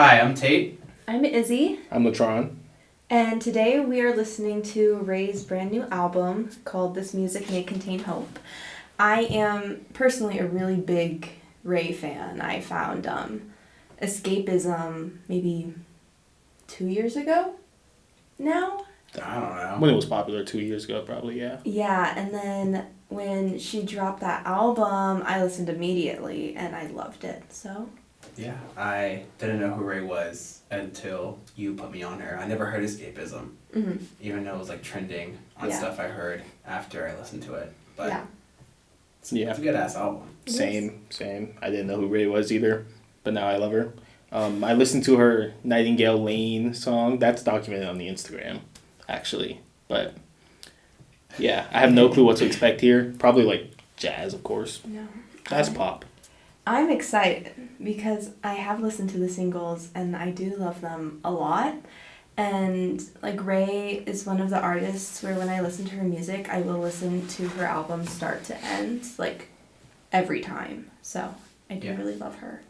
Hi, I'm Tate. I'm Izzy. I'm Latron. And today we are listening to Ray's brand new album called This Music May Contain Hope. I am personally a really big Ray fan. I found Escapism maybe 2 years ago now. I don't know. When it was popular 2 years ago, probably, yeah. Yeah, and then when she dropped that album, I listened immediately and I loved it, so. Yeah, I didn't know who Ray was until you put me on her. I never heard Escapism, even though it was like trending on stuff I heard after I listened to it. But it's a good ass album. Same. I didn't know who Ray was either, but now I love her. I listened to her Nightingale Lane song. That's documented on the Instagram, actually. But yeah, I have no clue what to expect here. Probably like jazz, of course. No. Jazz pop. I'm excited because I have listened to the singles and I do love them a lot. And like Ray is one of the artists where when I listen to her music, I will listen to her album start to end, like every time. So I do really love her.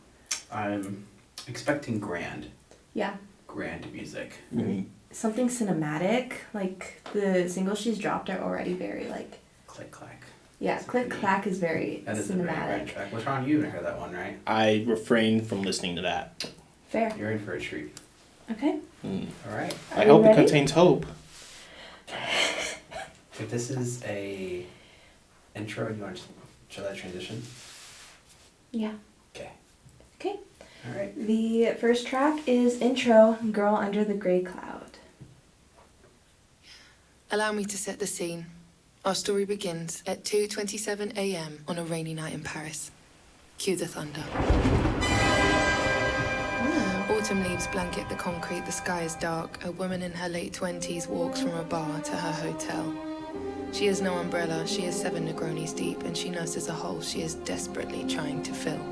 I'm expecting grand. Yeah. Grand music. Mm-hmm. Something cinematic, like the singles she's dropped are already very like... Click, clack. Yeah, Click, Clack is very that is cinematic. a very grand track. What's wrong? You haven't heard that one, right? I refrained from listening to that. Fair. You're in for a treat. Okay. All right. I hope it contains hope. If this is a intro, you want to show that transition? Yeah. Okay. All right. The first track is Intro, Girl Under the Grey Cloud. Allow me to set the scene. Our story begins at 2:27 a.m. on a rainy night in Paris. Cue the thunder. Autumn leaves blanket the concrete, the sky is dark. A woman in her late 20s walks from a bar to her hotel. She has no umbrella, she is 7 Negronis deep, and she nurses a hole she is desperately trying to fill.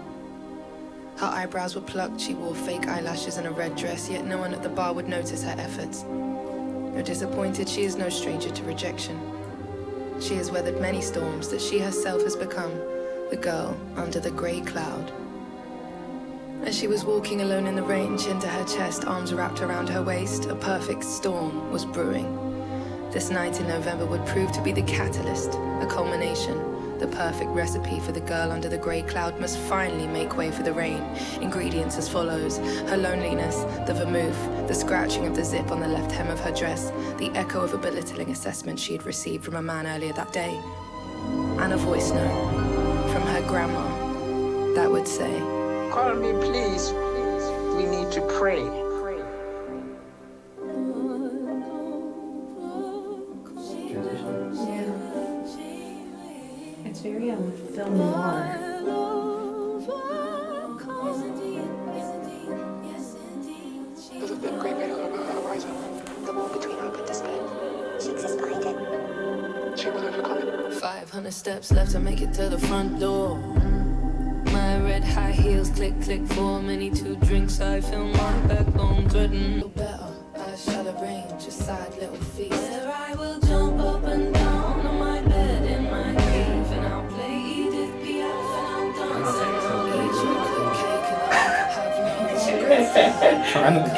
Her eyebrows were plucked, she wore fake eyelashes and a red dress, yet no one at the bar would notice her efforts. Though disappointed, she is no stranger to rejection. She has weathered many storms that she herself has become the girl under the grey cloud. As she was walking alone in the rain, chin to her chest, arms wrapped around her waist, a perfect storm was brewing. This night in November would prove to be the catalyst, a culmination. The perfect recipe for the girl under the grey cloud must finally make way for the rain. Ingredients as follows: her loneliness, the vermouth, the scratching of the zip on the left hem of her dress, the echo of a belittling assessment she had received from a man earlier that day, and a voice note from her grandma that would say, "Call me, please. We need to pray." It's very film noir. There's a thin grey veil over her horizon. The wall between hope and despair. She exists behind it. She will overcome it. 500 steps left to make it to the front door. My red high heels click, click, 4 many 2 drinks. I feel my backbone threaten. No better, I shall arrange a sad little feast where I will jump up and down on my bed in my cave, and I'll play Edith Piaf and I'll dance and I'll eat you a cake and I'll have no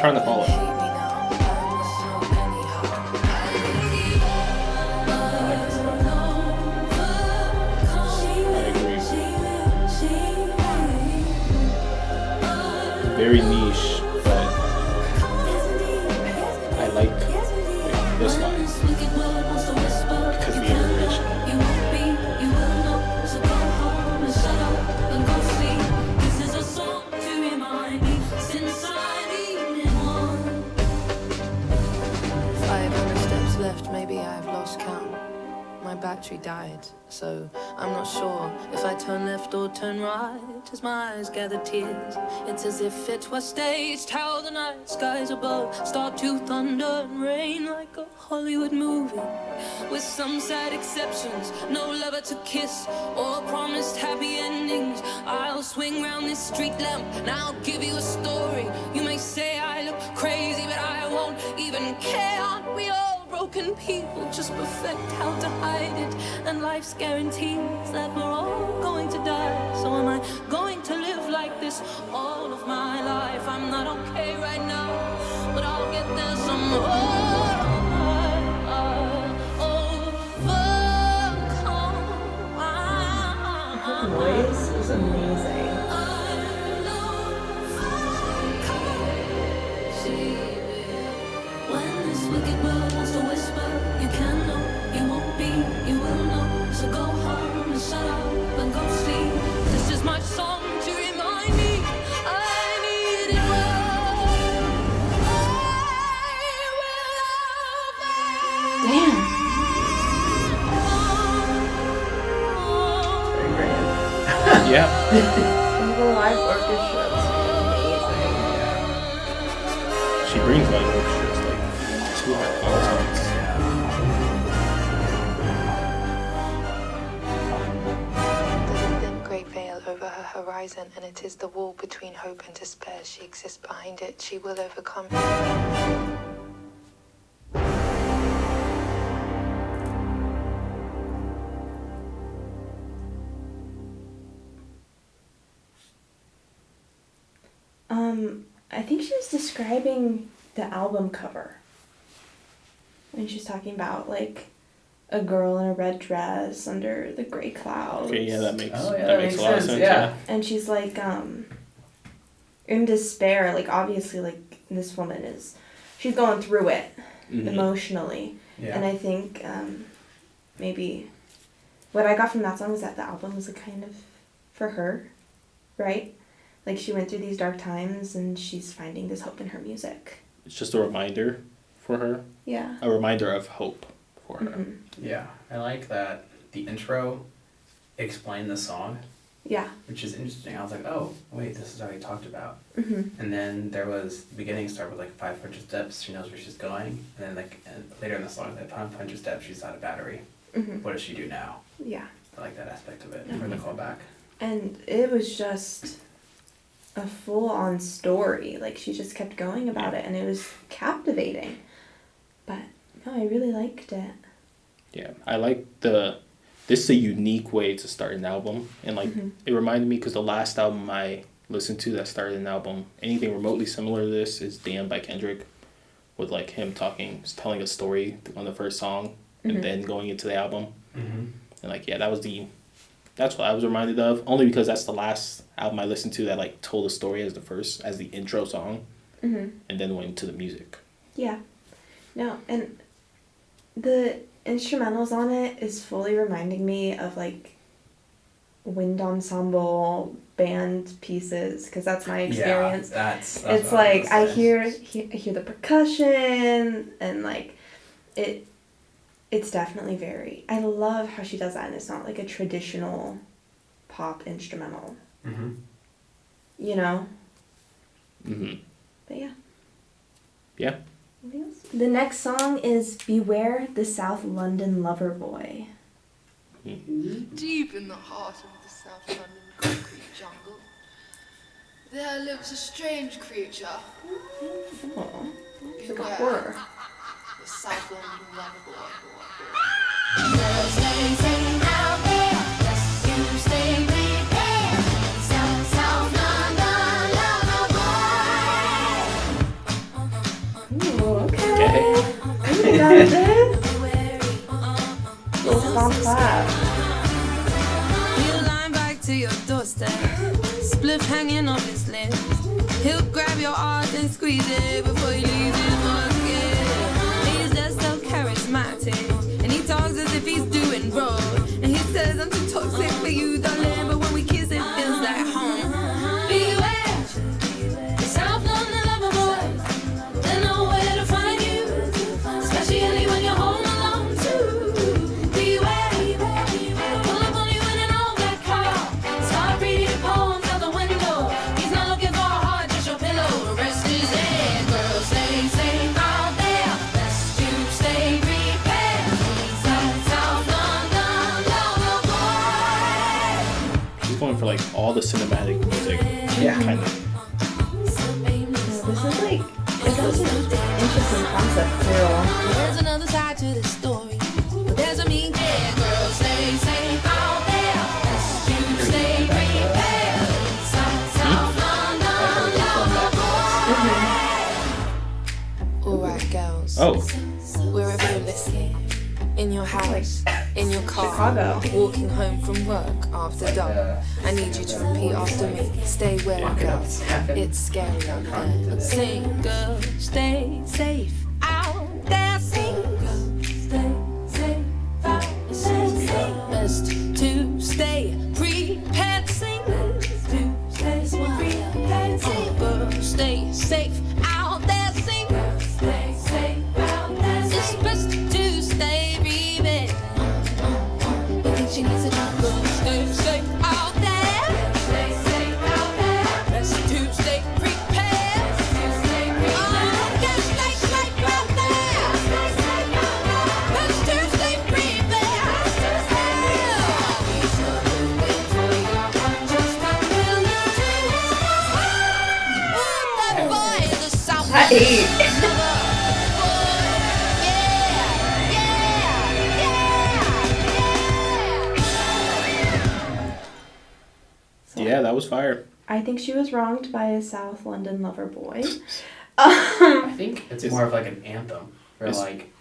Trying to follow. Very niche, but I like this line because of the iteration. Maybe I've lost count. My battery died, so I'm not sure if I turn left or turn right. As my eyes gather tears, it's as if it was staged. How the night skies above start to thunder and rain like a Hollywood movie, with some sad exceptions. No lover to kiss or promised happy endings. I'll swing round this street lamp and I'll give you a story. You may say I look crazy, but I won't even care. Aren't we all broken people, just perfect how to hide it? And life's guarantees that we're all going to die. So am I going to live like this this all of my life. I'm not okay right now, but I'll get there somehow. Her voice is amazing. When this wicked world wants to whisper, you can know, you won't be, you will know. So go home and shut up and go sleep. This is my song to remind me I need it well. Damn. Very grand. Yeah. And the live orchestra is amazing. She brings live orchestras like to her all the time. There's a thin grey veil over her horizon, and it is the wall between hope and despair. She exists behind it. She will overcome. I think she was describing the album cover when she was talking about like a girl in a red dress under the gray clouds. Okay, yeah, that makes Oh, yeah, that makes a lot of sense. Yeah. And she's like in despair, like obviously like this woman she's going through it emotionally. Yeah. And I think maybe what I got from that song is that the album was a kind of for her, right? Like she went through these dark times and she's finding this hope in her music. It's just a reminder for her. Yeah. A reminder of hope for her. Mm-hmm. Yeah, I like that the intro explained the song, Yeah. which is interesting. I was like, oh, wait, this is already talked about. Mm-hmm. And then there was, the beginning started with like 500 steps, she knows where she's going. And then like later in the song, like 500 steps, she's out of battery. Mm-hmm. What does she do now? Yeah. I like that aspect of it, for the callback. And it was just a full-on story. Like she just kept going about it and it was captivating. But no, I really liked it. Yeah, I like this is a unique way to start an album, and like it reminded me because the last album I listened to that started an album, anything remotely similar to this is Damn by Kendrick, with like him telling a story on the first song and then going into the album. And like yeah, that's what I was reminded of, only because that's the last album I listened to that like told a story as the intro song, and then went into the music. Yeah. No, and the instrumentals on it is fully reminding me of like wind ensemble band pieces, because that's my experience. Yeah, that's it's like I hear the percussion and like it's definitely very, I love how she does that, and it's not like a traditional pop instrumental. You know? But yeah. Yeah. Anything else? The next song is Beware the South London Lover Boy. Deep in the heart of the South London concrete jungle, there lives a strange creature. Oh, it's like a Beware horror. the South London lover boy. Girls, they sing out there, yes, you stay prepared. South, South London lover boy. Ooh, okay. Okay. You got this. Little stomp clap. He'll line back to your doorstep, spliff hanging off his lips. He'll grab your arm and squeeze it before he leaves his basket. He's just so charismatic, and he talks as if he's doing road. And he says, I'm too toxic for you, darling, but when we kiss it feels like home. Beware, the South London lover boy. They know where to find you, especially when you're home alone too. Beware, pull up on you in an old black car. Start reading poems out the window. He's not looking for a heart, just your pillow to rest his head. Girls, stay safe out there. Best you stay prepared. South London lover boy. She's going for like all the cinematic music. Yeah. Kind of. This is like, it's also an interesting concept too. There's another side to this story. There's a mean kid. Girls, stay safe out there. Best you stay prepared. South London Oh. Wherever you're listening, in your house, in your car, Chicago. walking home from work after dark. I need you to repeat after me. Stay where it goes. It's scary out there. Single, stay safe out there. Single, stay safe out there. Best to stay prepared. Single, to stay prepared. Single, stay safe out there. Single, stay safe out there. It's best to stay prepared. I think she needs a jungle. Stay safe out there. Stay safe out there. Best to stay prepared. Oh, just stay safe out there. Best to stay prepared. He's not looking for your just a that boy is a South. I ate. Yeah, that was fire. I think she was wronged by a South London lover boy. I think it's more of like an anthem. Or It's- like,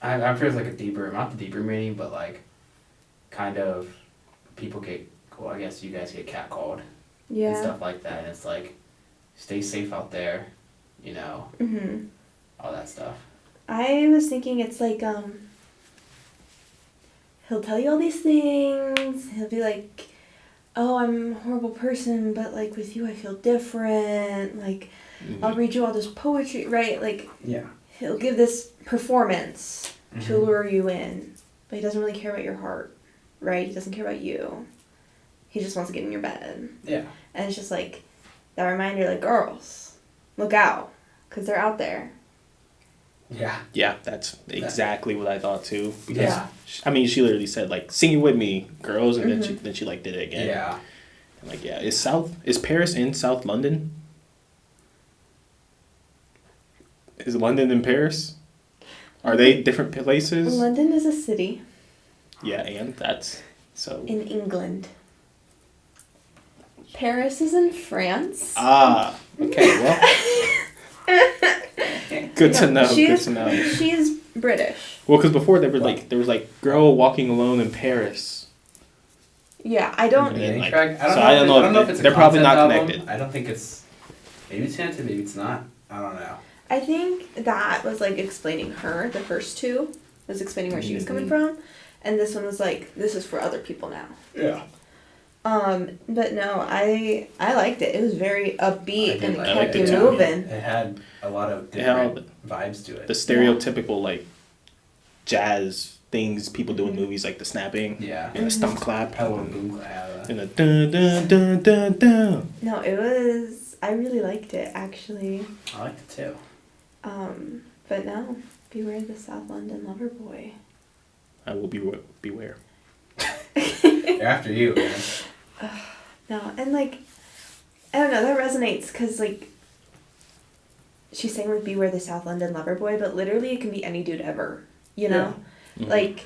I'm sure it's like a deeper, not the deeper meaning, but like, kind of, people get, well, I guess you guys get catcalled and Yeah. stuff like that. And it's like, stay safe out there, you know, Mhm. all that stuff. I was thinking it's like he'll tell you all these things. He'll be like, "Oh, I'm a horrible person, but like with you I feel different. Like I'll read you all this poetry, right? Like Yeah. he'll give this performance to Mhm. lure you in, but he doesn't really care about your heart, right? He doesn't care about you. He just wants to get in your bed." Yeah. And it's just like that reminder, like, girls, look out, because they're out there. Yeah. Yeah, that's exactly what I thought too. Because Yeah. I mean, she literally said like, "Sing it with me, girls," and then she like did it again. Yeah. And, like, yeah, is Paris in South London? Is London in Paris? Are they different places? London is a city Yeah, and that's so. in England. Paris is in France. Ah, okay, well. Good to know. She Good is, to know. She is British. Well, because before there was like girl walking alone in Paris. Yeah, I don't. And then, like, Correct. so I don't know if it's a they're probably not concept album. connected. I don't think it's. Maybe it's connected. Maybe it's not. I don't know. I think that was like explaining her. The first two was explaining where she was coming from, and this one was like, this is for other people now. Yeah. But no, I liked it. It was very upbeat and I kept liked you it too. moving. It had a lot of It had different vibes to it. The stereotypical like jazz things people do in movies, like the snapping Yeah. and the stump clap Hello, boom, clap. and the dun dun dun dun dun. No, it was. I really liked it actually. I liked it too. But no, beware the South London lover boy. I will beware. They're after you, man. No, and like, I don't know, that resonates because like, she's saying like beware the South London lover boy, but literally it can be any dude ever, you know? Mhm. Like,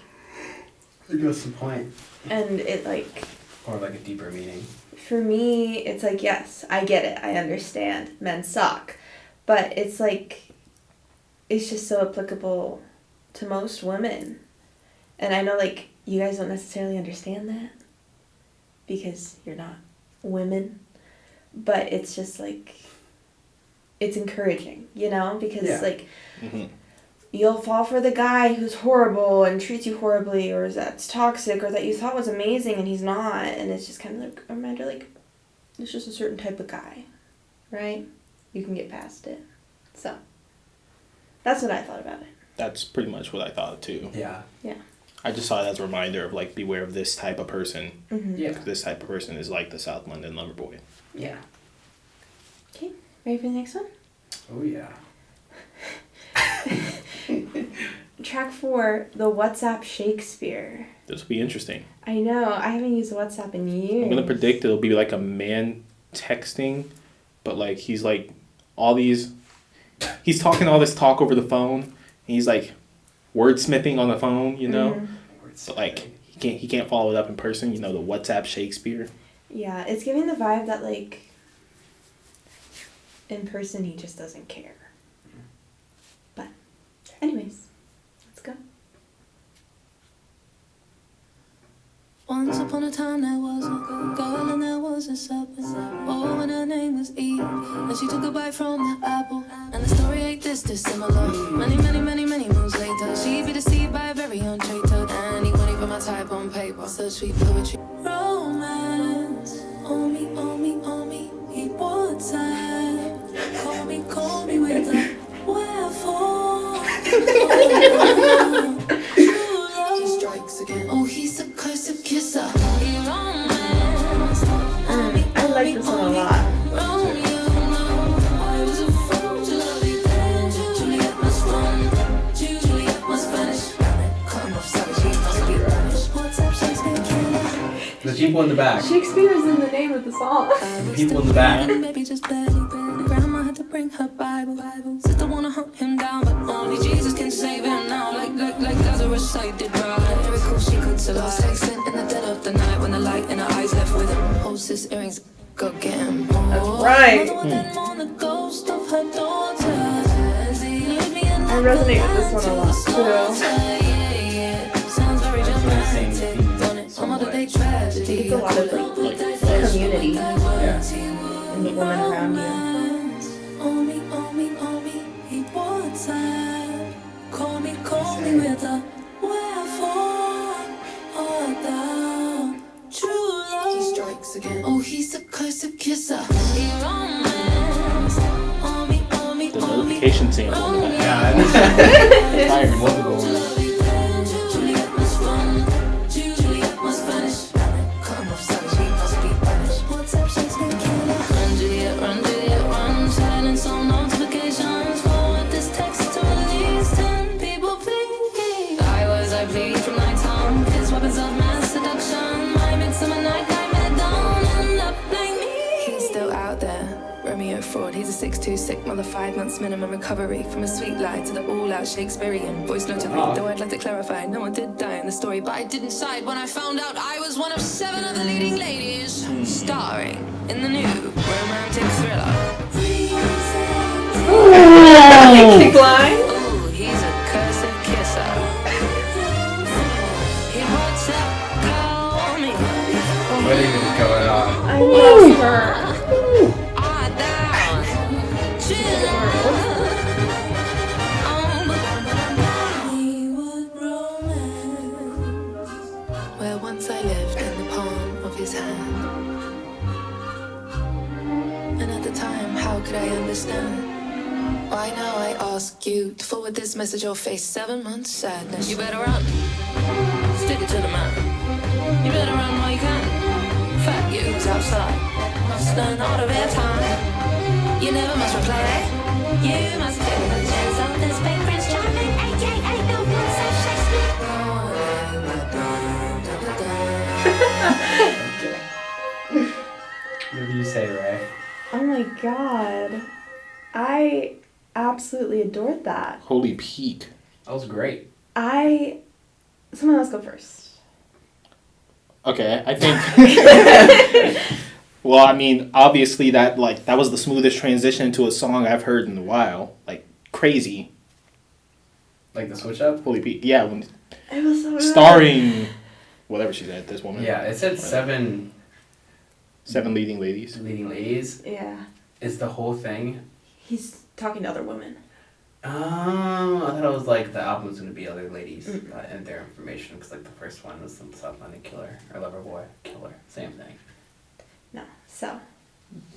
I think that's the point. and it like, Or like a deeper meaning. for me, it's like, yes, I get it, I understand, men suck, but it's like, it's just so applicable to most women. And I know like, you guys don't necessarily understand that because you're not women, but it's just like, it's encouraging, you know, because Yeah. like, Mhm. you'll fall for the guy who's horrible and treats you horribly, or that's toxic, or that you thought was amazing and he's not, and it's just kind of like a reminder, like, it's just a certain type of guy, right? You can get past it. So, that's what I thought about it. That's pretty much what I thought too. Yeah. Yeah. I just saw it as a reminder of like beware of this type of person. Mm-hmm. Yeah. This type of person is like the South London lover boy. Yeah. Okay, ready for the next one? Oh yeah. Track 4, the WhatsApp Shakespeare. This will be interesting. I know, I haven't used WhatsApp in years. I'm gonna predict it'll be like a man texting, but like he's like he's talking all this talk over the phone, and he's like wordsmithing on the phone, you know. Mhm. So like he can't follow it up in person, you know, the WhatsApp Shakespeare. Yeah, it's giving the vibe that, like, in person he just doesn't care. a time there was a girl and there was a serpent. Oh, and her name was Eve, and she took a bite from the apple. And the story ain't this dissimilar. Many, many, many, many moons later, she'd be deceived by a very own traitor. And he wouldn't even my type on paper. So sweet poetry. Romance, on me, on me, on me. He wants time. Call me with a wherefore. He strikes again. Oh, he's a cursive kisser. He romance. I like this one a lot. The people in the back. Shakespeare is in the name of the song. The people in the back. Maybe just barely. Grandma had to bring her Bible. Sister wanna hunt him down, but only Jesus can save him now. Like Lazarus, I did right. Miracle she could survive. Lost accent in the dead of the night when the light in her eyes left with him. Oh, sis earrings, go get him. That's right. I resonate with this one a lot too. It's a lot of like community Yeah. and the woman around you. Call me with a wherefore art thou true love. He strikes again. Oh, he's a cursive kisser. He romance. The notification scene. Yeah. Tired. Multiple ones. He's a 6'2", sick mother, 5 months minimum recovery from a sweet lie to the all-out Shakespearean voice note to read. Though I'd like to clarify, no one did die in the story, but I didn't side when I found out I was one of 7 of the leading ladies starring in the new romantic thriller. Kick line. Ooh, he's a cursive kisser. He wants to call me. What is going on? I love her. Where once I lived in the palm of his hand. And at the time, how could I understand? Why now I ask you to forward this message or face 7 months sadness. You better run. Stick it to the man. You better run while you can. Fat you's outside. Must learn all of their time. You never must reply. You must take the chance of this big Prince Charming, aka the Prince of Shakespeare. What did you say, Ray? Oh my god. I absolutely adored that. Holy peak. That was great. Someone else go first. Okay, I think. Well, I mean, obviously that was the smoothest transition to a song I've heard in a while. Like crazy. Like the switch up? Holy peak. Yeah, when It was so good. starring whatever she said, this woman. Yeah, it said 7 leading ladies. leading ladies. Yeah. Is the whole thing? He's talking to other women. Oh, I thought it was like the album was going to be other ladies Mm. and their information, because like the first one was some South London Killer or Loverboy Killer, same thing. No. So.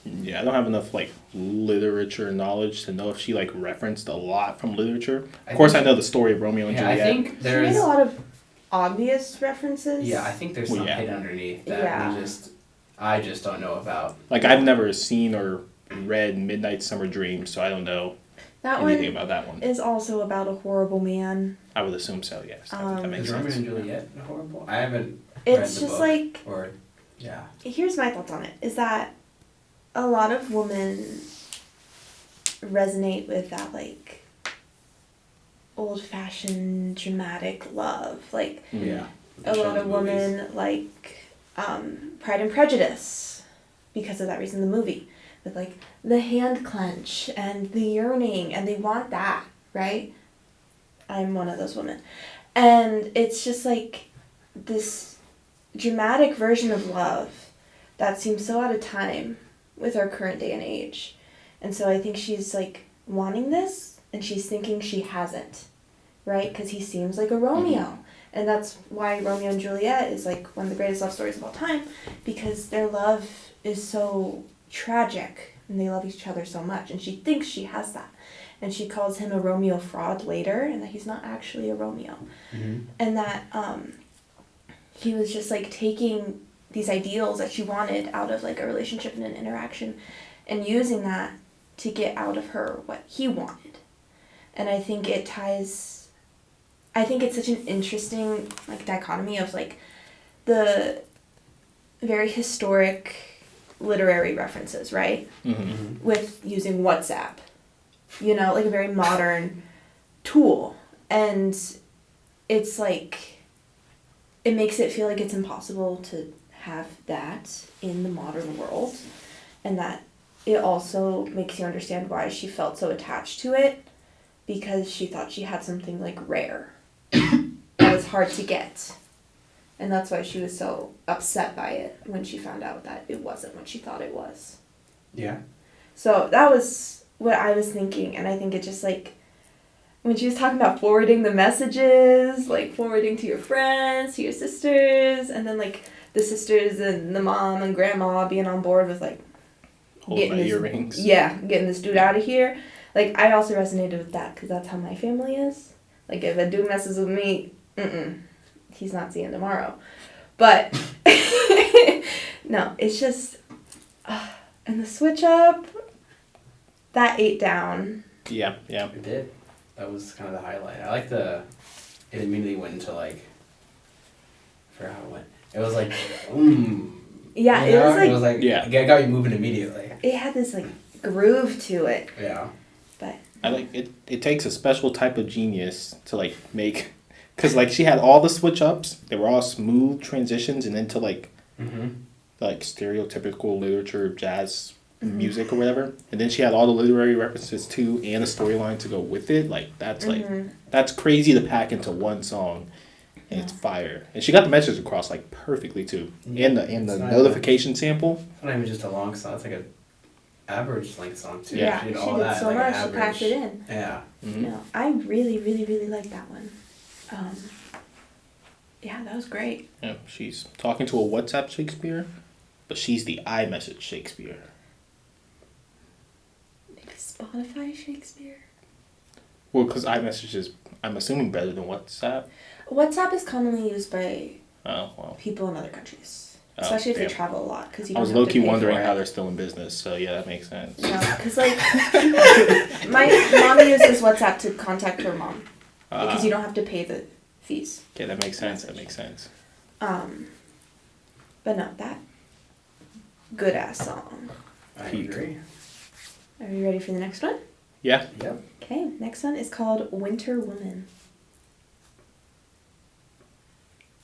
Yeah, I don't have enough literature knowledge to know if she referenced a lot from literature. Of course, I know the story of Romeo and Yeah, I Juliet. think She made there's. a lot of obvious references. Yeah, I think there's Well, some yeah. hidden underneath that Yeah. I just don't know about. I've never seen or read Midnight Summer Dream, so I don't know That anything one about that one. is also about a horrible man. I would assume so, yes. That makes Is Romeo sense. and Juliet horrible? I haven't It's read the just book. Or, yeah. Here's my thoughts on it, is that a lot of women resonate with that old-fashioned dramatic love. Yeah. A lot of women Pride and Prejudice because of that reason, the movie, with the hand clench and the yearning, and they want that, right? I'm one of those women. And it's just this dramatic version of love that seems so out of time with our current day and age. And so I think she's like wanting this and she's thinking she hasn't, right? Because he seems like a Romeo. And that's why Romeo and Juliet is like one of the greatest love stories of all time, because their love is so tragic and they love each other so much. And she thinks she has that. And she calls him a Romeo fraud later, and that he's not actually a Romeo. And that he was just like taking these ideals that she wanted out of like a relationship and an interaction and using that to get out of her what he wanted. And I think it ties, I think it's such an interesting like dichotomy of like the very historic literary references, right? With using WhatsApp, you know, like a very modern tool. And it's like, it makes it feel like it's impossible to have that in the modern world. And that it also makes you understand why she felt so attached to it, because she thought she had something like rare that was hard to get. And that's why she was so upset by it when she found out that it wasn't what she thought it was. Yeah. So that was what I was thinking, and I think it just like, when she was talking about forwarding the messages, like forwarding to your friends, to your sisters, and then like the sisters and the mom and grandma being on board with like Hold my earrings. Yeah, getting this dude out of here. Like, I also resonated with that because that's how my family is. Like, if a dude messes with me, he's not seeing tomorrow. But no, it's just, and the switch up, that ate down. Yeah. It did. That was kind of the highlight. I like it immediately went into like, I forgot how it went. It was like, Yeah, you know? it was like, yeah. It got you moving immediately. It had this like groove to it. Yeah. But I like it. It takes a special type of genius to like make, because like she had all the switch ups. They were all smooth transitions, and into like, like stereotypical literature, jazz music or whatever. And then she had all the literary references too, and a storyline to go with it. Like that's that's crazy to pack into one song, and it's fire. And she got the message across like perfectly too, and the notification sample. It's not even just a long song. It's like a average length song too. yeah, She she did did all that. so like much. an She packed it in. Yeah. No, I really, really, really like that one. Yeah, that was great. Yeah, she's talking to a WhatsApp Shakespeare, but she's the iMessage Shakespeare. Maybe Spotify Shakespeare? Well, because iMessage is, I'm assuming, better than WhatsApp. WhatsApp is commonly used by Oh, well. people in other countries. Oh, Especially if they damn. travel a lot. Cause you I don't was have to low-key pay wondering for it. how they're still in business, so yeah, that makes sense. No, because like, my mom uses WhatsApp to contact her mom. Because you don't have to pay the fees. Okay, that makes sense, that makes sense. But no, that good ass song. I Peak. agree. Are you ready for the next one? Yeah. Yep. Okay, next one is called Winter Woman.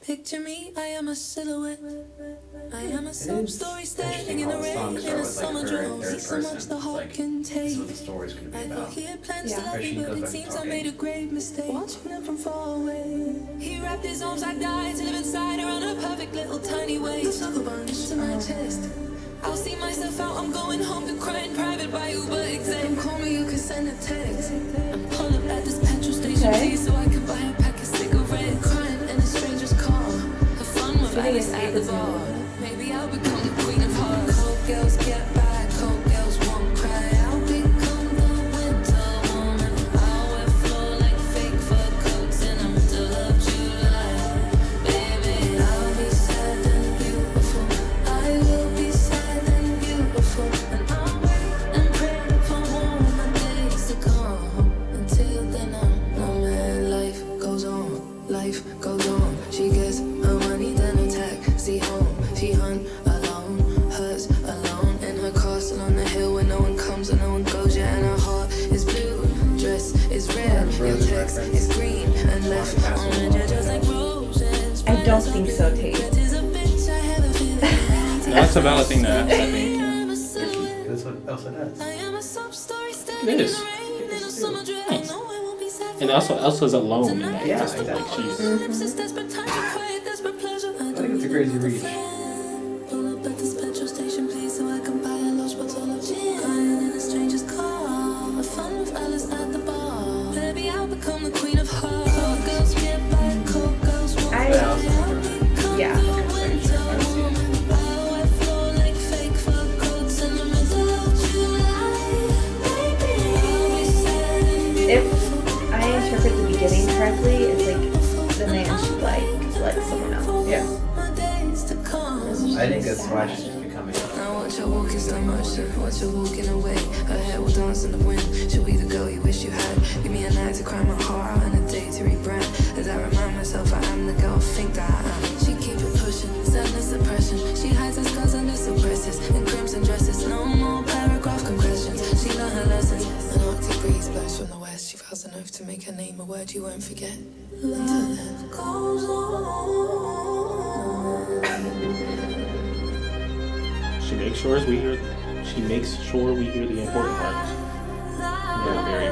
Picture me, I am a silhouette. I am a sob It's story interesting standing in how the the rain songs in start a with summer like her in drone. third See so person. much the It's heart like, can this take. is what the story's gonna be I about. thought he had plans Yeah. to love Where she me, goes but back it to seems I talking. made a great mistake. Watching them from far away. He wrapped his arms like died to live inside her on a perfect little tiny waist. The bunch to my chest. I'll see myself out, I'm going home to cry in private by Uber exec. Don't call me, you can send a text. I'm pulling up at this petrol station, Okay. please, so I can buy a pack of cigarettes. Crying in a stranger's car. Have fun with Fitting Alice at the escapism. bar. Maybe I'll become the queen of hearts. Cold girls get by, cold girls won't cry. I'll become the winter woman. I'll wear floor like fake fur coats in the middle of July. Baby, I'll be sad and beautiful. I will be sad and beautiful. And I'll wait and pray for warmer days to come. Until then, I'm man. Life goes on, life goes on. She gets her money, then a taxi home. She hunt alone, hurts alone. In her castle on the hill where no one comes and no one goes. Yeah, and her heart is blue, dress is red. Your text is green and left on the jet just like roses. I don't think so, Tate. No, that's a valid thing to ask, I think. That's what Elsa does. It is. And also, Elsa's alone in that. Yeah, Just like exactly. she's. I think it's That's a crazy reach. Pull up at this petrol station, please, so I can buy a large bottle of gin. Crying in a stranger's car. Have fun with Alice at the bar. Baby, I'll become the queen of hearts. Cold girls get by, cold girls won't I- cry. I'll become yeah. the winter woman. I'll wear floor-length fake fur coats in the middle of July. Baby, I'll be sad and If I interpret the beginning correctly, it's like the man she likes someone else. Yeah. my days to come. I think that's why she's becoming. Now watch her walking slow motion, watch her walking away. Her hair will dance in the wind. She'll be the girl you wish you had. Give me a night to cry my heart out and a day to rebrand. As I remind myself I am the girl I think that I am. She keep it pushing, sadness, suppression. She hides her scars under suppresses. In crimson dresses, no more paragraph concretions. She learned her lessons. An Arctic breeze blows from the west. She vows an oath to make her name a word you won't forget. Until then. Goes on. She makes sure we hear the important parts. Yeah, very.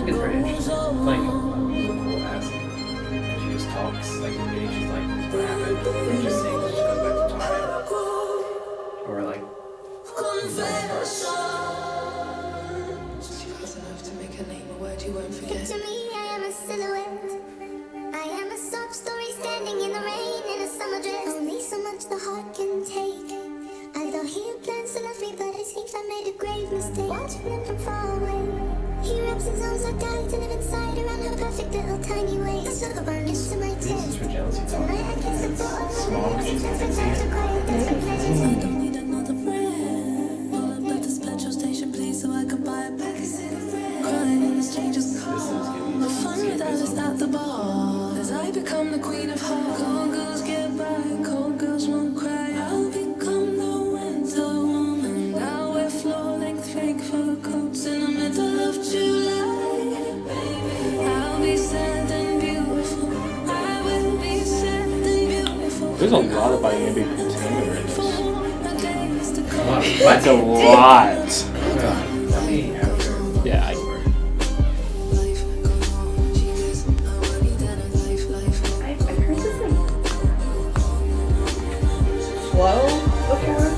It's very interesting. Like, cool ass. Because she just talks, like, in the beginning, she's like, what happened? And just saying that she goes back to time. Or, like, She vows an oath to make her name a word you won't forget. Picture me, I am a silhouette. I am a sob story standing in the rain in a summer dress. Only so much the heart can take. I thought he had plans to love me, but it seems I made a grave mistake. Watching him from far away. He wraps his arms like I to live inside around her perfect little tiny waist. Took a burn into my this is chest. for jealousy talk. Tonight I kiss the thought of Small, her. she's Sometimes I fancy. try to quiet down the pleasures. I don't need another friend. Pull up at this petrol station, please, so I can buy a pack of cigarettes. Crying in a stranger's car. This is giving Have you fun with Alice at the bar. As I become the queen of hearts. Cold girls get by, cold girls won't cry. I'll become the winter woman. I'll wear floor-length fake fur coats in the middle of July. Baby, I'll be sad and beautiful. I will be sad and beautiful. There's a lot of Miami container in this. My days to come. What? That's a lot. Let me have her. Yeah, Life goes on, she gets I worry that her life. I've heard this like flow before.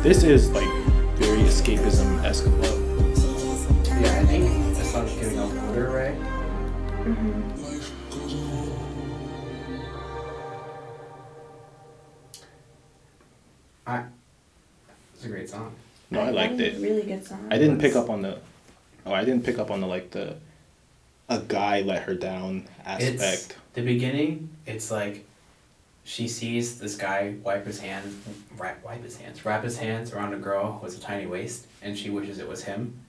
this is like very escapism-esque flow. Yeah, I think the song's getting older, right? It's a great song. No, I liked thought was it. a really good song. I didn't pick up on the like the a guy let her down It's aspect. the beginning. It's like she sees this guy wrap his hands around a girl with a tiny waist, and she wishes it was him.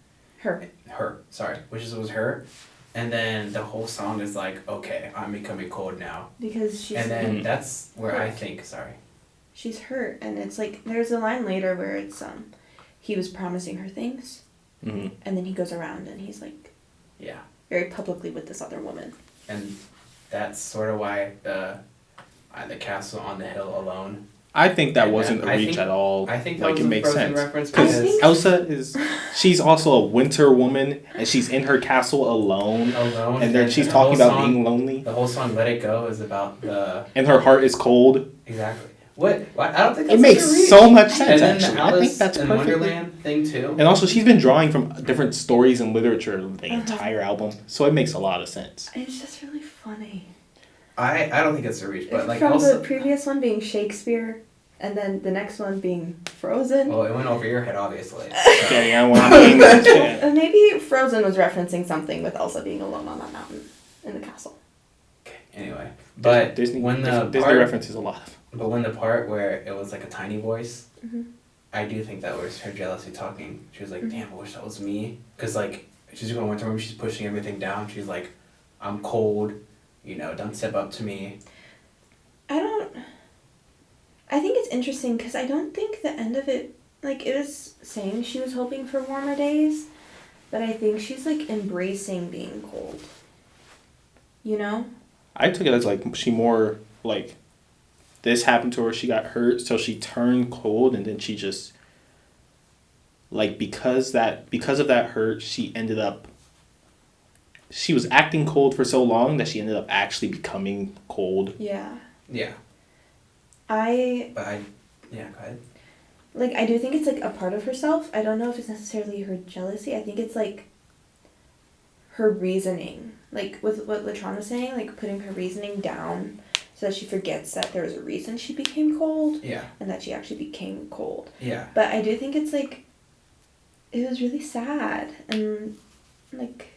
Wishes it was her, and then the whole song is like, okay, I'm becoming cold now, Because she's and then Mhm. that's where I think, she's hurt, and it's like there's a line later where it's he was promising her things, Mm-hmm. and then he goes around and he's like yeah, very publicly with this other woman. and that's sort of why the castle on the hill alone. I think that And wasn't a I reach think- at all. I think that like was it a makes Frozen sense. reference Because because Elsa she's also a winter woman, and she's in her castle alone, alone, and then she's the talking whole about song- being lonely, The whole song "Let It Go" is about the and her heart is cold. exactly. What? I don't think that's It makes such a reach. so much sense. And then Actually, the I Alice think that's in perfect. Wonderland thing too. And also, she's been drawing from different stories and literature the entire album, so it makes a lot of sense. It's just really funny. I don't think it's a reach, but like From also, the previous one being Shakespeare, and then the next one being Frozen. well, it went over your head, obviously. Getting on one thing. Yeah. And maybe Frozen was referencing something with Elsa being alone on that mountain in the castle. Anyway, but Disney, when the Disney part, references a lot. but when the part where it was like a tiny voice, Mhm. I do think that was her jealousy talking. She was like, Mhm. "Damn, I wish that was me," because like she's going to winter room, she's pushing everything down. She's like, "I'm cold, don't step up to me." I think it's interesting because I don't think the end of it, like, it was saying she was hoping for warmer days, but I think she's, like, embracing being cold. You know? I took it as like she more like this happened to her, she got hurt, so she turned cold, and then she just like because of that hurt, she was acting cold for so long that she ended up actually becoming cold. Yeah. Yeah. Yeah, go ahead. Like, I do think it's, like, a part of herself. I don't know if it's necessarily her jealousy. I think it's, like, her reasoning. Like, with what Latron was saying, like, putting her reasoning down so that she forgets that there was a reason she became cold. Yeah. And that she actually became cold. Yeah. But I do think it's, like, it was really sad. And, like,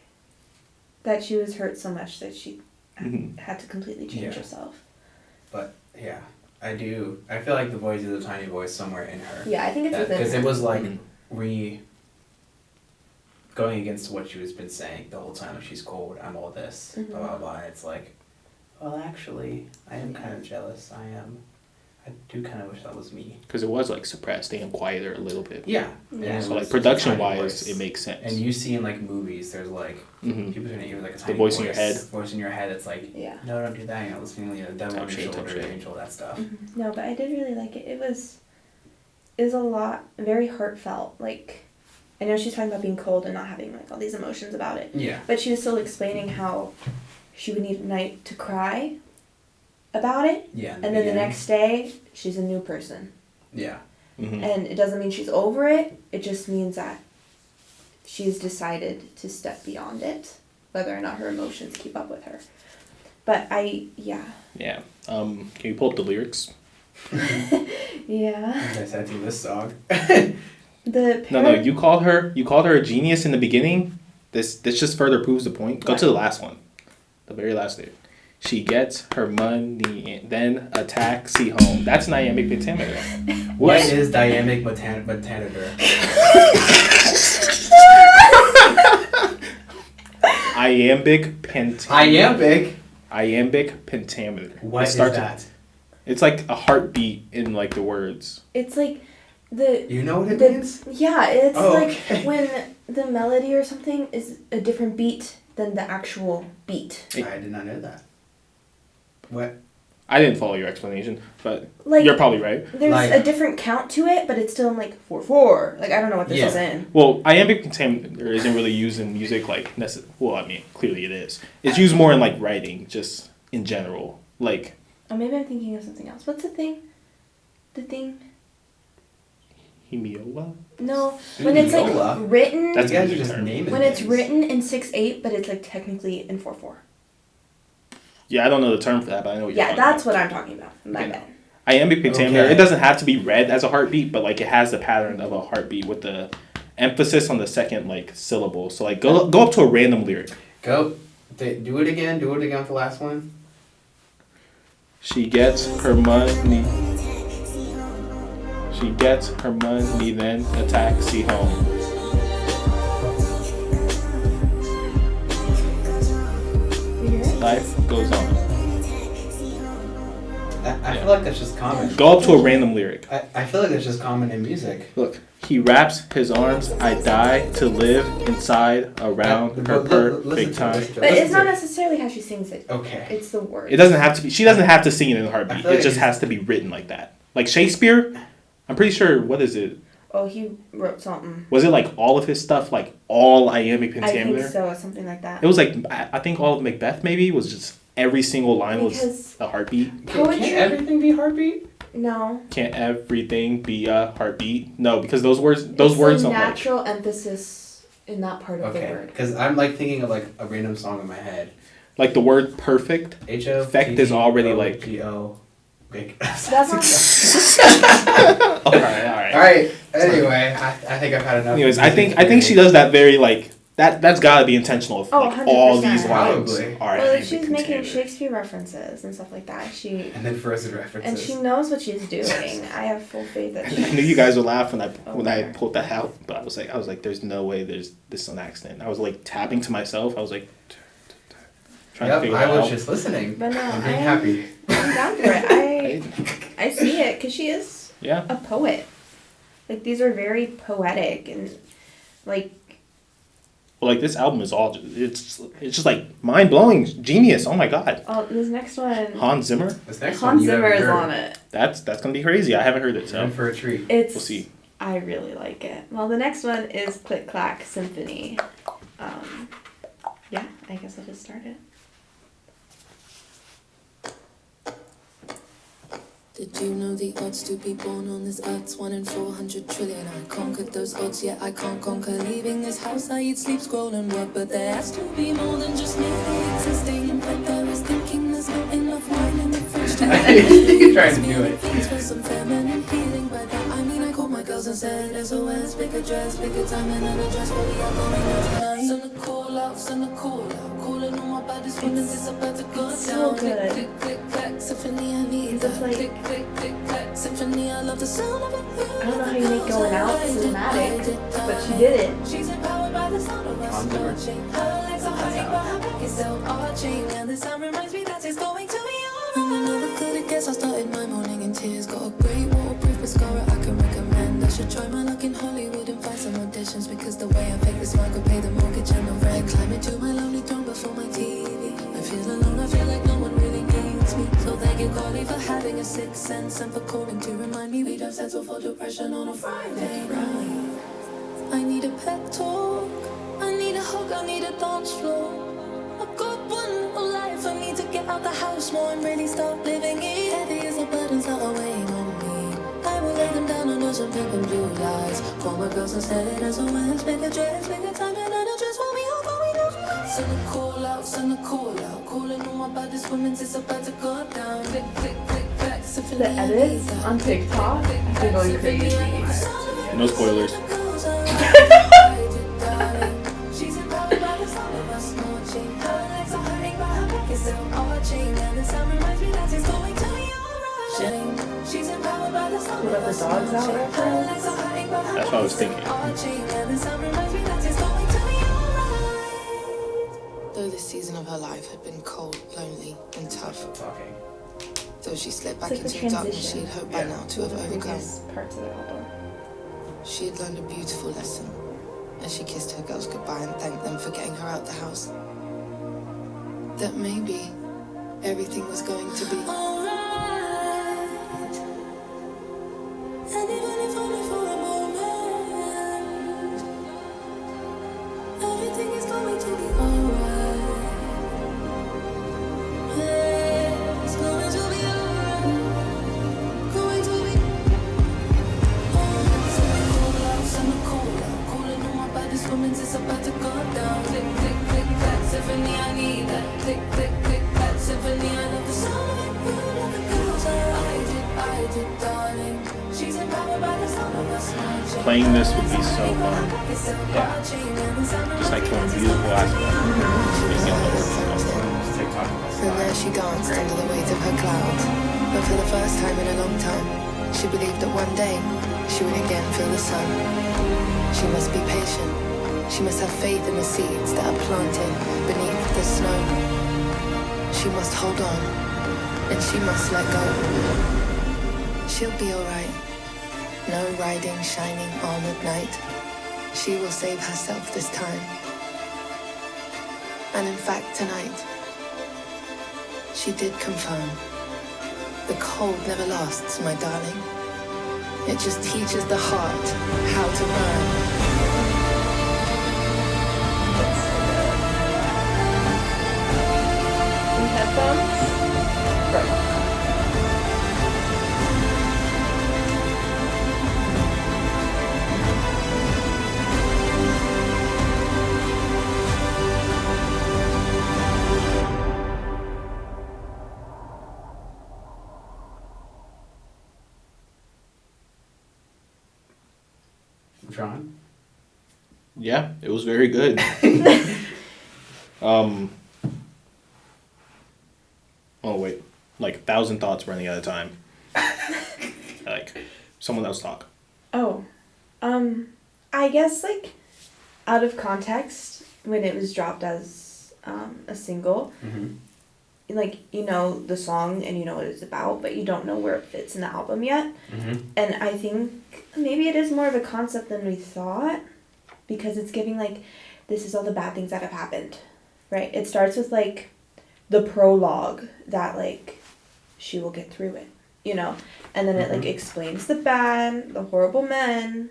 that she was hurt so much that she had to completely change herself. But, yeah. I feel like the voice is a tiny voice somewhere in her. Yeah, I think it's within her. Because it was like going against what she was been saying the whole time. Like, she's cold, I'm all this, blah, blah, blah. It's like, well, actually, I am kind of jealous. I do kind of wish that was me. Because it was, like, suppressed and quieter a little bit. Yeah. So, like, production-wise, it makes sense. And you see in, like, movies, there's, like, people turn it even like a tiny voice in your head. Voice in your head, it's like, no, don't do that. You're not listening to the devil on your shoulder, angel, that stuff. No, but I did really like it. It was a lot, very heartfelt. Like, I know she's talking about being cold and not having, like, all these emotions about it. Yeah. But she was still explaining how she would need a night to cry about it. Yeah. And then the next day, she's a new person. Yeah. And it doesn't mean she's over it. It just means that she's decided to step beyond it, whether or not her emotions keep up with her. But Yeah. Can you pull up the lyrics? Yeah. I said to this song. No, you called her a genius in the beginning. This just further proves the point. Go to the last one. The very last lyric. She gets her money, then a taxi home. That's an iambic pentameter. What is dynamic pentameter? Iambic pentameter. Iambic pentameter. What is that? It's like a heartbeat in, like, the words. It's like the... You know what it means? Yeah, it's okay. When the melody or something is a different beat than the actual beat. I did not know that. What? I didn't follow your explanation, but Like, you're probably right. There's a different count to it, but it's still in, like, 4/4. Like, I don't know what this is in. Well, iambic pentameter isn't really used in music, like, well, I mean, clearly it is. It's used more in, like, writing, just in general. Like... Oh, maybe I'm thinking of something else. What's the thing? Hemiola? No, when it's, like, written... That's you guys are just naming When it's written in 6/8, but it's, like, technically in 4/4. Yeah, I don't know the term for that, but I know what you're talking about. Yeah, that's what I'm talking about. My bad. Iambic pentameter, it doesn't have to be read as a heartbeat, but, like, it has the pattern of a heartbeat with the emphasis on the second, like, syllable. So, like, go up to a random lyric. Do it again. Do it again with the last one. She gets her money. She gets her money, then a taxi home. Life goes on. I feel like that's just common. Go up to a random lyric. I feel like that's just common in music. Look, he wraps his arms. I die to live inside around her perfect time. But it's not necessarily how she sings it. Okay. It's the words. It doesn't have to be. She doesn't have to sing it in a heartbeat. It just has to be written like that. Like Shakespeare, I'm pretty sure. What is it? Oh, he wrote something. Was it like all of his stuff, like all iambic pentameter? I think so, something like that. It was like I think all of Macbeth maybe was just every single line was a heartbeat. Poetry. Can't everything be heartbeat? No. Can't everything be a heartbeat? No, because those words It's don't natural emphasis in that part of the word. Because I'm like thinking of like a random song in my head. Like the word perfect. Effect is already like. G-O. That's not. All right. All right. Anyway, I think I've had enough. Anyways, I think she does that very like that's gotta be intentional. If, like 100%. all these lines Probably. are. Well, if she's making Shakespeare references and stuff like that, and then Frozen references. and she knows what she's doing. I have full faith that she. I knew you guys would laugh when I pulled that out, but I was like, there's no way there's this an accident. I was like tapping to myself. I was like. I was just listening. But no, I'm being happy. I'm down for it. I see it because she is a poet. Like these are very poetic and like. Well, like this album is all it's just like mind blowing, genius. Oh my god. Oh, this next one. Hans Zimmer. Hans Zimmer is on it. That's gonna be crazy. I haven't heard it. So in for a treat. We'll see. I really like it. Well, the next one is Clack, Symphony. Yeah, I guess I'll just start it. Did you know the odds to be born on this earth's 1 in 400 trillion? I conquered those odds, yet I can't conquer leaving this house. I eat, sleep, scroll and work, but there has to be more than just merely existing. In fact, I was thinking there's not enough wine in the fridge to You tried to do it. for some feminine healing. By that I mean I called my girls and said SOS, pick a dress, pick a time and an address, but we are going out tonight. Send a call out, send a call out, calling all my baddest women, it's about to go So down. good. Click, click, clack, Symphony, I need that. Like, Click, click, click, clack, Symphony, I love the sound of it. I don't know how you make going out cinematic, but she did it. She's empowered by the sound of us marching. Her legs are hurting, but her back is still arching. And the sound reminds me that it's going to be alright. I'm never good at guess, I started my morning in tears. Got a great waterproof mascara I can recommend. I should try my luck in Hollywood and find some auditions, because the way I fake this smile could pay the mortgage and the rent. Climb into my lonely throne before my TV. I feel alone, I feel like no one really needs me. So thank you, Carly, for having a sixth sense and for calling to remind me we don't settle for depression on a Friday night. I need a pep talk, I need a hug, I need a dance floor. I've got one little life, I need to get out the house more and really start living it. Heavy as the burdens that are weighing on me, I will lay them down under some pink and blue lights. Call my girls and said it as a West, make a dress, make a time and an address for me, all going out. Send a call out, send a call out, calling all my baddest women, it's about to go down. Click, click, click, clack, Symphony. The edits on TikTok, I've been going crazy. No spoilers. She's empowered by the sound of us marching. Her legs are hurting, but her back is still arching. And the sound reminds me that it's going to be alright. She's empowered by the sound of us marching. Her legs are hurting, but her That's what I was thinking. arching. And the sound reminds me that it's going to be alright. Though this season of her life had been cold, lonely, and tough, Talking. though she slipped back It's like into the the darkness she transition. had hoped by now to have overcome, Previous parts of the album. she had learned a beautiful lesson as she kissed her girls goodbye and thanked them for getting her out the house. That maybe everything was going to be alright. And even if only for a moment, everything is going to be alright. Yeah, it's going to be alright. Going to be this woman's is about to go down. Click, click, click, clack, Symphony, I need that. Click, click, click, clack, Symphony, I love the sound of it. You like a girl, I did, darling. She's empowered by the sound of us marching. Playing this would be so fun. Yeah. Just like from a musical aspect. TikTok. And there she danced under the weight of her clouds. But for the first time in a long time, she believed that one day she would again feel the sun. She must be patient. She must have faith in the seeds that are planted beneath the snow. She must hold on, and she must let go. She'll be alright. No riding shining armored knight. She will save herself this time. And in fact, tonight, she did confirm. The cold never lasts, my darling. It just teaches the heart how to burn. Headphones? Right. John? Yeah, it was very good. Oh wait, like 1,000 thoughts running at a time. Like, someone else talk. Oh, I guess like out of context when it was dropped as a single, like you know the song and you know what it's about, but you don't know where it fits in the album yet. And I think maybe it is more of a concept than we thought, because it's giving like this is all the bad things that have happened, right? It starts with like the prologue that like she will get through it, you know, and then it like explains the bad, the horrible men,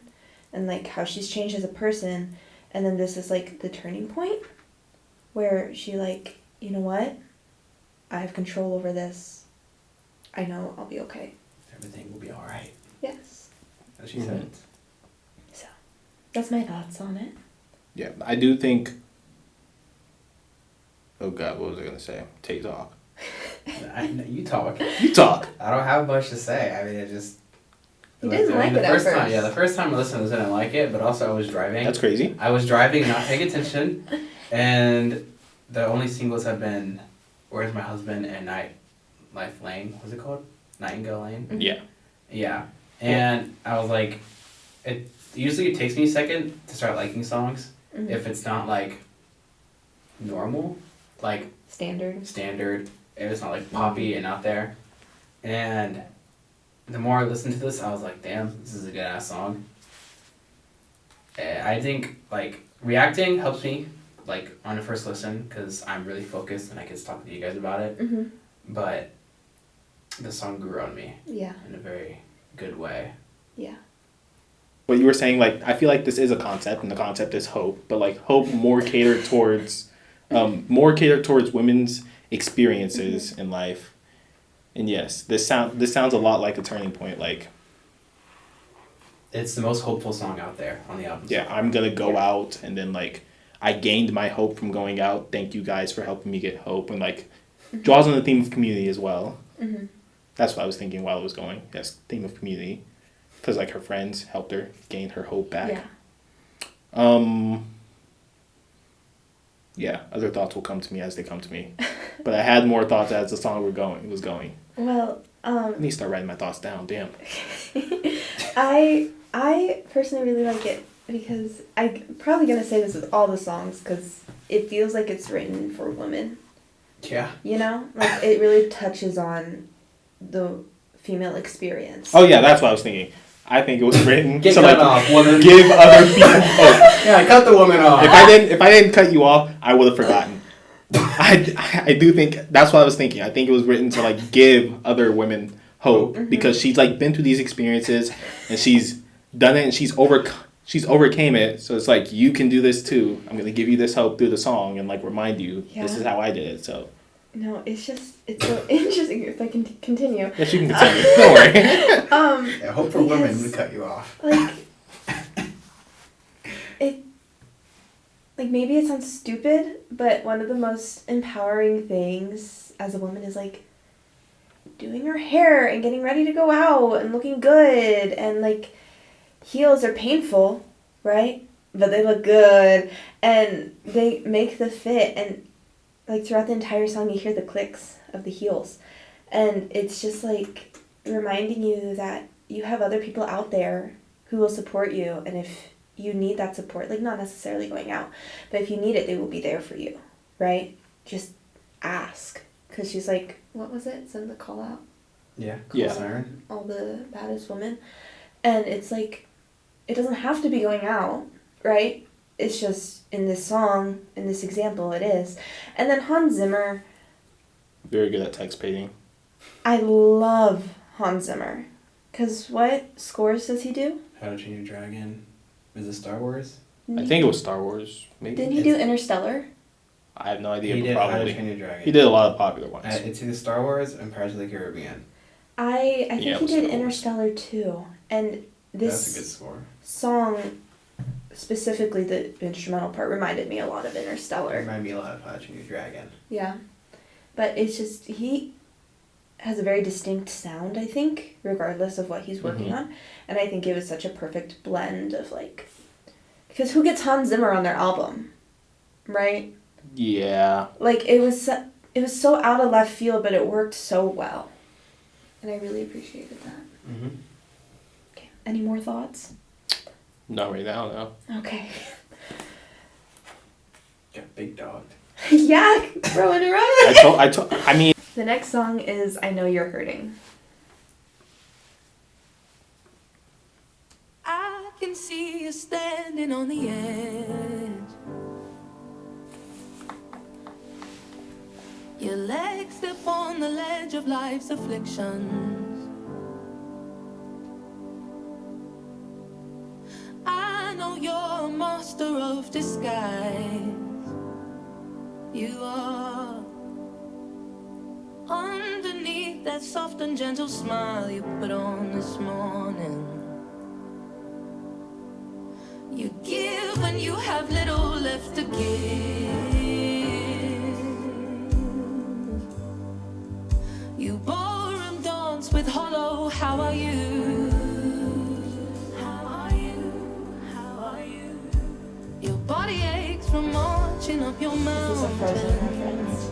and like how she's changed as a person, and then this is like the turning point where she like, you know what, I have control over this, I know I'll be okay. everything will be all right. Yes. As she said. So, that's my thoughts on it. Yeah, I do think. Oh God, what was I gonna say? Take talk. You talk. You talk. I don't have much to say. I mean, it just. You didn't like it the at first time. first. Yeah, the first time I listened, I didn't like it, but also I was driving. That's crazy. I was driving, not paying attention, and the only singles have been "Where's My Husband" and "Life Lane." What's it called? Nightingale Lane. Mm-hmm. Yeah. Yeah, and I was like, it takes me a second to start liking songs if it's not like normal, like Standard. If it's not like poppy and out there, and the more I listened to this, I was like, damn, this is a good ass song. I think like reacting helps me like on the first listen because I'm really focused and I can talk to you guys about it. Mm-hmm. But the song grew on me. Yeah. In a very good way. Yeah. What you were saying, like, I feel like this is a concept, and the concept is hope, but like hope more catered towards women's experiences in life. And yes, this sounds a lot like a turning point. Like, it's the most hopeful song out there on the album. Yeah, I'm gonna go out, and then like I gained my hope from going out. Thank you guys for helping me get hope, and like draws on the theme of community as well. Mm-hmm. That's what I was thinking while it was going. Yes, theme of community, because like her friends helped her gain her hope back. Yeah. Yeah, other thoughts will come to me as they come to me. But I had more thoughts as the song was going. Well, I need to start writing my thoughts down. Damn. I personally really like it because I'm probably gonna say this with all the songs because it feels like it's written for women. Yeah. You know, like it really touches on the female experience. Oh yeah, that's what I was thinking. I think it was written Get to cut like off, woman. give other people hope. Yeah, cut the woman off. If I didn't cut you off, I would have forgotten. I do think that's what I was thinking. I think it was written to like give other women hope because she's like been through these experiences and she's done it and she's overcame it. So it's like you can do this too. I'm gonna give you this hope through the song and like remind you this is how I did it. So no, it's so interesting. If I can continue. yes, you can continue. Don't worry. Yeah, hope for women would cut you off. Like like maybe it sounds stupid, but one of the most empowering things as a woman is like doing your hair and getting ready to go out and looking good, and like heels are painful, right? But they look good and they make the fit, and like throughout the entire song you hear the clicks of the heels, and it's just like reminding you that you have other people out there who will support you, and if you need that support, like not necessarily going out, but if you need it, they will be there for you, right? Just ask. Because she's like, what was it? Send the call out? Yeah. Yeah. Siren. All the baddest women. And it's like, it doesn't have to be going out, right? It's just in this song, in this example, it is. And then Hans Zimmer. Very good at text painting. I love Hans Zimmer. Because what scores does he do? How to Train Your Dragon. Is it Star Wars? I think it was Star Wars. Maybe. Didn't he do Interstellar? I have no idea. He But did How to probably. Train Your Dragon. He did a lot of popular ones. It's either Star Wars and Pirates of the Caribbean. I think Yeah, it he was did Star Wars. Interstellar too. And That's a good this score. song, specifically the instrumental part, reminded me a lot of It Interstellar. reminded me a lot of How to Train Your Dragon. Yeah. But it's just, he has a very distinct sound, I think, regardless of what he's working on. And I think it was such a perfect blend of like, because who gets Hans Zimmer on their album, right? Yeah. Like it was so out of left field, but it worked so well. And I really appreciated that. Mm-hmm. Okay. Any more thoughts? Not right now, no. Okay. Got big dog. Yeah, throwing it right. I mean. The next song is I Know You're Hurting. I can see you standing on the edge. Your legs slip on the ledge of life's afflictions. I know you're a master of disguise. You are. Underneath keep that soft and gentle smile you put on this morning. You give when you have little left to give. You ballroom dance with hollow, how are you? How are you? How are you? Your body aches from marching up your mountain. Is this a Frozen reference?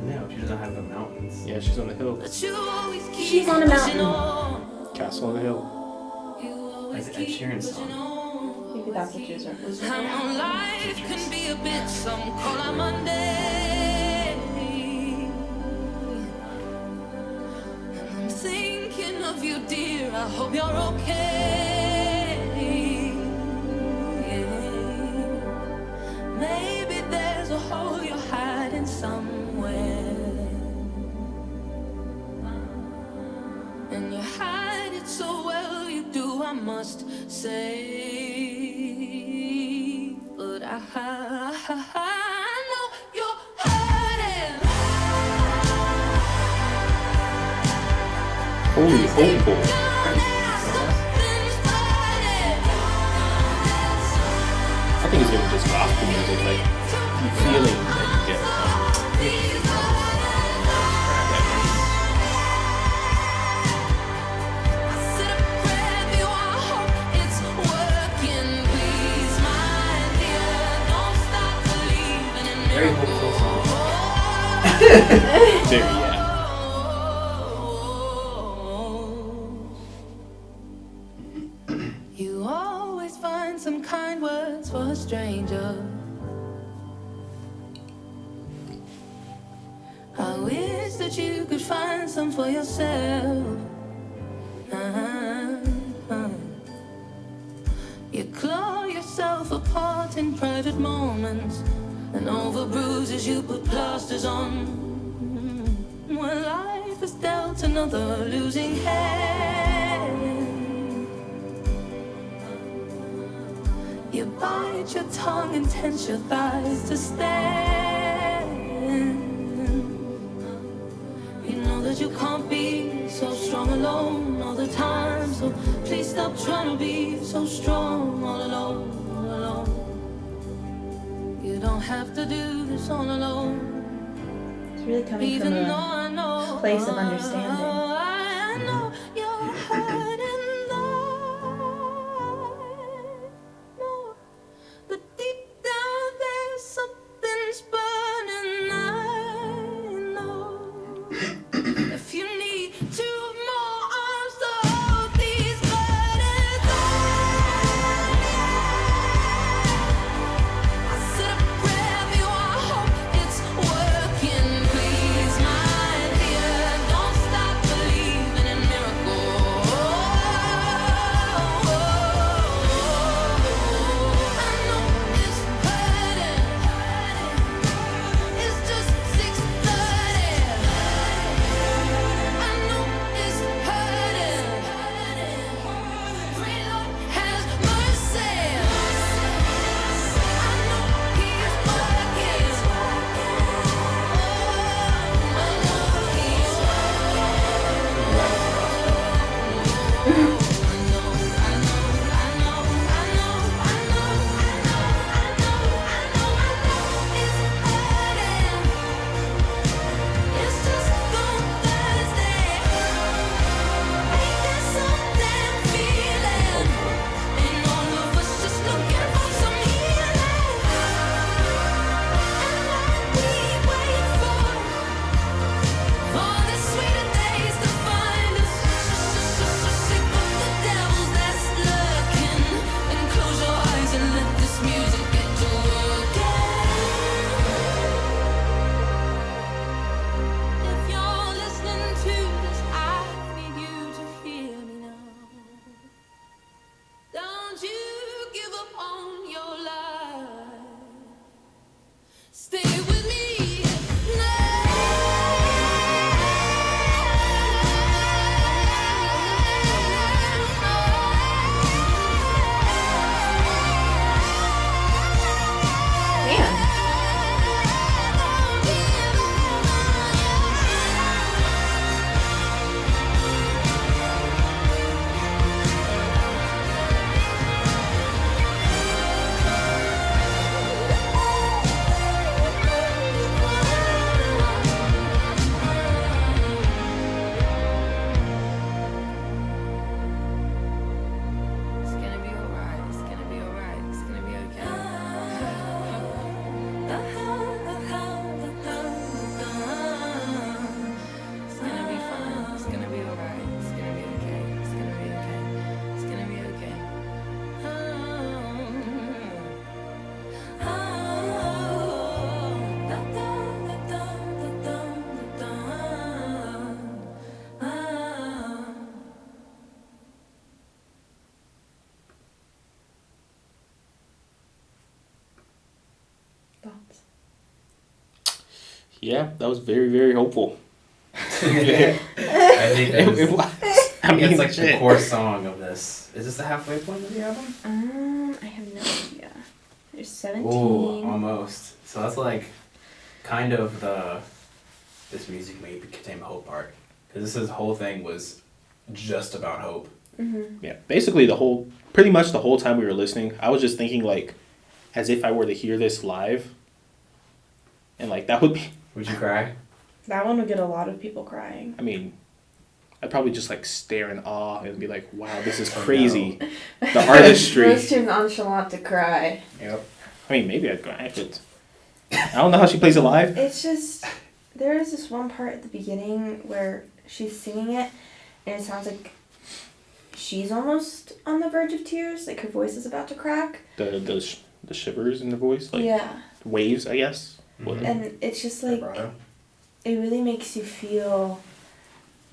No, she doesn't have the mountains. Yeah, she's on the hill. But you always keep She's on a pushing mountain. on. Castle on the hill. You always Like the Ed keep Sheeran pushing song. on. Maybe that's what she was referencing. I know life can be a bit, some call it Monday. And I'm thinking of you, dear, I hope you're okay. Maybe there's a hole you're hiding somewhere, and you hide it so well, you do, I must say. But I know you're hurting. Holy hopeful. Something's burning. I think it's even just gospel music, like the feeling that you get from Very hopeful song. there, yeah. You always find some kind words for a stranger. I wish that you could find some for yourself. You claw yourself apart in private moments, and over bruises you put plasters on. When life has dealt another losing hand, you bite your tongue and tense your thighs to stand. You know that you can't be so strong alone all the time, so please stop trying to be so strong all alone, all alone. You don't have to do this all alone. It's really coming Even from though a I know, place of understanding. I know you're hurting, I know that deep down there's something's burning. I know if you need 2 more arms to hold these burdens on, I said a prayer for you, I hope it's working. Please, my dear, don't stop Thoughts? Yeah, that was very, very hopeful. I think It was. I mean, it's like the shit. core song of this. Is this the halfway point of the album? I have no idea. There's 17. Ooh, almost. So that's like kind of this music may contain hope part. Because this whole thing was just about hope. Yeah, basically pretty much the whole time we were listening, I was just thinking like, as if I were to hear this live, and like that would be. Would you cry? That one would get a lot of people crying. I mean, I'd probably just like stare in awe and be like, "Wow, this is crazy." The artistry. It's too nonchalant to cry. Yep. I mean, maybe I'd cry, but I don't know how she plays it live. It's just, there is this one part at the beginning where she's singing it, and it sounds like she's almost on the verge of tears, like her voice is about to crack. The shivers in the voice, like yeah. waves, I guess. Mm-hmm. And it's just like, Vibrato. it really makes you feel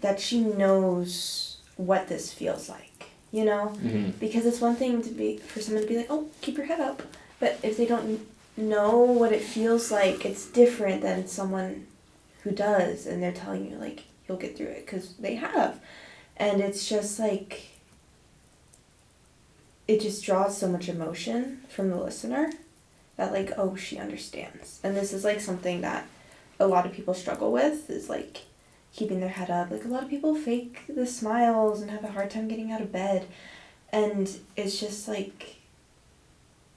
that she knows what this feels like, you know? Mm-hmm. Because it's one thing for someone to be like, oh, keep your head up. But if they don't know what it feels like, it's different than someone who does, and they're telling you, like, you'll get through it, because they have. And it's just like, it just draws so much emotion from the listener that, like, oh, she understands. And this is, like, something that a lot of people struggle with, is, like, keeping their head up. Like, a lot of people fake the smiles and have a hard time getting out of bed. And it's just, like,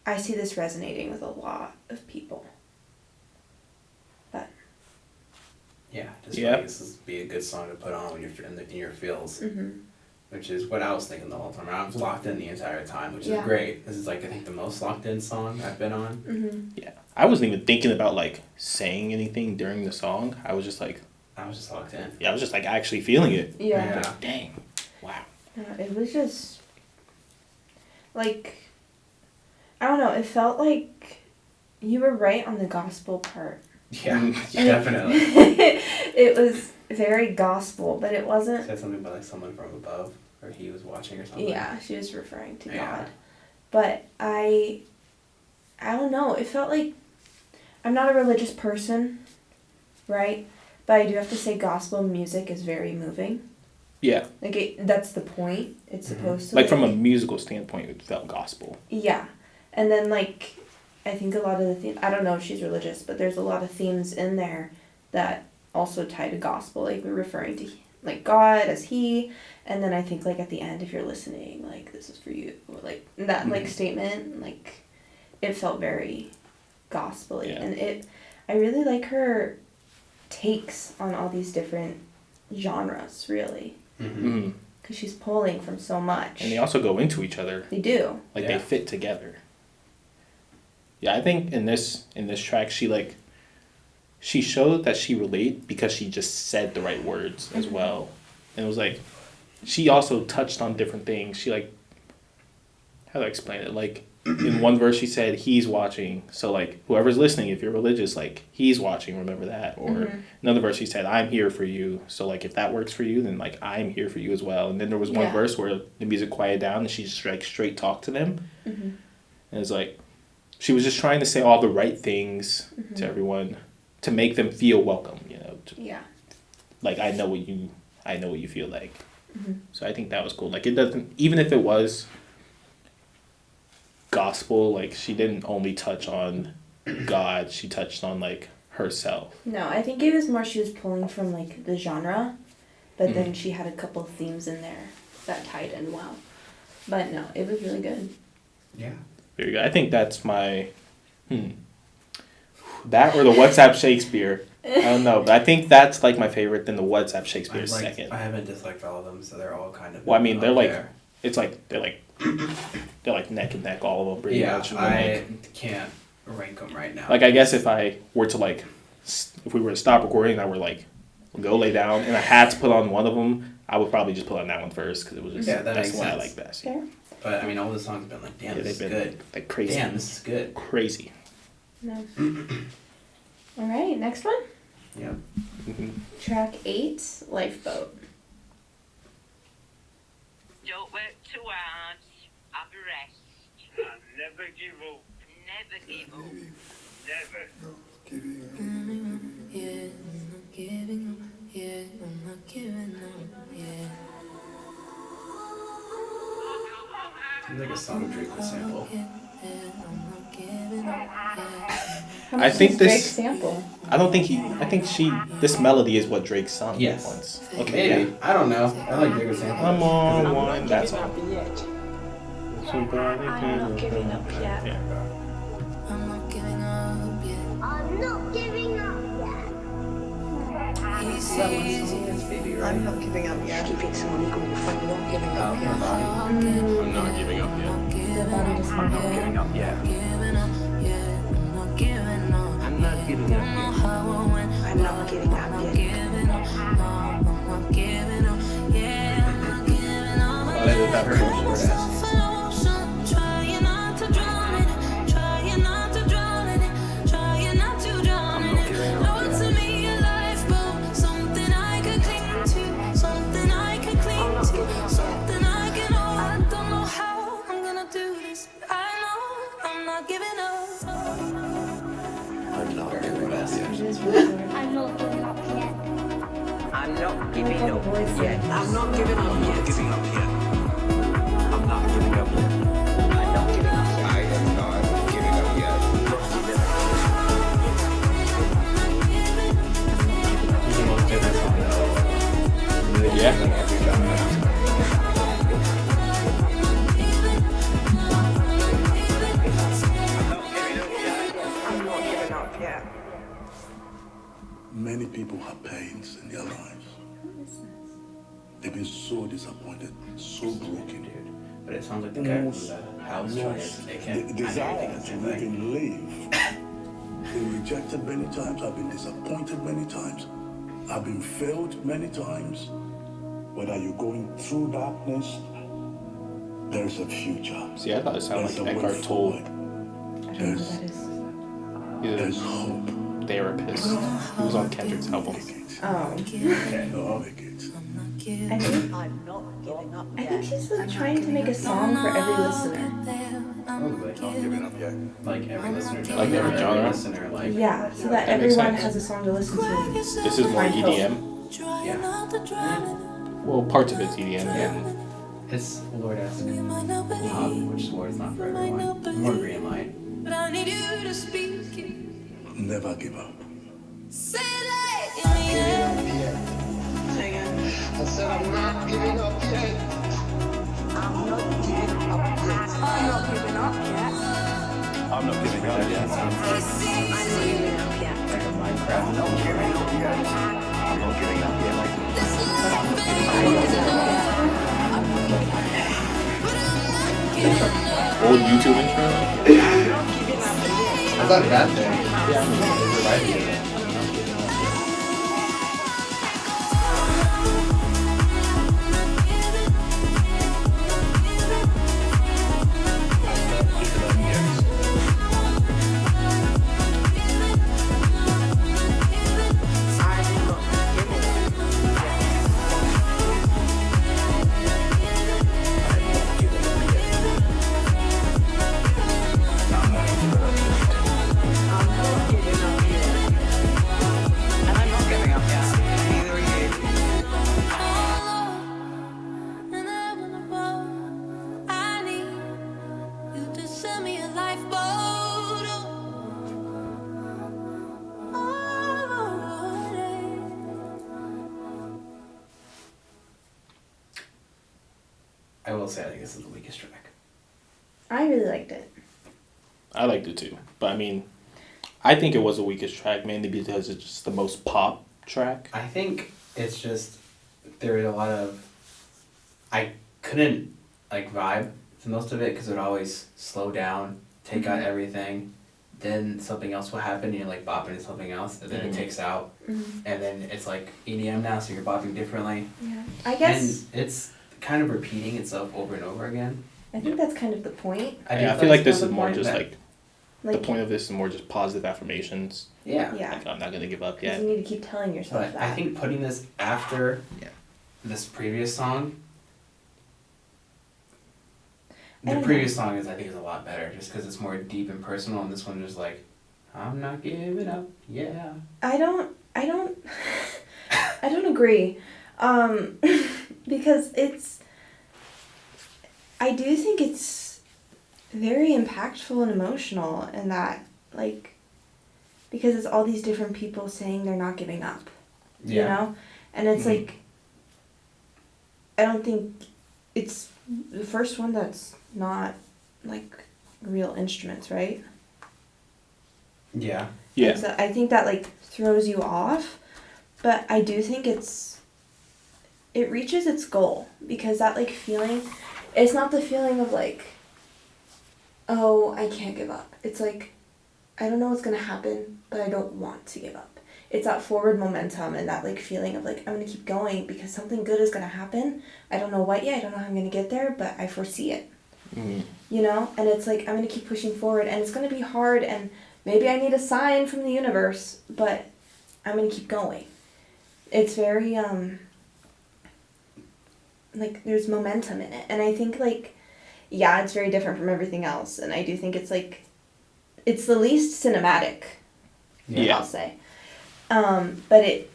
I see this resonating with a lot of people. But Yeah, just Yeah. like this would be a good song to put on when you're in your feels. mm-hmm. Which is what I was thinking the whole time. I was locked in the entire time, which Yeah. is great. This is like I think the most locked in song I've been on. Mm-hmm. Yeah, I wasn't even thinking about like saying anything during the song. I was just like, I was just locked in. I was just like actually feeling it. Yeah. Yeah. Dang, wow. It was just, like, I don't know, it felt like you were right on the gospel part. Yeah, definitely. It was very gospel, but it wasn't. Said something about like someone from above, or he was watching or something. Yeah, she was referring to Yeah. God. But I don't know, it felt like, I'm not a religious person, right? But I do have to say gospel music is very moving. Yeah, Like, that's the point. It's Mhm. supposed to. like from a musical standpoint, it felt gospel. Yeah. And then, like, I think a lot of the themes, I don't know if she's religious, but there's a lot of themes in there that also tie to gospel. Like, we're referring to, like, God as He. And then I think, like, at the end, if you're listening, like, this is for you. Or, like, that, like, statement, like, it felt very gospel-y. Yeah. And I really like her takes on all these different genres, really. Mm-hmm. Mm-hmm. Because she's pulling from so much. And they also go into each other. They do. Like Yeah. they fit together. Yeah, I think in this track she showed that she related because she just said the right words as well. And it was like she also touched on different things. She like, how do I explain it? Like in one verse she said he's watching, so like whoever's listening, if you're religious, like he's watching, remember that. Or another verse she said I'm here for you, so like if that works for you, then like I'm here for you as well. And then there was one Yeah. verse where the music quieted down and she just like straight talked to them. Mm-hmm. And it's like she was just trying to say all the right things to everyone to make them feel welcome, you know. Yeah. Like I know what you feel like. So I think that was cool. Like it doesn't, even if it was gospel, like she didn't only touch on God, she touched on like herself. No, I think it was more she was pulling from, like, the genre, but then she had a couple of themes in there that tied in well. But no, it was really good. Yeah. Very good. I think that's my that or the WhatsApp Shakespeare. I don't know, but I think that's like my favorite. Then the WhatsApp Shakespeare is second. I haven't disliked all of them, so they're all kind of. Well, I mean, they're up like there. it's like they're like neck and neck, all of them pretty Yeah, much. And then, I can't rank them right now. like I guess if I were to like if we were to stop recording and I were like go lay down and I had to put on one of them, I would probably just put on that one first because it was just Yeah, that that's makes the one I sense. like best. Fair? But I mean, all the songs have been like, damn, Yeah, this they've is been good. like crazy. Damn, this is good. Crazy. No. All right, next one. Yep. Track 8, Lifeboat. Don't work too hard. Have a rest. And never give up. Never give up. Seems like a song Drake would sample. How I much think does Drake this- sample? I don't think he. I think this melody is what Drake sung Yes. once. Maybe. I don't know. I like Drake would sample. I'm it. on I'm one. not That's giving all. up yet. Somebody I'm not giving up yet. Yeah. I'm not giving up yet. I'm not giving up yet. He Is that one sees song? It's Baby, right? I'm not giving up yet. Keep it so legal. I'm not giving Oh, up my yet. body. I'm not giving up yet. The body just I'm not giving up yet. giving up yet. I'm not giving up. I'm not giving up Don't know yet. how or when. I'm not giving up I'm not yet. giving up. No, I'm not giving up. Yeah, I'm not giving up. Oh, that that very short ass. Trying not to drown it, trying not to drown it, trying not to drown I'm not it. giving up Lord, yet. to me a lifeboat, something I could cling to, something I could cling to, something I can hold. I don't know how I'm gonna do this. I know I'm not giving up. I'm not Very giving short up ass. yet. It is really short. I'm not giving up yet. I'm not giving have a up voice yet. like I'm not giving up yet. Giving up yet. I'm not giving up yet. I'm not giving up yet. I am not giving up yet. He's the most different song though. Really Yeah. different every genre. I'm not giving up yet. Many people have pains in their lives. They've been so disappointed, so broken. Dude, but it sounds like the guy from the house choice. Lost They the can't. desire to even live. Been rejected many times. I've been disappointed many times. I've been failed many times. Whether you're going through darkness, there's a future. See, I thought it sounded There's like a way Eckhart Tolle. forward. I don't know what that is. He's There's a hope. therapist. He was on Kendrick's album. Make it. Oh. Okay. I'll make it. I think I'm not giving up I yet. think she's like trying to make a song for every listener. Probably. Not giving up yet. Like every listener. Like every genre? listener. Like. Yeah, so that That makes everyone sense. has a song to listen to. This is more I hope. EDM. Trying not to drown it. Well, parts of it's EDM. Yeah. It's Lord-esque. We might not Pop, believe, which is Lord's not for everyone. More green light. but I need you to speak it. Never give up. Say it like in the air. I said I'm not giving up yet. I'm not giving up yet. I'm not giving up yet. I'm not giving up That yet. sounds I'm not giving up yet. like a Minecraft. I'm not giving up yet. I'm not giving up yet. Old YouTube intro. That's not a bad thing. Yeah, I mean, it's reviving it. And heaven above, I need you to send me a lifeboat. I will say I think this is the weakest track. I really liked it. I liked it too, but I mean, I think it was the weakest track mainly because it's just the most pop track. I think it's just there was a lot of I couldn't like vibe to most of it because it would always slow down, take out everything, then something else will happen and you're like bopping to something else and then it takes out and then it's like EDM now so you're bopping differently Yeah. I guess and it's kind of repeating itself over and over again. I think that's kind of the point. I do feel like that's this the is more point just that- like Like the point of this is more just positive affirmations. yeah. yeah. Like I'm not gonna give up Because yet. you need to keep telling yourself But that. I think putting this after this previous song, I the don't previous song is I think is a lot better just because it's more deep and personal, and this one is like, I'm not giving up, yeah. I don't agree. Because I do think it's very impactful and emotional in that, like, because it's all these different people saying they're not giving up, you know? And it's like, I don't think it's the first one that's not, like, real instruments, right? Yeah. Yeah. And so I think that, like, throws you off, but I do think it reaches its goal, because that, like, feeling, it's not the feeling of, like, oh, I can't give up. It's like, I don't know what's gonna happen, but I don't want to give up. It's that forward momentum and that, like, feeling of, like, I'm gonna keep going because something good is gonna happen. I don't know what yet, I don't know how I'm gonna get there, but I foresee it. You know? And it's like, I'm gonna keep pushing forward, and it's gonna be hard, and maybe I need a sign from the universe, but I'm gonna keep going. It's very, like, there's momentum in it. And I think, like, yeah, it's very different from everything else. And I do think it's, like, it's the least cinematic, Yeah. I'll say. But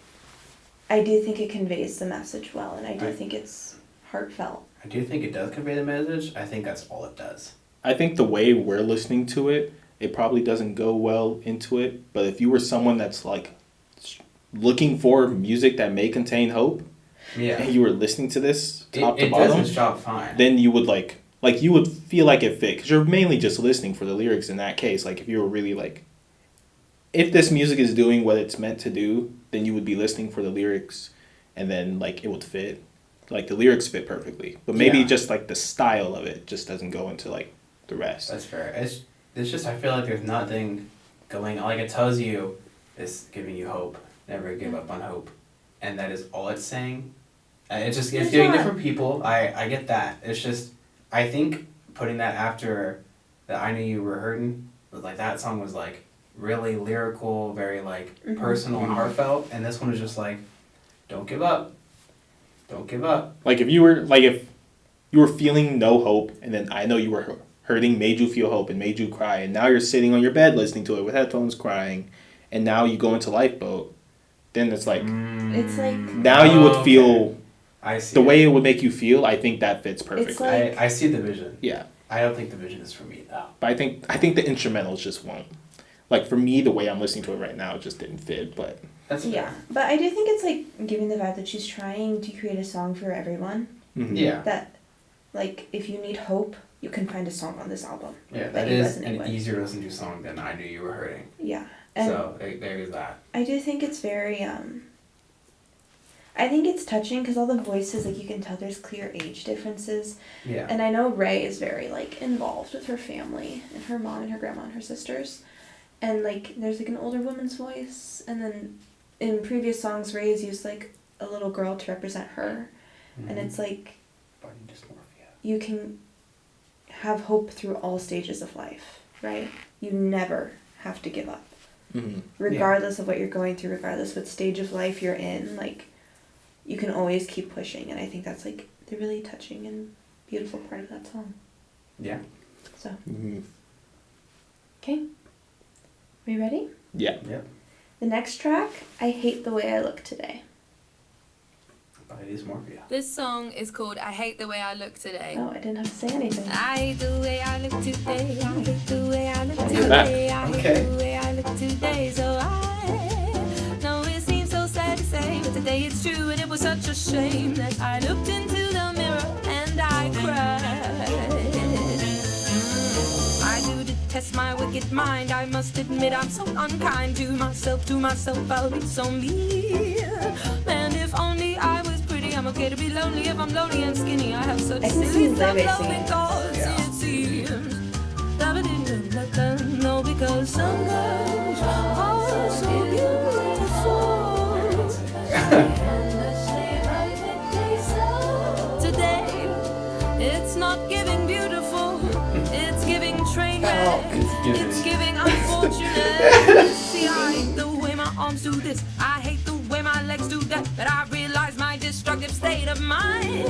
I do think it conveys the message well, and I do think it's heartfelt. I do think it does convey the message. I think that's all it does. I think the way we're listening to it, it probably doesn't go well into it. But if you were someone that's, like, looking for music that may contain hope, and you were listening to this top to bottom, it does its job fine. then you would like you would feel like it fit, because you're mainly just listening for the lyrics in that case. Like, if you were really like, if this music is doing what it's meant to do, then you would be listening for the lyrics, and then, like, it would fit. Like, the lyrics fit perfectly, but maybe just, like, the style of it just doesn't go into, like, the rest. That's fair. It's just, I feel like there's nothing going on. Like, it tells you, it's giving you hope. Never give up on hope. And that is all it's saying. It's giving different people. I get that. It's just, I think putting that after that I Knew You Were Hurting, like, that song was, like, really lyrical, very, like, personal and heartfelt. And this one is just like, don't give up. Don't give up. Like, if you were feeling no hope, and then I Know You Were Hurting made you feel hope and made you cry, and now you're sitting on your bed listening to it with headphones crying, and now you go into Lifeboat, then it's like, It's like, now you would feel, I see the way it would make you feel. I think that fits perfectly. It's like, I see the vision. Yeah. I don't think the vision is for me, though. But I think the instrumentals just won't. Like, for me, the way I'm listening to it right now, it just didn't fit, but... That's fair. yeah. But I do think it's, like, giving the vibe that she's trying to create a song for everyone. Yeah. That, like, if you need hope, you can find a song on this album. Yeah, that that you is resonate an with. easier to listen to song than I Knew You Were Hurting. Yeah. And So, there is that. I do think it's very, I think it's touching because all the voices, like, you can tell there's clear age differences. Yeah. And I know Ray is very, like, involved with her family and her mom and her grandma and her sisters. And, like, there's, like, an older woman's voice. And then in previous songs, Ray has used, like, a little girl to represent her. And it's, like, Body dysmorphia. you can have hope through all stages of life, right? You never have to give up. Regardless of what you're going through, regardless what stage of life you're in, like, you can always keep pushing. And I think that's, like, the really touching and beautiful part of that song. Yeah. So. Okay. Are you ready? Yeah. Yep. The next track, I Hate the Way I Look Today. Body dysmorphia. This song is called I Hate the Way I Look Today. Oh, I didn't have to say anything. I hate the way I look today. I hate the way I look that. today. I Okay. hate the way I look today. So I know it seems so sad to say, but today it's true, and it was such a shame that I looked into the mirror and I cried. I do detest my wicked mind. I must admit I'm so unkind to myself. I'll be so mean. And if only I was pretty, I'm okay to be lonely. If I'm lonely and skinny, I have such I can see silly Leve self-loathing thoughts. It seems that I didn't let them know, because some girls are so beautiful. Today, it's not giving beautiful, it's giving train wreck. It's giving unfortunate. See, I hate the way my arms do this. I hate the way my legs do that. But I realize my destructive state of mind.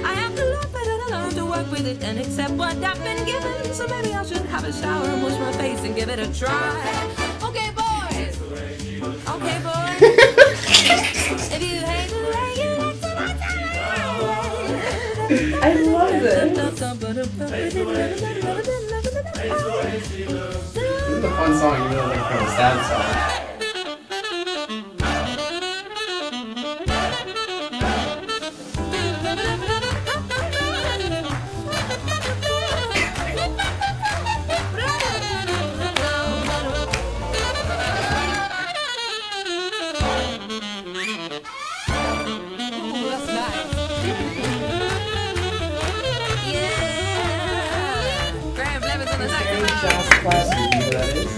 I have to learn better to learn to work with it. it and accept what I've been given. So maybe I should have a shower and wash my face and give it a try. Okay, boys. Okay, boys. If you hate the way you like to I love this. This is a fun song, even though it's kind of a sad song. Jazz club. Do you know who that is?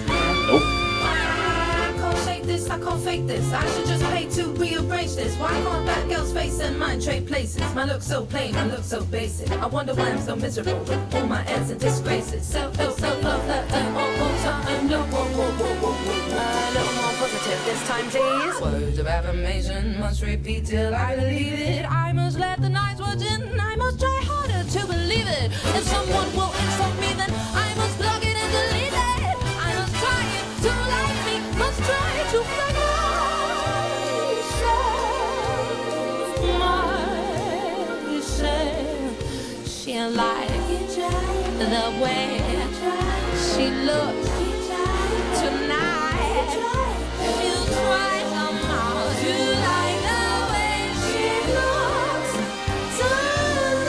Nope. I can't shake this, I can't fake this. I should just pay to rearrange this. Why can't that girl's face and mine trade places? My look so plain, my look so basic. I wonder why I'm so miserable with all my airs and disgraces. Self-love that all time. No, whoa, whoa, whoa, whoa, whoa. A little more positive this time, please. Words of affirmation must repeat till I believe it. I must let the nice words in. I must try harder to believe it. If someone will insult me, then I must plug it and delete it. I must try to like me, must try to find myself. She like the way she looks tonight. You try somehow to like the way she looks tonight.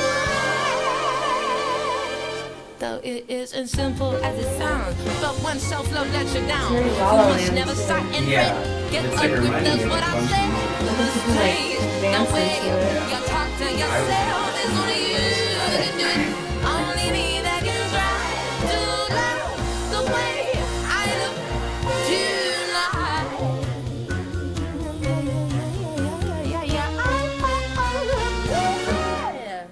Though it isn't simple as it sounds, but when self-love lets you down, Very you La La must Land never too. start and Yeah. get It's a like grip, reminding that's me of what a I'm bunch saying. of This like, change, the dance way into it. you talk to yourself is only you can do it. Only me that can try to love the way I look tonight. Yeah.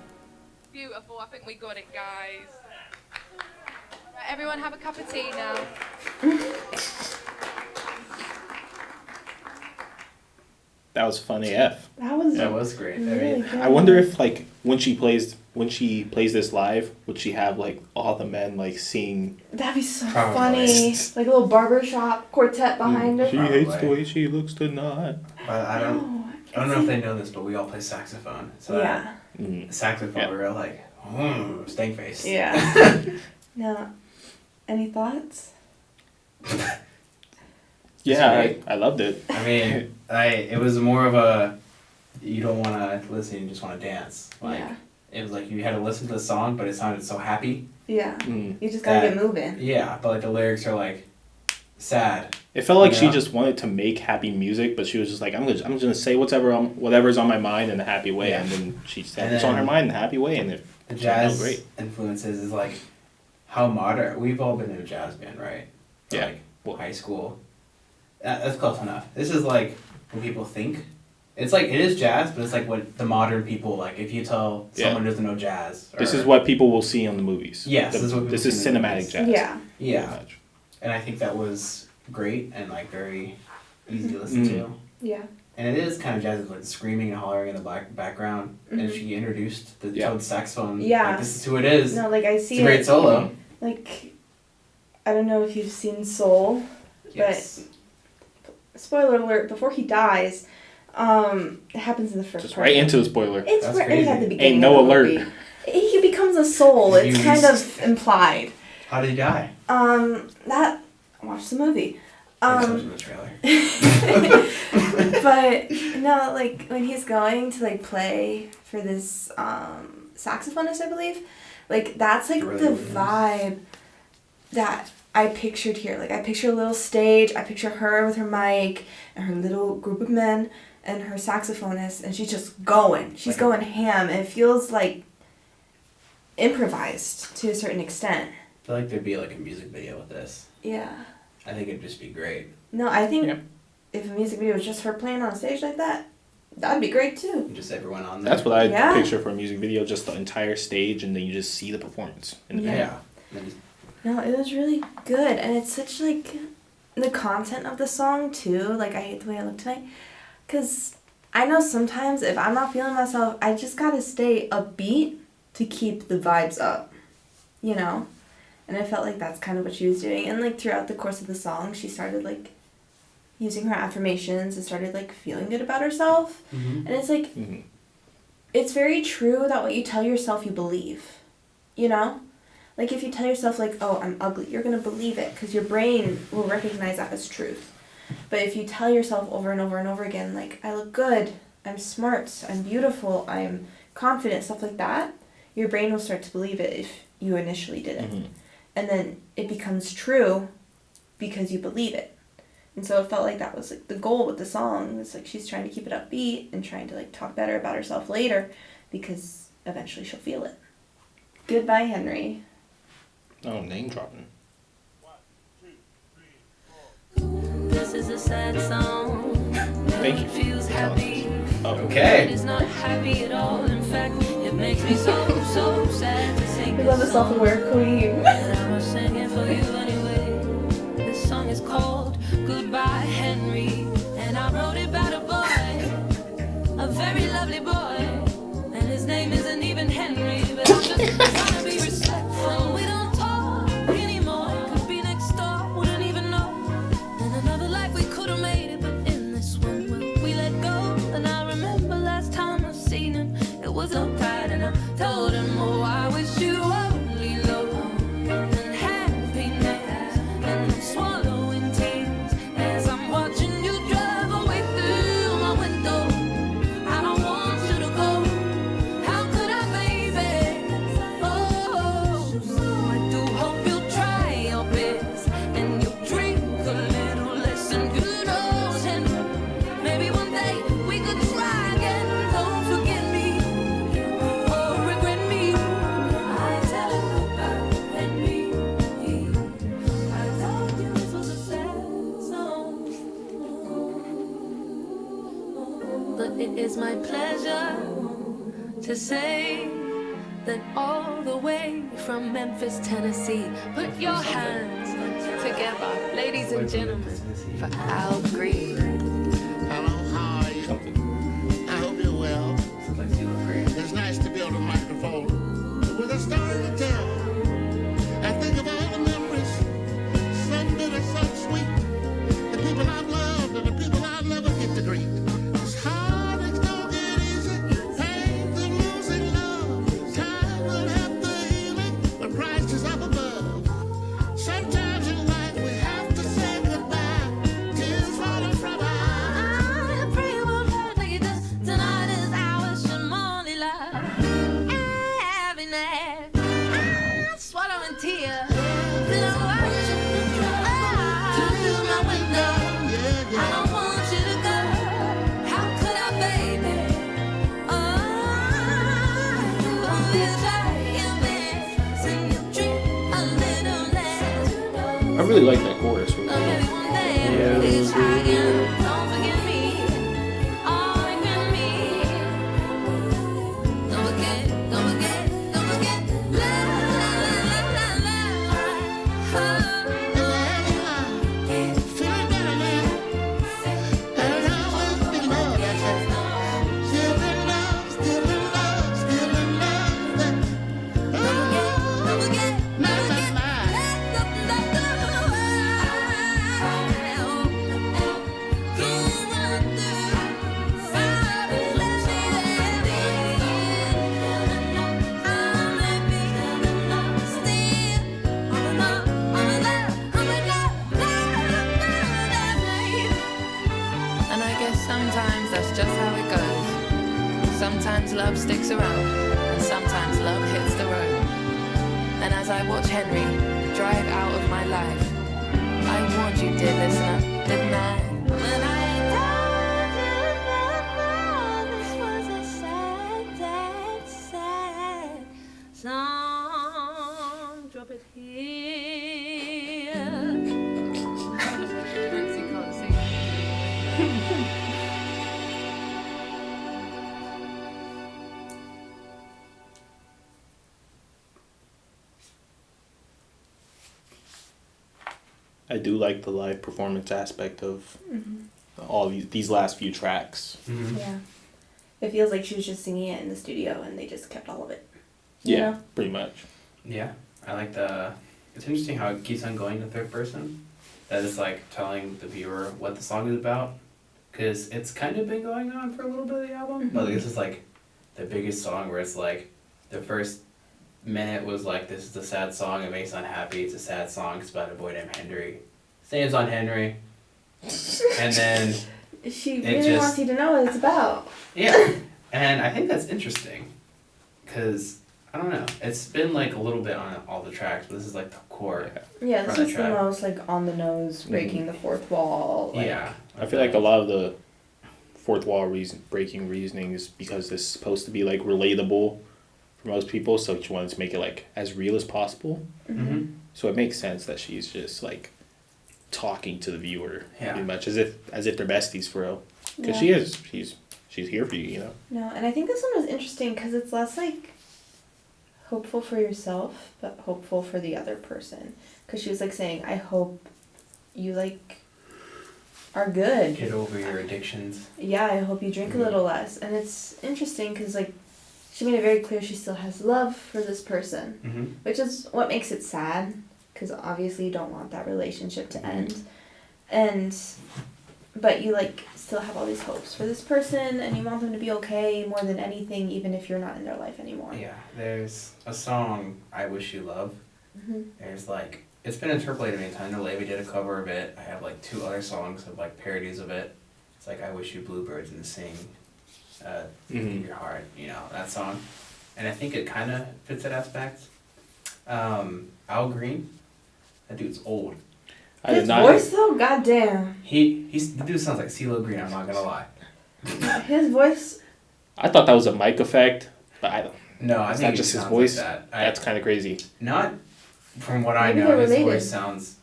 Beautiful. I think we got it, guys. Right, everyone have a cup of tea now. That was funny AF. That was That was great. I really mean, good. I wonder if like when she plays this live, would she have like all the men like singing? That'd be so Probably. funny. Like a little barbershop quartet behind her. She hates the way she looks tonight. but I don't know if they know this, but we all play saxophone. So Yeah. that saxophone, Yeah. we were all like, stank face. Yeah. No. Any thoughts? Yeah, great. I loved it. I mean, it was more of a, you don't want to listen, you just want to dance. Like, Yeah. it was like you had to listen to the song, but it sounded so happy. Yeah. Mm. You just gotta That- get moving. Yeah, but like the lyrics are like sad. It felt like she Yeah. just wanted to make happy music, but she was just like, I'm gonna say whatever's on my mind in a happy way, Yeah. and then she said And what's on her then mind in a happy way, and it The turned out jazz great. influences is like how modern. We've all been in a jazz band, right? For, Yeah. Like high school. That's close enough. This is like when people think. It's like it is jazz, but it's like what the modern people like. If you tell Yeah. someone who doesn't know jazz, This or- is what people will see on the movies. Yes, this is what people this see is in the cinematic movies. jazz. Yeah. Yeah, pretty much. and I think that was great and like very easy to listen to. Yeah. And it is kind of jazz, like screaming and hollering in the background. And she introduced the Yeah. toad saxophone. Yeah. Like, this is who it is. No, like I see It's a great it. solo. Like, I don't know if you've seen Soul, Yes. but spoiler alert: before he dies, it happens in the first. Just part. right into the spoiler. It's That's right crazy. at the beginning. Ain't no of the alert. movie. He becomes a soul. It's You kind used- of implied. How did he die? That watch the movie. It was in the trailer. But no, like when he's going to like play for this saxophonist, I believe, like that's like Really the Williams. vibe that I pictured here. Like I picture a little stage, I picture her with her mic and her little group of men and her saxophonist, and she's just going. She's Like- going ham. And it feels like improvised to a certain extent. I feel like there'd be like a music video with this. Yeah. I think it'd just be great. No, I think Yeah. if a music video was just her playing on a stage like that, that'd be great too. Just everyone on there. That's what I Yeah. picture for a music video, just the entire stage, and then you just see the performance. In the Yeah. video. Yeah. And just- No, it was really good, and it's such like the content of the song too. Like I hate the way I look tonight, cause I know sometimes if I'm not feeling myself, I just gotta stay upbeat to keep the vibes up. you know? And I felt like that's kind of what she was doing. And, like, throughout the course of the song, she started, like, using her affirmations and started, like, feeling good about herself. And it's, like, it's very true that what you tell yourself you believe, you know? Like, if you tell yourself, like, oh, I'm ugly, you're going to believe it because your brain will recognize that as truth. But if you tell yourself over and over and over again, like, I look good, I'm smart, I'm beautiful, I'm confident, stuff like that, your brain will start to believe it if you initially didn't. And then it becomes true because you believe it. And so it felt like that was, like, the goal with the song. It's like she's trying to keep it upbeat and trying to, like, talk better about herself later because eventually she'll feel it. Goodbye, Henry. Oh, name dropping. This is a sad song. Thank you. It feels happy. Okay. It is not happy at all. In fact, it makes me so sad to sing. We love the self-aware queen. And I'm singing for you anyway. This song is called Goodbye, Henry. And I wrote it about a boy, a very lovely boy. And his name isn't even Henry, but I'm just trying to be respectful. We don't talk anymore. Could be next door, wouldn't even know. In another life we could have made it, but in this one, well, we let go. And I remember last time I seen him, it was so tight, and I told him, oh, I wish you only love and happiness, and I'm swallowing tears as I'm watching you drive away through my window. I don't want you to go. How could I, baby? Oh, I do hope you'll try your best and you'll drink a little less, and who knows, and maybe one day we could try again. Don't forget me or regret me. I tell you about me. I told you this was a sad song, but it is my pleasure to say that all the way from Memphis, Tennessee, put your hands together, ladies and gentlemen, for Al Green. Hello, how are you? I hope you're well. Sounds like you look great. It's nice to be on the microphone with a story to tell. I think of all the memories, some bitter, some sweet. The people I've loved and the people I'll never get to greet. It's hard, it's don't get easy. Pain through losing love. Time will have the healing, but Christ is up above. Sometimes in life we have to say goodbye. Tears falling from our eyes. I pray it won't hurt like it does tonight, as I wish you morning love. Happiness. Swallowing tears. Then I watch you drive through my window. I don't want you to go. How could I, baby? Oh, you try your best and you drink a little less. I really like that chorus. Really. Maybe one day we can try again. Don't forget me. Oh, regret me. Don't forget, don't forget, don't forget. Love, love, love, love, love. Feeling better now. And I will be loved. Still in love, still in love, still in love. Don't forget, My, don't my, forget. my. And I guess sometimes that's just how it goes. Sometimes love sticks around, and sometimes love hits the road. And as I watch Henry drive out of my life, I warned you, dear listener, didn't I? When I told you that this was a sad, sad, sad song. Drop it here. Maxie can't sing. I do like the live performance aspect of all these last few tracks. Yeah. It feels like she was just singing it in the studio and they just kept all of it. You Yeah, know? pretty much. Yeah. I like it's interesting how it keeps on going to third person. That is like telling the viewer what the song is about. Because it's kind of been going on for a little bit of the album. But this is like the biggest song where it's like the first minute was like, this is a sad song, it makes unhappy, it's a sad song, it's about a boy named Henry. His name's on Henry. And then she really wants you to know what it's about. Yeah. And I think that's interesting. Because, I don't know, it's been like a little bit on all the tracks, but this is like the core. Yeah, this is the most like on the nose, breaking the fourth wall. Like, yeah. I feel like a lot of the fourth wall breaking reasoning is because this is supposed to be like relatable for most people, so she wanted to make it like as real as possible. Mm-hmm. So it makes sense that she's just like talking to the viewer, pretty much as if they're besties for real. Because she's here for you, you know. No, and I think this one was interesting because it's less like hopeful for yourself, but hopeful for the other person. Because she was like saying, "I hope you like are good. Get over your addictions." Yeah, I hope you drink a little less. And it's interesting because like she made it very clear she still has love for this person, which is what makes it sad, because obviously you don't want that relationship to end. But you like still have all these hopes for this person, and you want them to be okay more than anything, even if you're not in their life anymore. Yeah, there's a song, "I Wish You Love." There's like, it's been interpolated many times. I know Levy did a cover of it. I have like 2 other songs of like parodies of it. It's like, "I wish you bluebirds and sing in your heart," you know, that song. And I think it kind of fits that aspect. Al Green, that dude's old. His voice though, goddamn. The dude sounds like CeeLo Green, I'm not gonna lie. His voice. I thought that was a mic effect, but I don't. No, I think not just his sounds voice. Like that. That's kind of crazy. Not from what I know. His voice sounds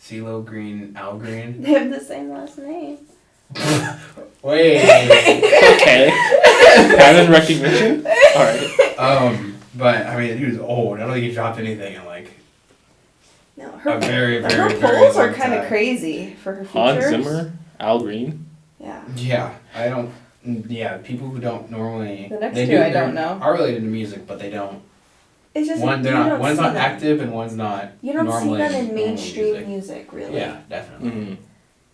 CeeLo Green, Al Green. They have the same last name. Wait. Okay. Pattern recognition. All right. But I mean, the dude's old. I don't think he dropped anything in like. No, a very, very, her very polls are long kind of time. crazy for her features. Hans Zimmer, Al Green. Yeah. Yeah, I don't. Yeah, people who don't normally. The next two I don't know. Are related to music, but they don't. It's just One's not active and one's not. You don't see them in music, mainstream music, really. Yeah, definitely. Mm-hmm.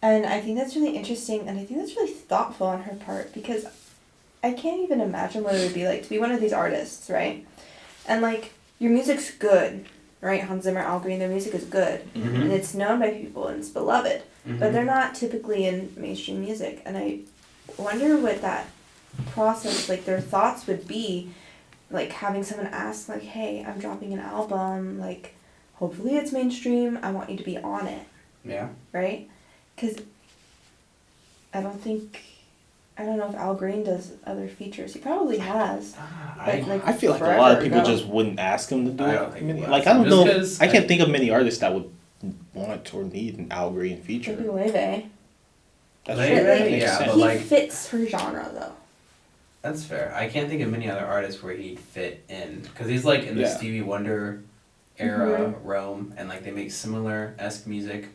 And I think that's really interesting, and I think that's really thoughtful on her part, because I can't even imagine what it would be like to be one of these artists, right? And like, your music's good, right? Hans Zimmer, Al Green, their music is good, and it's known by people and it's beloved, but they're not typically in mainstream music. And I wonder what that process, like their thoughts would be, like having someone ask, like, "Hey, I'm dropping an album, like, hopefully it's mainstream, I want you to be on it." Yeah. Right? Because I don't know if Al Green does other features. He probably has. I feel like a lot of people just wouldn't ask him to do it. Like, I don't know. I can't think of many artists that would want or need an Al Green feature. Maybe Leve. That's Leve, yeah, but like, he fits her genre, though. That's fair. I can't think of many other artists where he'd fit in. Because he's like in the Stevie Wonder era realm, and like they make similar-esque music.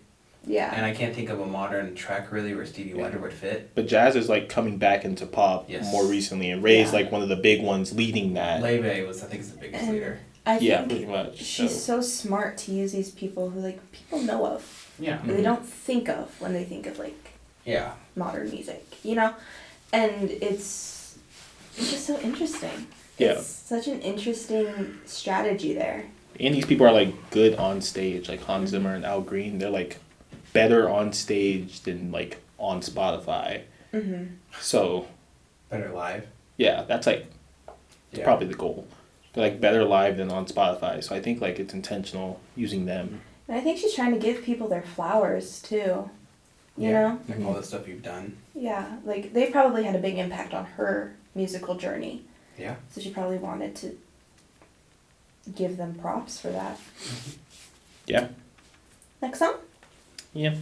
Yeah. And I can't think of a modern track really where Stevie Wonder would fit. But jazz is like coming back into pop more recently, and Ray's like one of the big ones leading that. Leve was, I think, is the biggest leader. I think pretty much. She's so smart to use these people who like people know of. Yeah. They don't think of when they think of like modern music, you know? And it's just so interesting. Yeah. It's such an interesting strategy there. And these people are like good on stage, like Hans Zimmer and Al Green. They're like better on stage than like on Spotify. So better live. Yeah, that's like probably the goal. They're like better live than on Spotify. So I think like it's intentional using them. And I think she's trying to give people their flowers too. You know? Like all the stuff you've done. Yeah. Like they probably had a big impact on her musical journey. Yeah. So she probably wanted to give them props for that. Yeah. Next song? Yeah.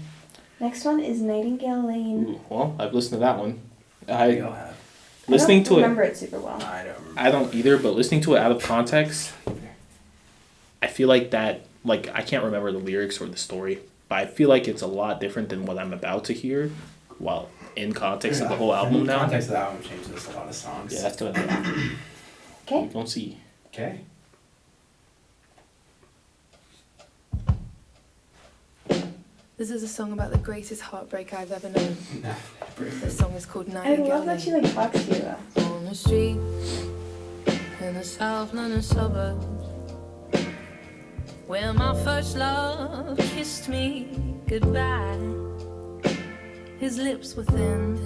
Next one is Nightingale Lane. Ooh, well, I've listened to that one. We all have. Listening to it. I don't remember it super well. I don't remember. I don't either, but listening to it out of context, I feel like that, like, I can't remember the lyrics or the story, but I feel like it's a lot different than what I'm about to hear while in context of the whole album now. The context of the album changes a lot of songs. Yeah, that's good. Okay. Don't see. Okay. This is a song about the greatest heartbreak I've ever known. This song is called I Nightingale love that she like talks to you though. On the street in the South London suburbs, where my first love kissed me goodbye. His lips were thin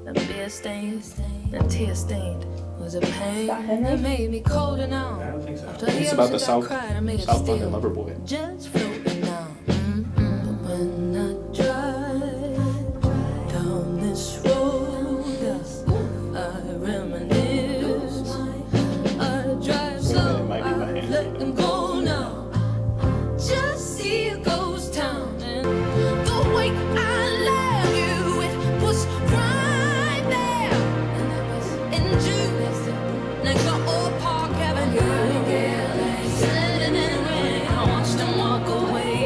and beer stained and tear stained. Was a pain that made me colder now. I don't think so. After It's about the oceans I South cried, I made it London still. lover boy. Just floating now. But when I drive down this road, I reminisce. I drive slow, might be my I hand, let you know. them go now. Just see a ghost town, and the way I love you, it was right there. And that was in June, next to Old Park Avenue. Standing in the rain, I watched them walk away.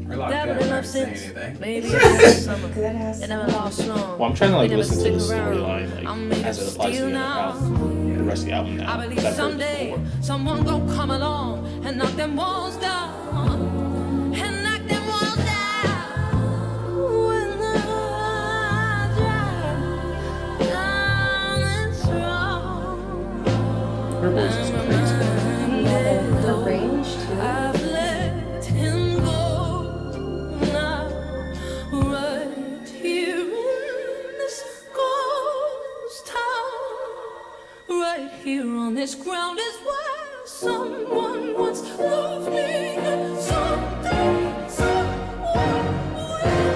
We're locked in. I'm not saying anything. Maybe it's summer. Because it has It never lasts long. Well, I'm trying to like They never listen to the stick around. storyline I'm like made as of it applies to steel the now. album, the rest of the album now. I believe 'cause I've heard it someday before. someone gon' come along and knock them walls down. And knock them walls down. When I drive down this road, Her voice is crazy. the range too. I've let him go now, right here in this ghost town. Right here on this ground is where someone once loved me, and someday someone will.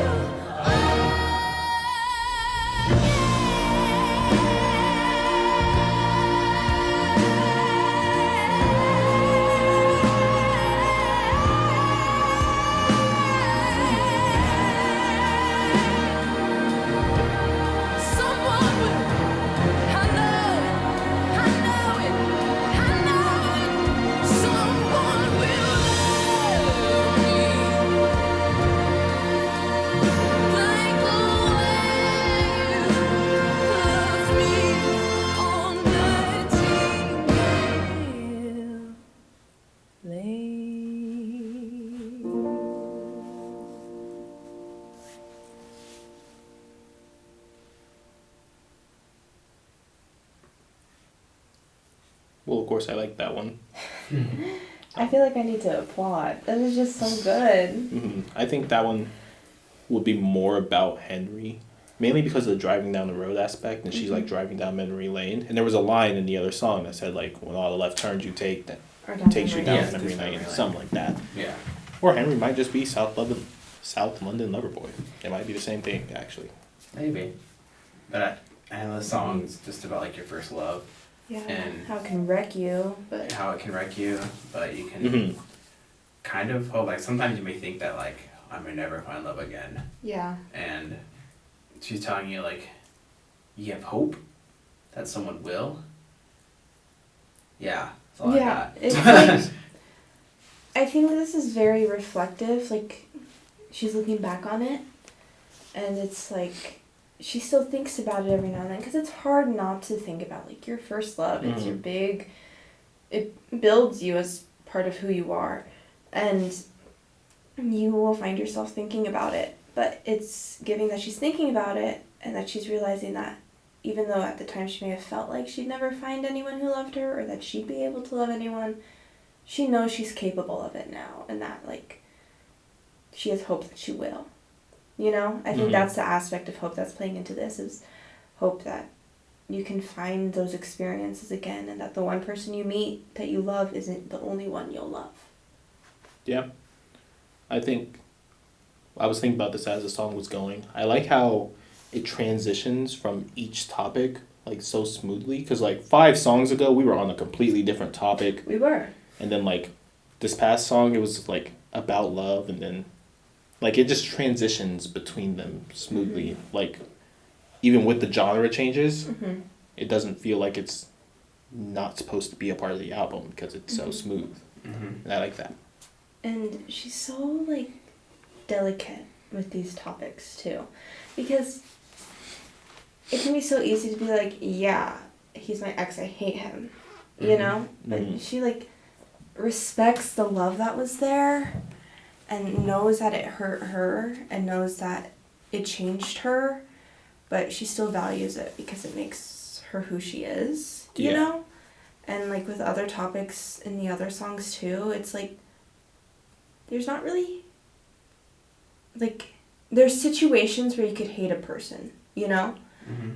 Someone will. I know it. Someone will love me like the way you love me on Nightingale Lane. Well, of course, I like that one. I feel like I need to applaud. That was just so good. I think that one would be more about Henry, mainly because of the driving down the road aspect, and she's like driving down memory lane. And there was a line in the other song that said like, "When all the left turns you take, that Or down takes you memory down lane. memory Yeah, lane," memory lane. something like that. Yeah. Or Henry might just be South London lover boy. It might be the same thing actually. Maybe. But I know the song's just about like your first love Yeah. And- how it can wreck you, but and how it can wreck you, but you can Mhm. kind of hope. Like sometimes you may think that like I may never find love again, yeah. and she's telling you like you have hope that someone will. Yeah, that's all Yeah, I it's got. like I think this is very reflective. Like she's looking back on it, and it's like she still thinks about it every now and then because it's hard not to think about like your first love. It's your big. It builds you as part of who you are, and you will find yourself thinking about it. But it's giving that she's thinking about it and that she's realizing that even though at the time she may have felt like she'd never find anyone who loved her or that she'd be able to love anyone, she knows she's capable of it now and that like she has hope that she will. You know? I think that's the aspect of hope that's playing into this is hope that you can find those experiences again and that the one person you meet that you love isn't the only one you'll love. Yeah. I think I was thinking about this as the song was going. I like how it transitions from each topic like so smoothly because like 5 songs ago we were on a completely different topic, We were. and then like this past song it was like about love, and then like it just transitions between them smoothly. Like even with the genre changes, it doesn't feel like it's not supposed to be a part of the album because it's so smooth. And I like that. And she's so like delicate with these topics too, because it can be so easy to be like, yeah, he's my ex, I hate him, you know? But she, like, respects the love that was there and knows that it hurt her and knows that it changed her, but she still values it because it makes her who she is, you know? And, like, with other topics in the other songs, too, it's, like, there's not really, like, there's situations where you could hate a person, you know?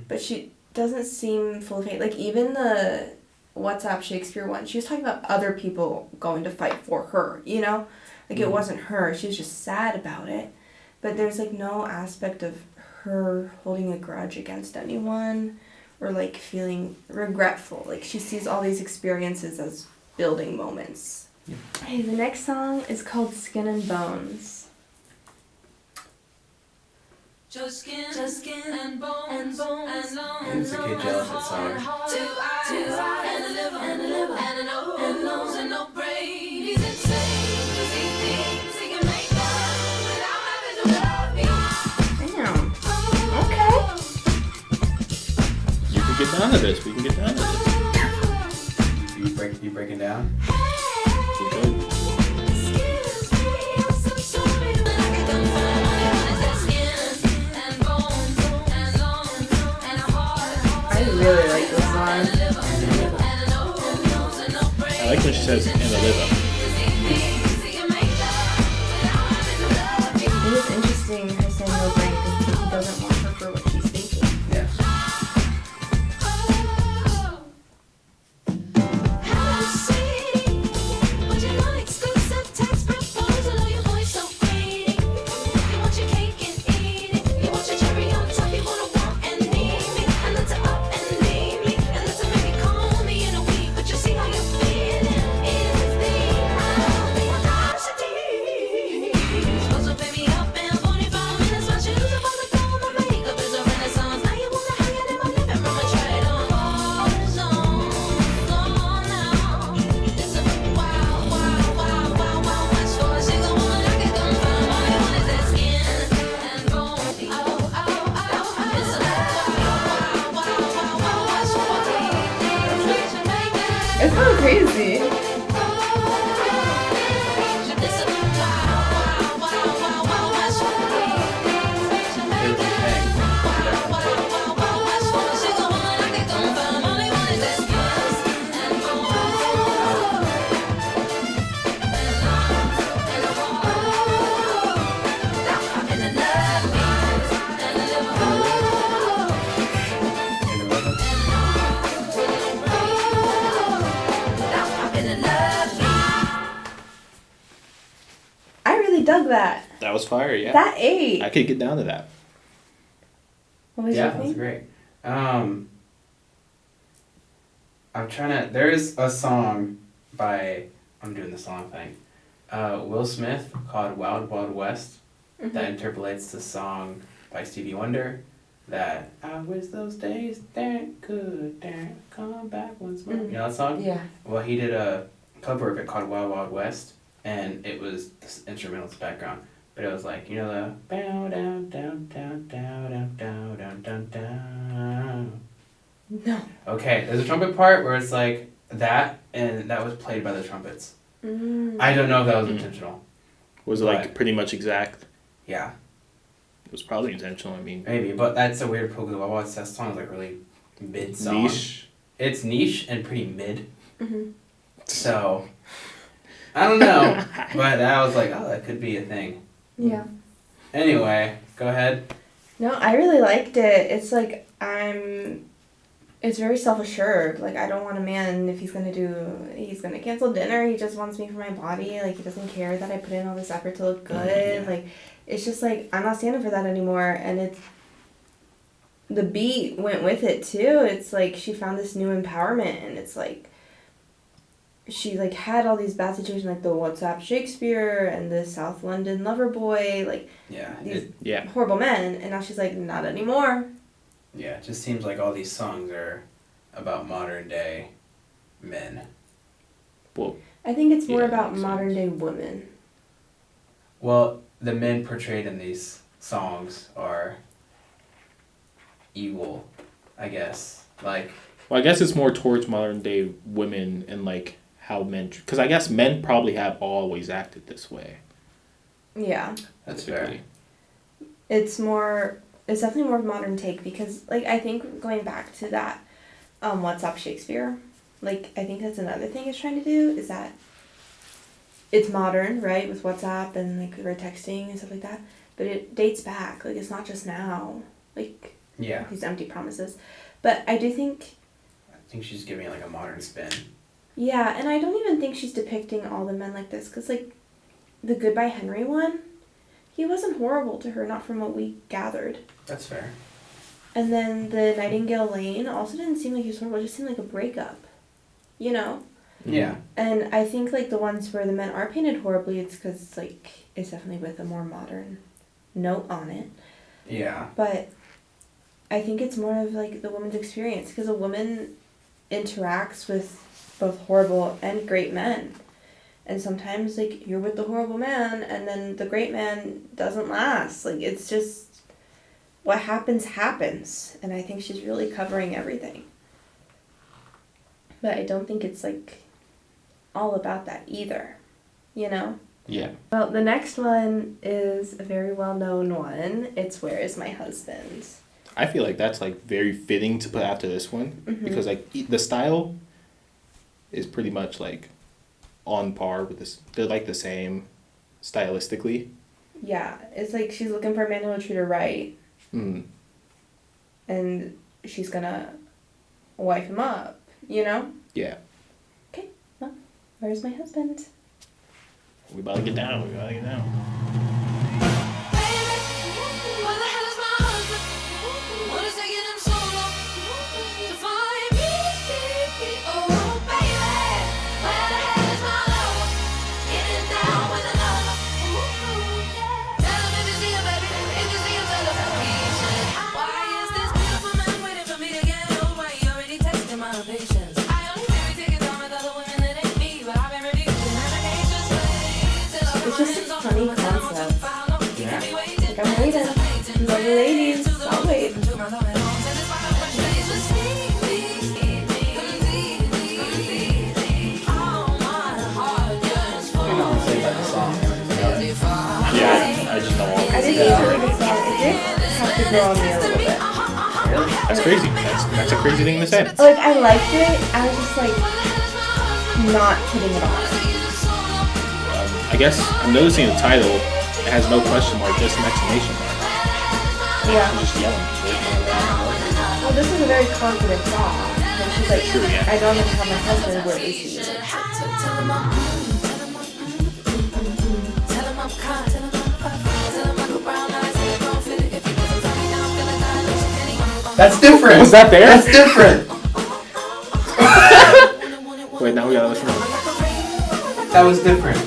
But she doesn't seem full of hate. Like, even the What's Up Shakespeare one, she was talking about other people going to fight for her, you know? Like, it wasn't her. She was just sad about it. But there's, like, no aspect of her holding a grudge against anyone or, like, feeling regretful. Like, she sees all these experiences as building moments. Okay, the next song is called Skin and Bones. Just skin and bones and I used to get jealous of that song. Two eyes and a liver and a nose and nose and no brain. He's insane 'cause he thinks he can make love without having to love me. Damn. Okay. You can get down to this. We can get down to this. You breaking down? We're good. I really like this song. I like when she says "and a liver." It is interesting her saying no brain because he doesn't want her for what she's thinking. Yeah. It's so crazy. Dug that. That was fire, yeah. That ate. I could get down to that. What was your that's thing? great. I'm trying to. There's a song by. I'm doing the song thing. Will Smith called "Wild Wild West" that interpolates the song by Stevie Wonder. That I wish those days could come back once more. You know that song? Yeah. Well, he did a cover of it called "Wild Wild West." And it was this instrumental's background, but it was like, you know, the bow down down down down down down down down down. No. Okay, there's a trumpet part where it's like that, and that was played by the trumpets. I don't know if that was intentional. Was it like pretty much exact? Yeah. It was probably intentional. I mean, maybe, but that's a weird poke. That song is like really mid song. Niche. It's niche and pretty mid. So. I don't know, but I was like, oh, that could be a thing. Yeah. Anyway, go ahead. No, I really liked it. It's like it's very self-assured. Like, I don't want a man if he's gonna cancel dinner. He just wants me for my body. Like, he doesn't care that I put in all this effort to look good. Yeah. Like, it's just like, I'm not standing for that anymore. And the beat went with it too. It's like she found this new empowerment, and it's like, she like had all these bad situations like the What's Up Shakespeare and the South London lover boy, like these horrible men, and now she's like, not anymore. Yeah, it just seems like all these songs are about modern day men. Well, I think it's more about modern day women. Well, the men portrayed in these songs are evil, I guess. Like, Well, I guess it's more towards modern day women and like how men, because I guess men probably have always acted this way. Yeah. That's fair. It's definitely more modern take because, like, I think going back to that, What's Up Shakespeare, like, I think that's another thing it's trying to do is that it's modern, right, with WhatsApp and, like, we're texting and stuff like that, but it dates back, like, it's not just now, like, yeah, these empty promises. But I do think... I think she's giving it, like, a modern spin. Yeah, and I don't even think she's depicting all the men like this, because, like, the Goodbye Henry one, he wasn't horrible to her, not from what we gathered. That's fair. And then the Nightingale Lane also didn't seem like he was horrible, it just seemed like a breakup, you know? Yeah. And I think, like, the ones where the men are painted horribly, it's because, like, it's definitely with a more modern note on it. Yeah. But I think it's more of, like, the woman's experience, because a woman interacts with both horrible and great men. And sometimes, like, you're with the horrible man, and then the great man doesn't last. Like, it's just, what happens, happens. And I think she's really covering everything. But I don't think it's, like, all about that either, you know? Yeah. Well, the next one is a very well-known one. It's Where Is My Husband? I feel like that's, like, very fitting to put after this one. Mm-hmm. Because, like, the style is pretty much, like, on par with this. They're, like, the same stylistically. Yeah, it's like she's looking for a man who will treat her right. Mm. And she's gonna wife him up, you know? Yeah. Okay, well, where's my husband? We about to get down. It's just a funny concept. Yeah. Like, I'm waiting. I'm the ladies. I'll wait. Yeah, I just don't want I didn't even hear the song. It did have to grow on me a little bit. That's crazy. That's a crazy thing to say. Like, I liked it. I was just, like, not putting it on. I guess I'm noticing the title. It has no question mark, just an exclamation mark. Yeah. I'm just yelling. Well, this is a very confident song. And she's like, True, yeah. I don't have to have my husband, where is he? That's different. Was that there? That's different. Wait, now we gotta listen to it. That was different.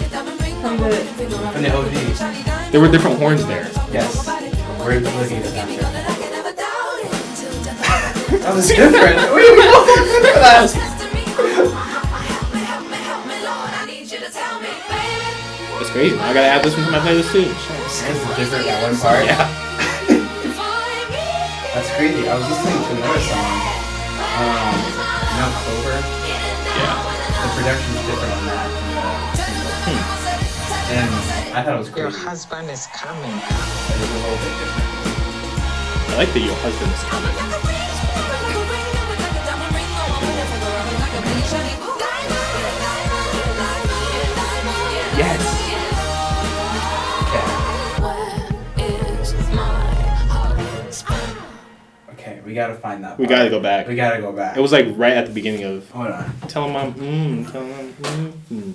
From the OG. There were different horns there. Yes. We're looking at that. That was different. We both looked for that. It's crazy. I gotta add this one to my playlist too. It's different that one part. Yeah. That's crazy. I was listening to another song. Clover. Yeah. The production's different on that. And I thought it was crazy. Your husband is coming. It was a little bit different. I like that your husband is coming. Yes. Okay, we gotta find that part. We gotta go back. We gotta go back. It was like right at the beginning of. Hold on. Tell him I'm. Tell him.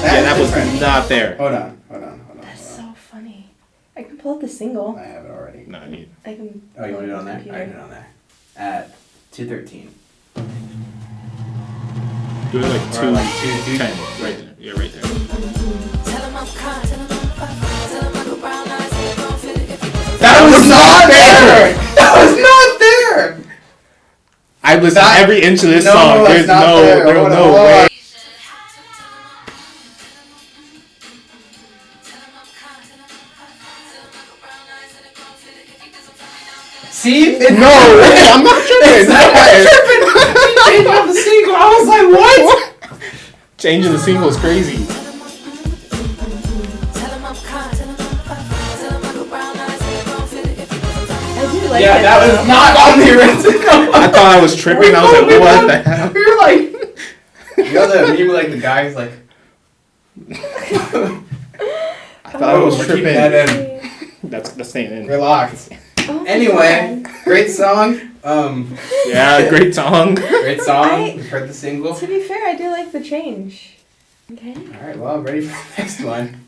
That was different. not there. Hold on. That's so funny. I can pull up the single. I have it already. No, I need. I can. Oh, you want it on there? Computer. I put it on there. At 2:13. Do it like Or 2:10. like 2:10. Right there. Yeah, right there. That was not there. That was not there. I listened to every inch of this No, song. that's There's not there. there's Hold no on. way. See? No, I'm not tripping. Changing up the single. I was like, what? Changing the single is crazy. Yeah, that was not on the original. I thought I was tripping. I was like, what the hell? We were like, you know the meme like the guy's like. I thought I was we're tripping. keeping that in. That's staying in. Relax. Oh my Anyway, God. great song. Yeah, great song. Great song. You've heard the single. To be fair, I do like the change. Okay. All right. Well, I'm ready for the next one.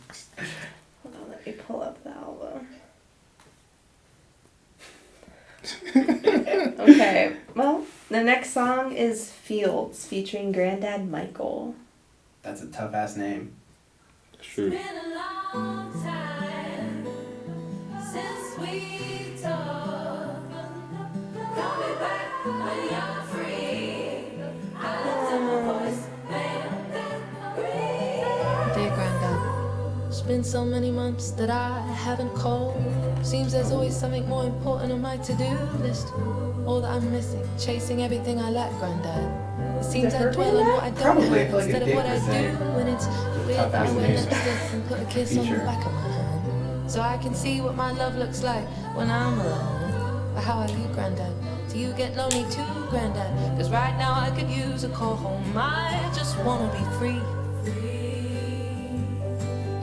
Hold on, let me pull up the album. Okay, well, the next song is Fields featuring Grandad Michael. That's a tough ass name. That's true. Dear Grandad, it's been so many months that I haven't called. Seems there's always something more important on my to-do list. All that I'm missing, chasing everything I lack, Grandad. It seems I dwell on what I don't Probably, I have feel like instead a of what I dick per se. do. And it's weird Tough ass when name. next to and put a kiss on the Feature. back of my hand, so I can see what my love looks like when I'm alone. But how are you, Grandad? Do you get lonely too, Grandad? Cause right now I could use a call home. I just wanna be free.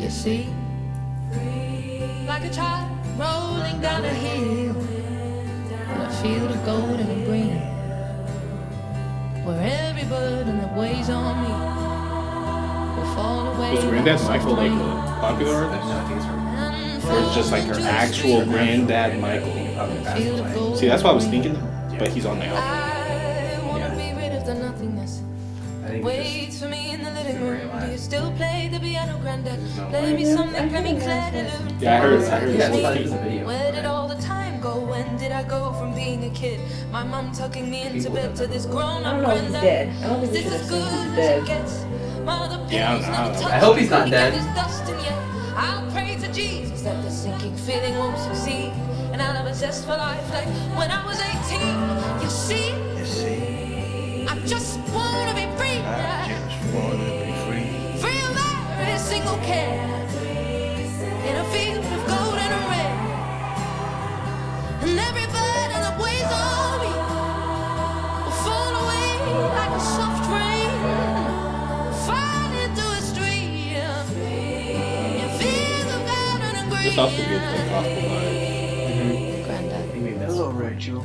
You see, like a child rolling down a hill in a field of gold and green, where every burden that weighs on me will fall away. Was Grandad Michael like a popular artist? No, I think it's her. Or it's just like her actual Grandad Michael? Probably passed away. See, that's what I was thinking, but he's on the album. I wanna Yeah. be rid of the nothingness. I think Wait it's for me in the living very room. live. Do you still play the piano, Grandad? There's no Play way. me something, play me Claire de Lune. Yeah, I heard Yeah, this it's was a video. Where did all the time go? When did I go from being a kid? My mum tucking me into People bed don't to this I grown-up don't know if he's Grandad. dead. I don't think we This should is assume good he's as dead. it gets. Mother Yeah, I don't pills know. never touch I hope he's not me, dead. get this dust and yet I'll pray to Jesus that the sinking feeling won't succeed, and I'll have a zest for life like when I was 18. You see, I just wanna be free. Free of every single care, in a field of gold and red, and every burden that weighs on me will fall away like a soft rain, fall into a stream, in fields of golden and green. This also gives like gospel vibes. Grandad. maybe that's Hello, Rachel.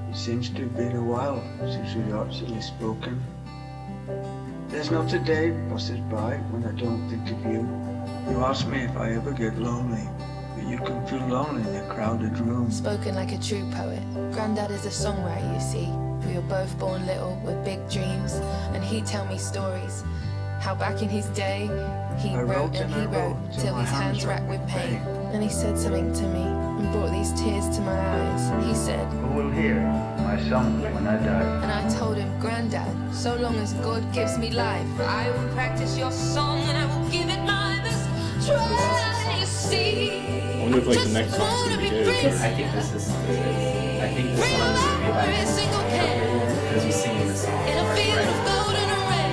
It seems to have been a while since we've actually spoken. There's not a day passes by when I don't think of you. You ask me if I ever get lonely, but you can feel lonely in a crowded room. Spoken like a true poet, Grandad is a songwriter, you see. We were both born little with big dreams, and he'd tell me stories. How back in his day, he I wrote and he wrote till his hands racked with pain. And he said something to me and brought these tears to my eyes. He said, Who will hear my song when I die? and I told him, Grandad, so long as God gives me life, I will practice your song and I will give it my best try. You see, I wonder if like the next song's gonna be good. I think this is. I think this song is gonna be like because he's singing the song. in a field of gold and red,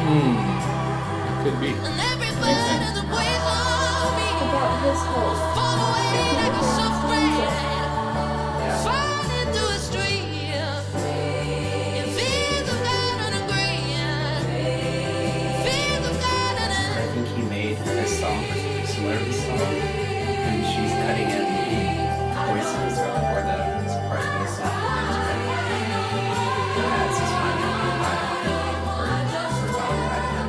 Could be. and every burden that weighs on me About his whole fall away like a soft rain, Yeah. fall into a stream, in fields of golden and green, fields of golden and I think he made this song similar to this song, and she's cutting in the voices or the parts of the song into it. And that's his final for songwriting.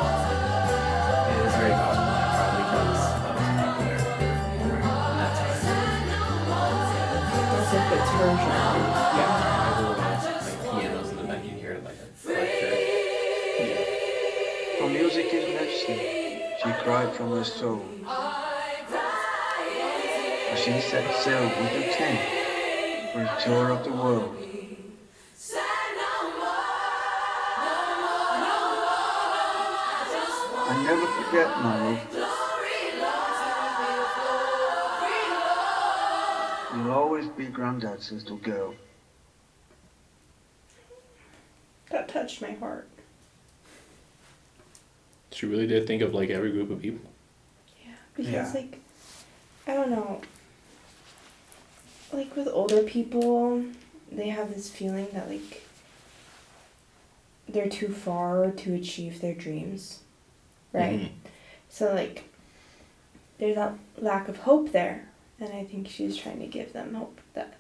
It is very gospel, probably because that was popular in that time. That's if it's her genre. Yeah, like pianos in the back, you hear it like a electric. For music is medicine, she cried from her soul. As she set sail with her tent for a tour of the world. I never forget, my love. You'll always be Grandad's little girl. That touched my heart. She really did think of like every group of people. Yeah, because like, I don't know. Like with older people, they have this feeling that like they're too far to achieve their dreams, right? Mm-hmm. So like, there's that lack of hope there, and I think she's trying to give them hope that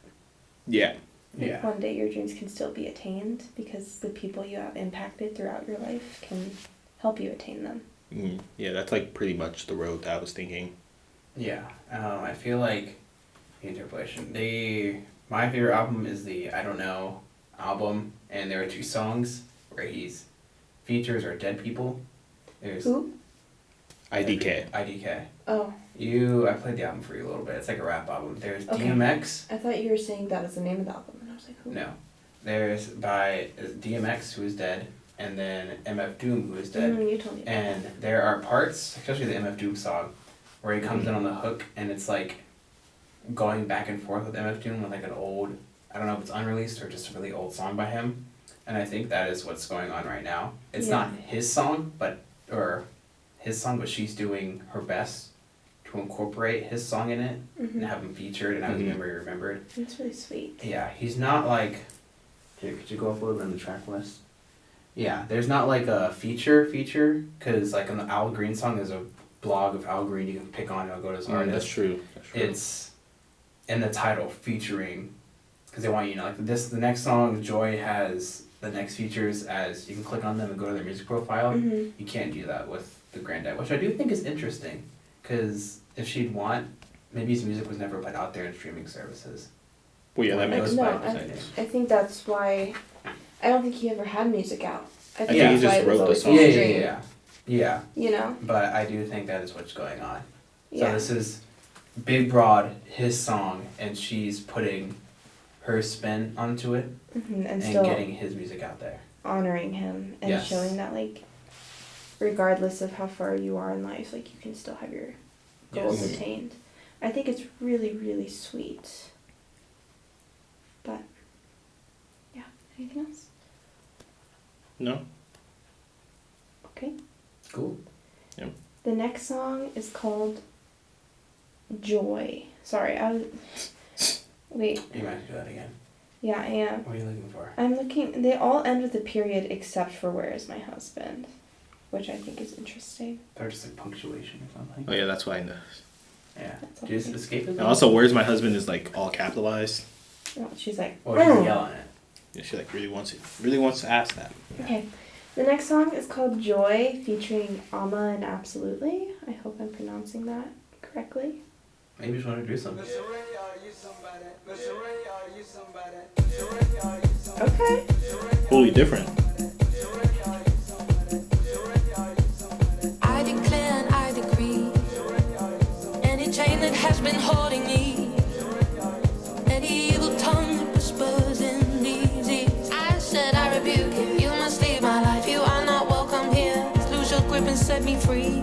one day your dreams can still be attained because the people you have impacted throughout your life can help you attain them. Yeah, that's like pretty much the road that I was thinking. Yeah, I feel like the interpolation. My favorite album is the I Don't Know album, and there are 2 songs where he's features are dead people. There's Who? IDK. IDK. Oh. I played the album for you a little bit. It's like a rap album. There's Okay. DMX. I thought you were saying that as the name of the album, and I was like, who? No. There's by DMX, who is dead, and then MF Doom, who is dead. You told me. And there are parts, especially the MF Doom song, where he comes in on the hook, and it's like going back and forth with MF Doom with like an old, I don't know if it's unreleased or just a really old song by him. And I think that is what's going on right now. It's not his song, but she's doing her best to incorporate his song in it and have him featured and have his memory remembered. That's really sweet. Yeah, he's not like, here, could you go up a little bit on the track list? Yeah, there's not like a feature, because like on the Al Green song, there's a blog of Al Green you can pick on and it'll go to his artist. That's true. It's in the title, featuring, because they want you to know, like the next song, Joy has the next features as you can click on them and go to their music profile. You can't do that with the Grandad, which I do think is interesting, because if she'd want, maybe his music was never put out there in streaming services. Well, yeah, that makes sense. I think that's why. I don't think he ever had music out. I think he just wrote the song. Yeah. You know. But I do think that is what's going on. Yeah. So this is Big Broad, his song, and she's putting her spin onto it and still getting his music out there. Honoring him and showing that like, regardless of how far you are in life, like you can still have your goals attained. I think it's really, really sweet. But, yeah. Anything else? No. Okay. Cool. Yep. The next song is called Joy. Sorry, wait. You might do that again. Yeah, I am. What are you looking for? I'm looking, they all end with a period except for Where Is My Husband, which I think is interesting. They're just like punctuation or something. Oh yeah, that's why I noticed. Yeah. Do you escape it? And also, Where's My Husband is like all capitalized. Oh, she's like, she's yelling it. Yeah, she like really wants to ask that. Okay. The next song is called Joy, featuring Amma and Absolutely. I hope I'm pronouncing that correctly. Maybe you just want to do something. Okay. Totally different. I declare and I decree, any chain that has been holding me, any evil tongue that whispers in these ears, I said I rebuke it. You must leave my life. You are not welcome here. Just lose your grip and set me free.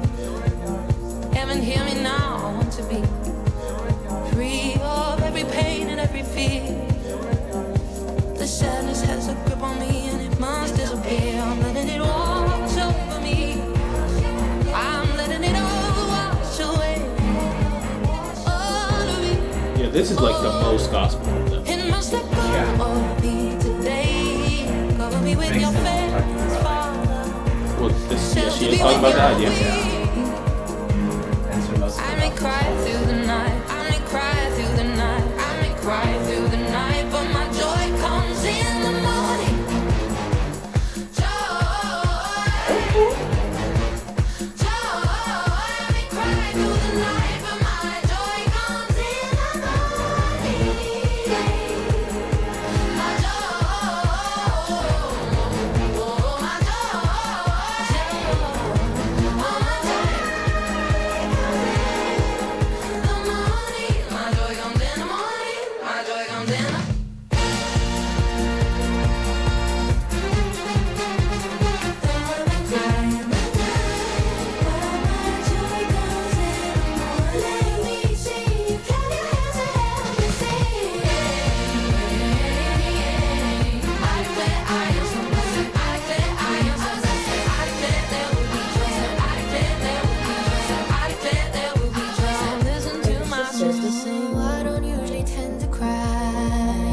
Heaven, hear me now. I want to be free of every pain and every fear. The sadness has a grip on me and it must disappear. I'm letting it wash over me. I'm letting it all wash away. All of me. Yeah, this is like the most gospel of them. It must let go of me today. Cover me with your face, Father. Well, she is talking about that, yeah. I may cry through the night. I may cry through the night. I may cry through the night, but my joy comes in the morning. Joy. I may cry through the night, but my joy comes in the morning. My joy. My joy.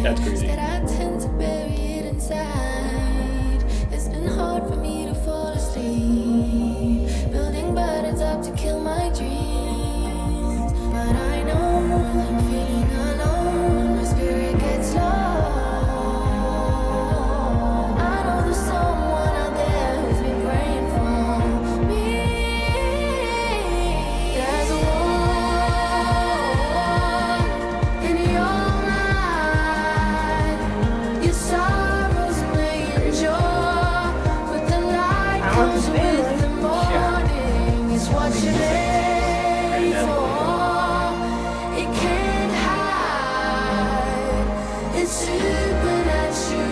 That's crazy. that I tend to bury it inside. It's been hard for me to fall asleep, building burdens up to kill my dreams. But I know I'm feeling alone. My spirit gets low. I know there's someone out there who's been praying for me. There's a war in your mind. Your sorrows may endure, but the light comes with the morning. It's what you live for. It can't hide. It's supernatural.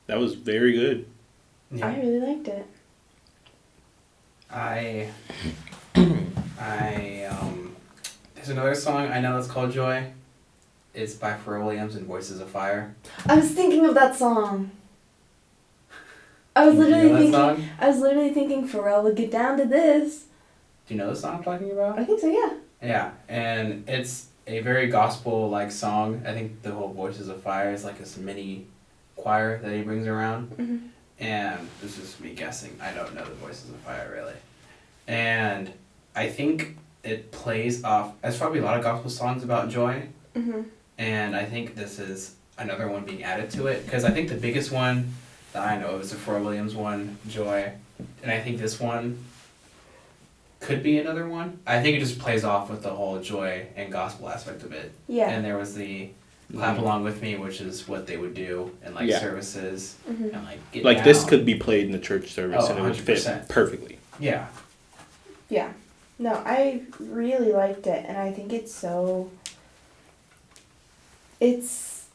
That was very good. Yeah. I really liked it. There's another song I know that's called Joy. It's by Pharrell Williams and Voices of Fire. I was thinking of that song. I was Do you know literally that thinking. song? I was literally thinking Pharrell would get down to this. Do you know the song I'm talking about? I think so. Yeah. Yeah, and it's a very gospel-like song. I think the whole Voices of Fire is like this mini choir that he brings around. Mm-hmm. And this is me guessing. I don't know the Voices of Fire really. And I think it plays off. There's probably a lot of gospel songs about joy. Mm-hmm. And I think this is another one being added to it. Because I think the biggest one that I know of is the Pharrell Williams one, Joy. And I think this one could be another one. I think it just plays off with the whole joy and gospel aspect of it. Yeah. And there was the clap along with me, which is what they would do in like Yeah. services Mhm. and like get Like this down. could be played in the church service Oh, and it would fit 100%. perfectly. Yeah. Yeah. No, I really liked it, and I think it's so. It's.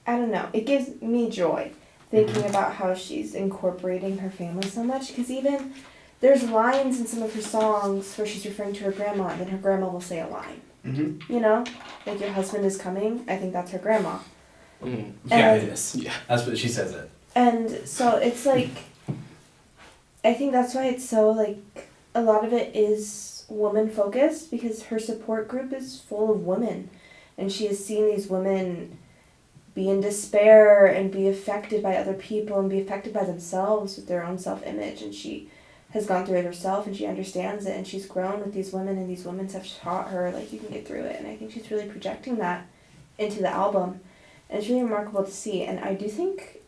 I don't know. It gives me joy thinking about how she's incorporating her family so much. Because even there's lines in some of her songs where she's referring to her grandma, and then her grandma will say a line. Mm-hmm. You know, like your husband is coming. I think that's her grandma. Mm. Yeah, And- it is. Yeah. That's what she says it. And so it's like, I think that's why it's so like, a lot of it is woman focused because her support group is full of women. And she has seen these women be in despair and be affected by other people and be affected by themselves with their own self-image. And she has gone through it herself and she understands it and she's grown with these women and these women have taught her like you can get through it. And I think she's really projecting that into the album. And it's really remarkable to see. And I do think,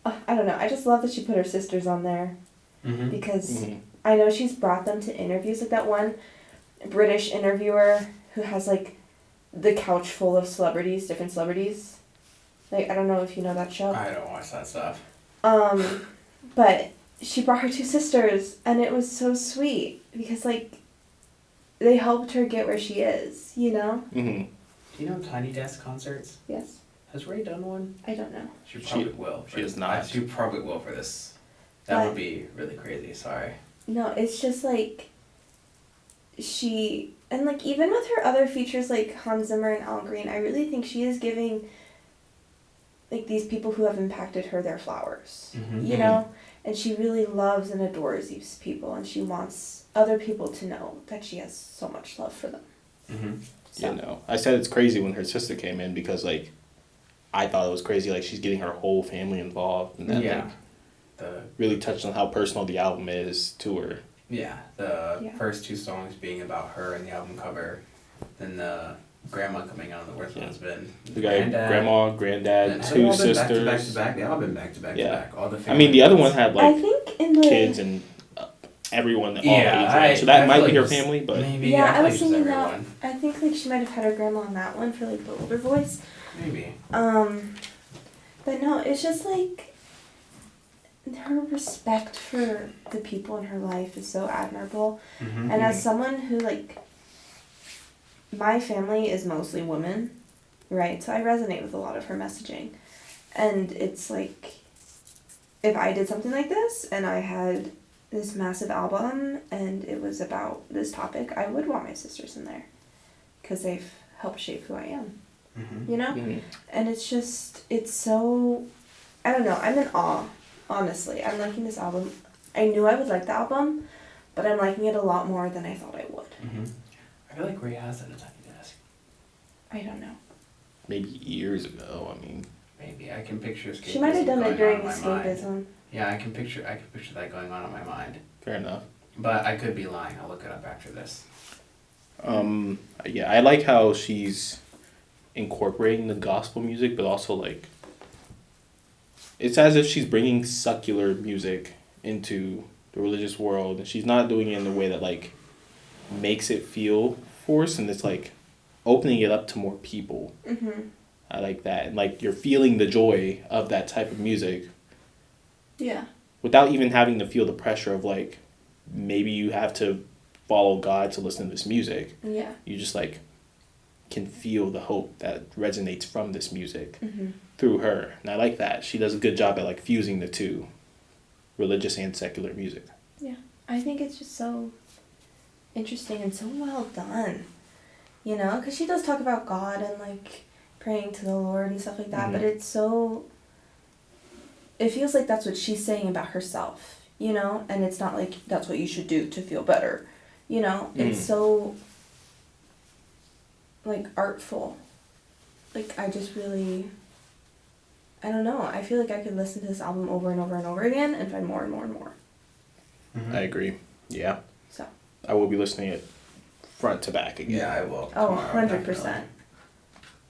I don't know, I just love that she put her sisters on there Mm-hmm. because I know she's brought them to interviews, like that one British interviewer who has like the couch full of celebrities, different celebrities. Like, I don't know if you know that show. I don't watch that stuff. But she brought her two sisters and it was so sweet because like they helped her get where she is, you know? Mm-hmm. Do you know Tiny Desk concerts? Yes. Has Ray done one? I don't know. She probably will. She has not. She probably will for this. That But- would be really crazy. Sorry. No, it's just like she and like even with her other features like Hans Zimmer and Al Green, I really think she is giving like these people who have impacted her their flowers. Mhm. You know? And she really loves and adores these people and she wants other people to know that she has so much love for them. Mm-hmm. So. You know, I said it's crazy when her sister came in because like I thought it was crazy like she's getting her whole family involved and that Yeah. like really touched on how personal the album is to her. Yeah, the Yeah. first two songs being about her and the album cover, then the grandma coming out of the worst husband, The guy, grandma, granddad, and two all been sisters. back to back to back. They all been back to back to back. All the. I mean, the other one families. had like I think in the kids and everyone, all Yeah, age range. So that I might feel be like her it's- family, but maybe yeah, I, I feel was like thinking just that. everyone. I think like she might have had her grandma on that one for like the older voice. Maybe. But no, it's just like her respect for the people in her life is so admirable. Mm-hmm. And as someone who, like, my family is mostly women, right? So I resonate with a lot of her messaging. And it's like, if I did something like this and I had this massive album and it was about this topic, I would want my sisters in there. Because they've helped shape who I am. Mm-hmm. You know? Mm-hmm. And it's just, it's so, I don't know, I'm in awe, honestly. I'm liking this album. I knew I would like the album, but I'm liking it a lot more than I thought I would. Mm-hmm. I feel like Ray has that in a tiny desk. I don't know. Maybe years ago, I mean. Maybe. I can picture escapism. She might have done it going during on in my mind. escapism. Yeah, I can picture that going on in my mind. Fair enough. But I could be lying. I'll look it up after this. Yeah, I like how she's incorporating the gospel music, but also, like, it's as if she's bringing secular music into the religious world, and she's not doing it in a way that, like, makes it feel forced, and it's, like, opening it up to more people. Mm-hmm. I like that. And, like, you're feeling the joy of that type of music. Yeah. Without even having to feel the pressure of, like, maybe you have to follow God to listen to this music. Yeah. You just, like, can feel the hope that resonates from this music Mm-hmm. through her. And I like that. She does a good job at, like, fusing the two, religious and secular music. Yeah. I think it's just so interesting and so well done. You know? Because she does talk about God and, like, praying to the Lord and stuff like that, Mm-hmm. but it's so... It feels like that's what she's saying about herself, you know? And it's not like that's what you should do to feel better, you know? It's so, like, artful. Like, I just really... I don't know. I feel like I could listen to this album over and over and over again and find more and more and more. Mm-hmm. I agree. Yeah. So. I will be listening it front to back again. Yeah, I will. Oh, tomorrow, 100%. definitely.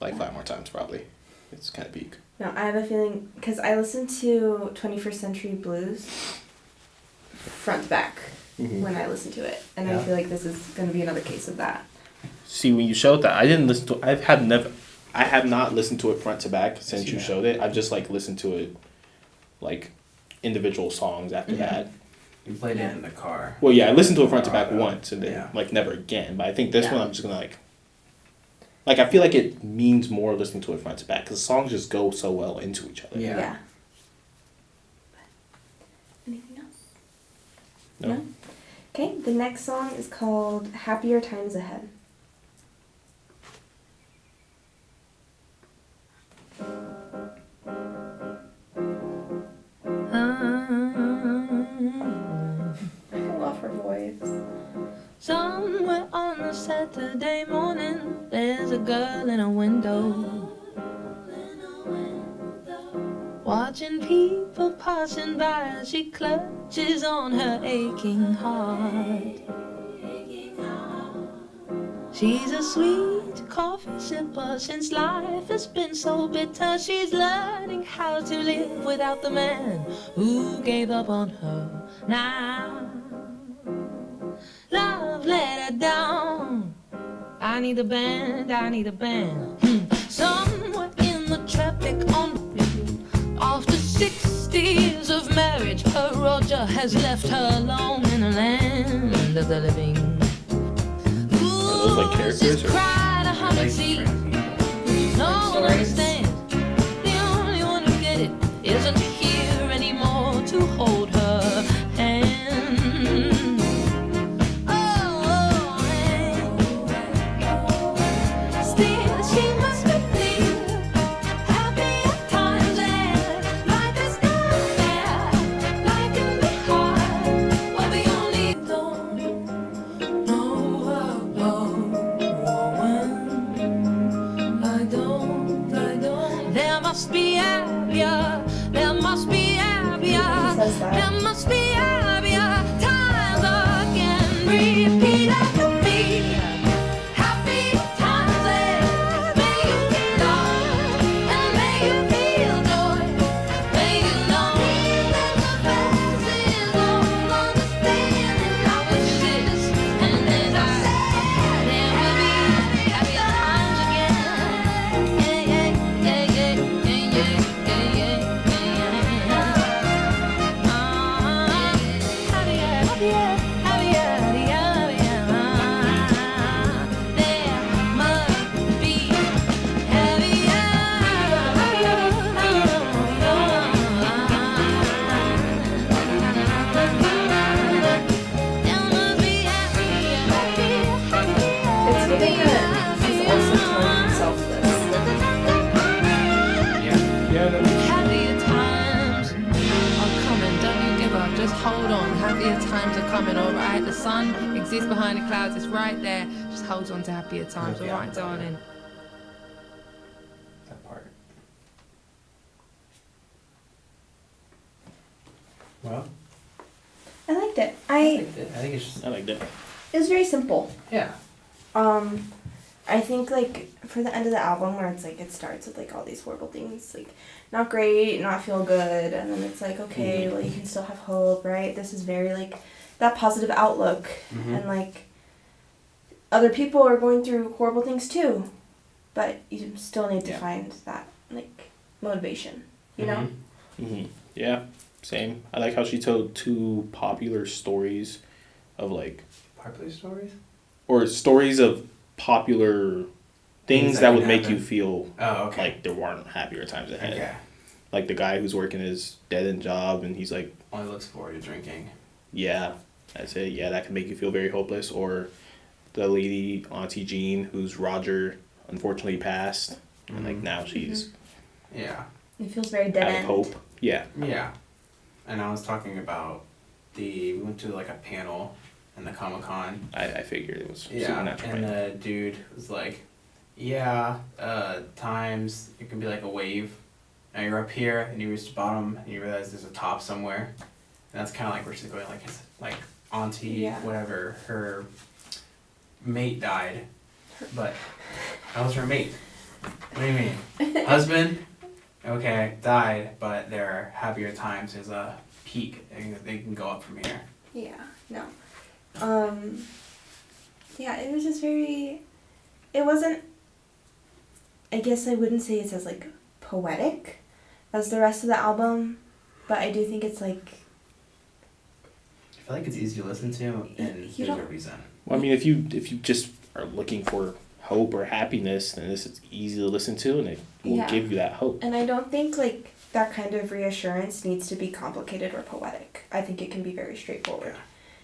Like 5 more times, probably. It's kind of peak. No, I have a feeling... Because I listened to 21st Century Blues front to back when I listened to it. And I feel like this is going to be another case of that. See, when you showed that, I didn't listen to... I have not listened to it front to back since you showed it. I've just, like, listened to it, like, individual songs after that. You played it in the car. Well, yeah, I listened to it front to back once and then, Yeah. like, never again. But I think this one I'm just going to, like, I feel like it means more listening to it front to back because the songs just go so well into each other. Yeah. Anything else? No? Okay, the next song is called Happier Times Ahead. I love her voice. Somewhere on a Saturday morning, there's a girl in a window, watching people passing by as she clutches on her aching heart. She's a sweet coffee sipper since life has been so bitter. She's learning how to live without the man who gave up on her. Now love let her down. I need a band, I need a band. Somewhere in the traffic on after 60 years of marriage, her Roger has left her alone in the land of the living. Are those, like, characters? She's cried 100 seas. No one understands. The only one who get it isn't here anymore to hold her hand. Oh, and still she must believe happy at times and life is not fair. Life can be hard, but we only don't know about when. I don't. There must be happier. There must be happier. There must be happier times again. Repeat after me. Happy times ahead. May you be loved and may you feel joy. May you know that the best is all understanding how it is. And as I said, there will be happier times again. Yeah, yeah, yeah, yeah, yeah, yeah, yeah, yeah. Happier times are coming, don't you give up, just hold on. Happier times are coming, alright? The sun exists behind the clouds, it's right there. Just hold on to happier times, alright, darling? That part. Well, I liked it. I liked it. I think it's just. I liked it. It was very simple. Yeah. I think like for the end of the album where it's like it starts with like all these horrible things, like not great, not feel good, and then it's like okay, well you can still have hope, right? This is very like that positive outlook, and like other people are going through horrible things too, but you still need to find that like motivation, you know? Yeah, same. I like how she told 2 popular stories of like Popular stories? Or stories of popular things that would make you feel like there weren't happier times ahead. Okay. Like the guy who's working his dead-end job and he's like... Only looks forward to drinking. Yeah, that's it. Yeah, that can make you feel very hopeless. Or the lady, Auntie Jean, whose Roger unfortunately passed. And like now she's... Yeah. It feels very dead out end. of hope. Yeah. Yeah. And I was talking about we went to like a panel in the Comic-Con. I figured it was supernatural. And the dude was like, times it can be like a wave. Now you're up here and you reach the bottom and you realize there's a top somewhere. And that's kind of like where she's going, like his like auntie, whatever, her mate died. But that was her mate. What do you mean? Husband? Okay, died, but there are happier times. There's a peak. They can go up from here. Yeah, no. Yeah, it was just very, it wasn't, I guess I wouldn't say it's as like poetic as the rest of the album, but I do think it's like, I feel like it's easy to listen to, and there's a reason. Well, I mean, if you just are looking for hope or happiness, then this is easy to listen to, and it will give you that hope. And I don't think like that kind of reassurance needs to be complicated or poetic. I think it can be very straightforward,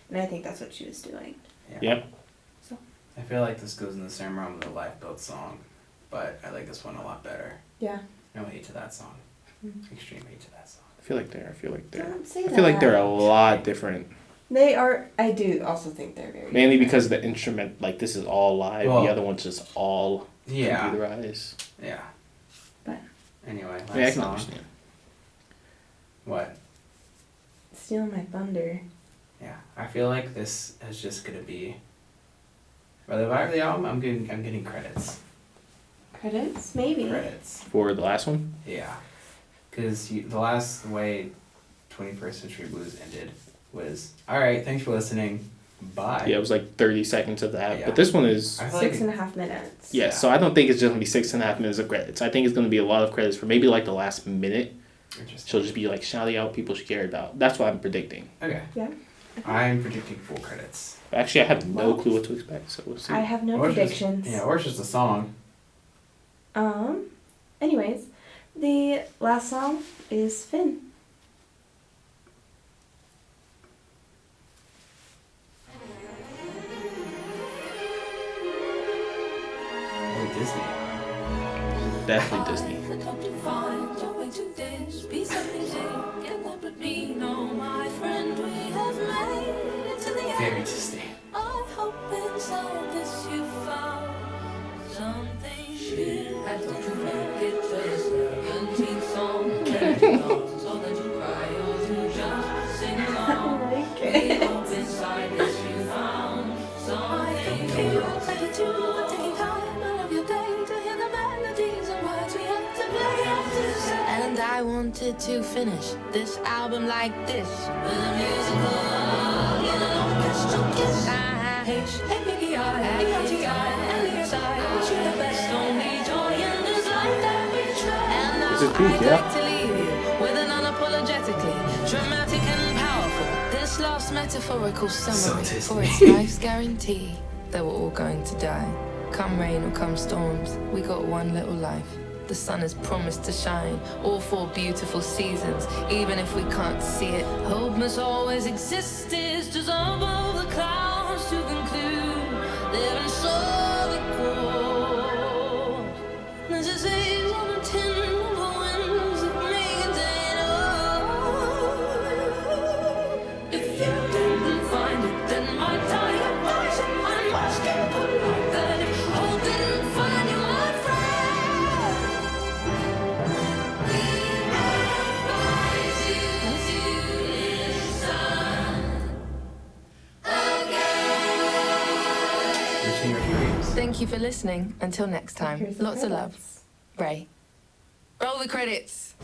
and I think that's what she was doing. Yeah. So. I feel like this goes in the same realm with the Lifeboat song, but I like this one a lot better. Yeah. No hate to that song. Extreme hate to that song. I feel like they're. Don't say I feel like they're a lot different. They are. I do also think they're very. Mainly because the instrument, like this is all live. Well, the other one's just all computerized. Yeah. But. Anyway, last I can song. understand. What? Stealing my thunder. Yeah, I feel like this is just gonna be. By the vibe of the album, I'm getting credits. Credits, maybe. Credits for the last one. Yeah, because the last way 21st Century Blues ended was alright. Thanks for listening. Bye. Yeah, it was like 30 seconds of that, but this one is 6.5 minutes. Yeah, so I don't think it's just gonna be 6.5 minutes of credits. I think it's gonna be a lot of credits for maybe like the last minute. She'll just be like shouting out people she cared about. That's what I'm predicting. Okay. Yeah. I'm predicting full credits. Actually, I have no clue what to expect, so we'll see. I have no Or predictions. Or it's just a song. Anyways, the last song is Finn. Oh, Disney. Definitely Disney. Very Disney. I hope inside this you found something new. I don't you make it just 17 song. So that you cry or you just sing along. I hope inside this you found something new. Take it to taking time out of your day to hear the melodies and words we had to play and to say. And I wanted to finish this album like this, with a musical in an orchestral kiss. H-A-P-P-I, E-I-T-I, L-E-S-I. Wish you the best, only joy in this life that we try. and now This is good, I'd yeah. like to leave you with an unapologetically dramatic and powerful. This last metaphorical summary for its life's guarantee that we're all going to die. Come rain or come storms, we got one little life. The sun has promised to shine all 4 beautiful seasons, even if we can't see it. Hope must always exist, is just above the clouds to conclude. They're in solid core. There's a disease on the tin of the winds that Thank you for listening. Until next time, Here's the lots of love. credits. Ray. Roll the credits.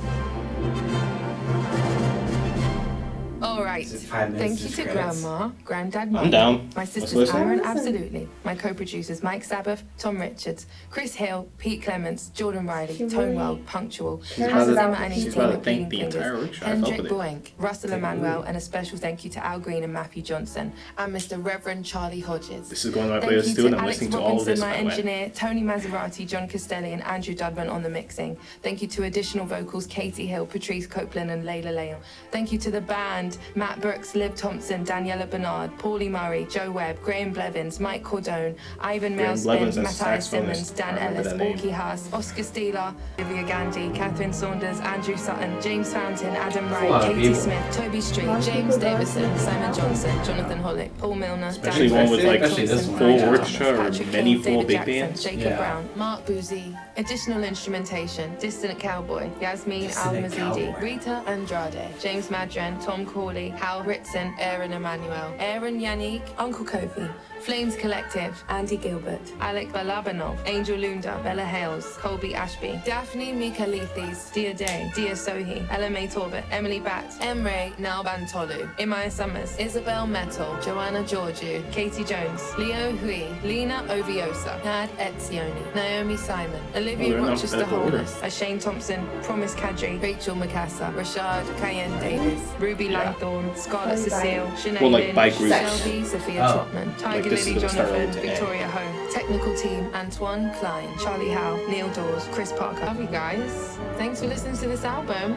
All right. Is it 5 minutes Thank you just to credits? Grandma, Granddad, I'm Mike, down. my Let's sisters listen. Aaron, Listen. absolutely. My co-producers Mike Sabbath, Tom Richards, Chris Hill, Pete Clements, Jordan Riley, She Tonewell, really Punctual, cares Hans about Zimmer the and his She's team about to at thank Bleeding the Fingers, entire orchestra. I fuck Hendrik with it. Boenk, Russell Take it Emanuel, easy. and a special thank you to Al Green and Matthew Johnson, and Mr. Reverend Charlie Hodges. This is going on my Thank playlist you too, to and I'm Alex listening to all of Robinson, this, my by the way. engineer, Tony Maserati, John Castelli, and Andrew Dudman on the mixing. Thank you to additional vocals Katie Hill, Patrice Copeland, and Layla Leon. Thank you to the band Matt Brooks, Liv Thompson, Daniela Bernard, Paulie Murray, Joe Webb, Graham Blevins, Mike Cordone, Ivan Graham Blevins, Mailspin, that's Matthias saxophonist. Simmons, I Dan remember Ellis, that name. Orky Haas, Oscar Steeler, Olivia Gandhi, Catherine Saunders, Andrew Sutton, James Fountain, Adam lot Wright, of Katie people. Smith, Toby Street, Lots of James people Davison, going. Simon Johnson, Jonathan Hollick, Paul Milner, Especially Dan one with, Jackson, like, Especially this one. full Yeah. orchestra or Patrick many King, full David big Jackson, bands. Jacob Yeah. Brown, Mark Boozy, additional instrumentation, Distant Cowboy, Yasmin Distant Al-Mazidi, Cowboy. Rita Andrade, James Madren, Tom Corley, Hal Ritson, Aaron Emanuel, Aaron Yannick, Uncle Kofi, Flames Collective, Andy Gilbert, Alec Balabanov, Angel Lunda, Bella Hales, Colby Ashby, Daphne Mikalithis, Dia Day, Dia Sohi, Ella May Torbett, Emily Batts, Emre Nalbantolu, Imaya Summers, Isabel Metal, Joanna Georgiou, Katie Jones, Leo Hui, Lena Oviosa, Nad Etzioni, Naomi Simon, Olivia they're in Rochester alphabetical order. Holness, Shane Thompson, Promise Kadri, Rachel Macassa, Rashad Cayenne Davis, Ruby Yeah. Langthorne, Scarlett By Cecile, Sinead Well, like, Lynch, by groups. Shelby, Sophia Oh. Trotman, Tiger this is Lily gonna start Jonathan, with A. Victoria Ho, Technical Team, Antoine Klein, Charlie Howe, Neil Dawes, Chris Parker. Love you guys. Thanks for listening to this album.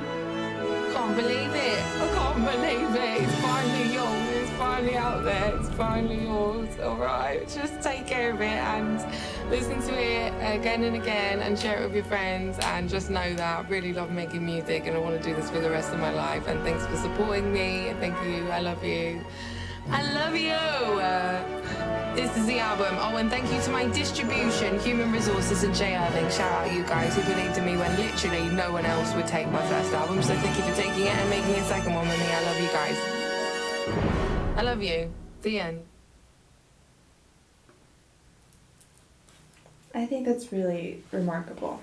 Can't believe it. I can't believe it. It's finally yours. It's finally out there. It's finally yours. Alright. Just take care of it and listen to it again and again and share it with your friends and just know that I really love making music and I want to do this for the rest of my life. And thanks for supporting me. And thank you. I love you. I love you. This is the album. Oh, and thank you to my distribution, Human Resources and Jay Irving. Shout out you guys who believed in me when literally no one else would take my first album. So thank you for taking it and making a second one with me. I love you guys. I love you. The end. I think that's really remarkable.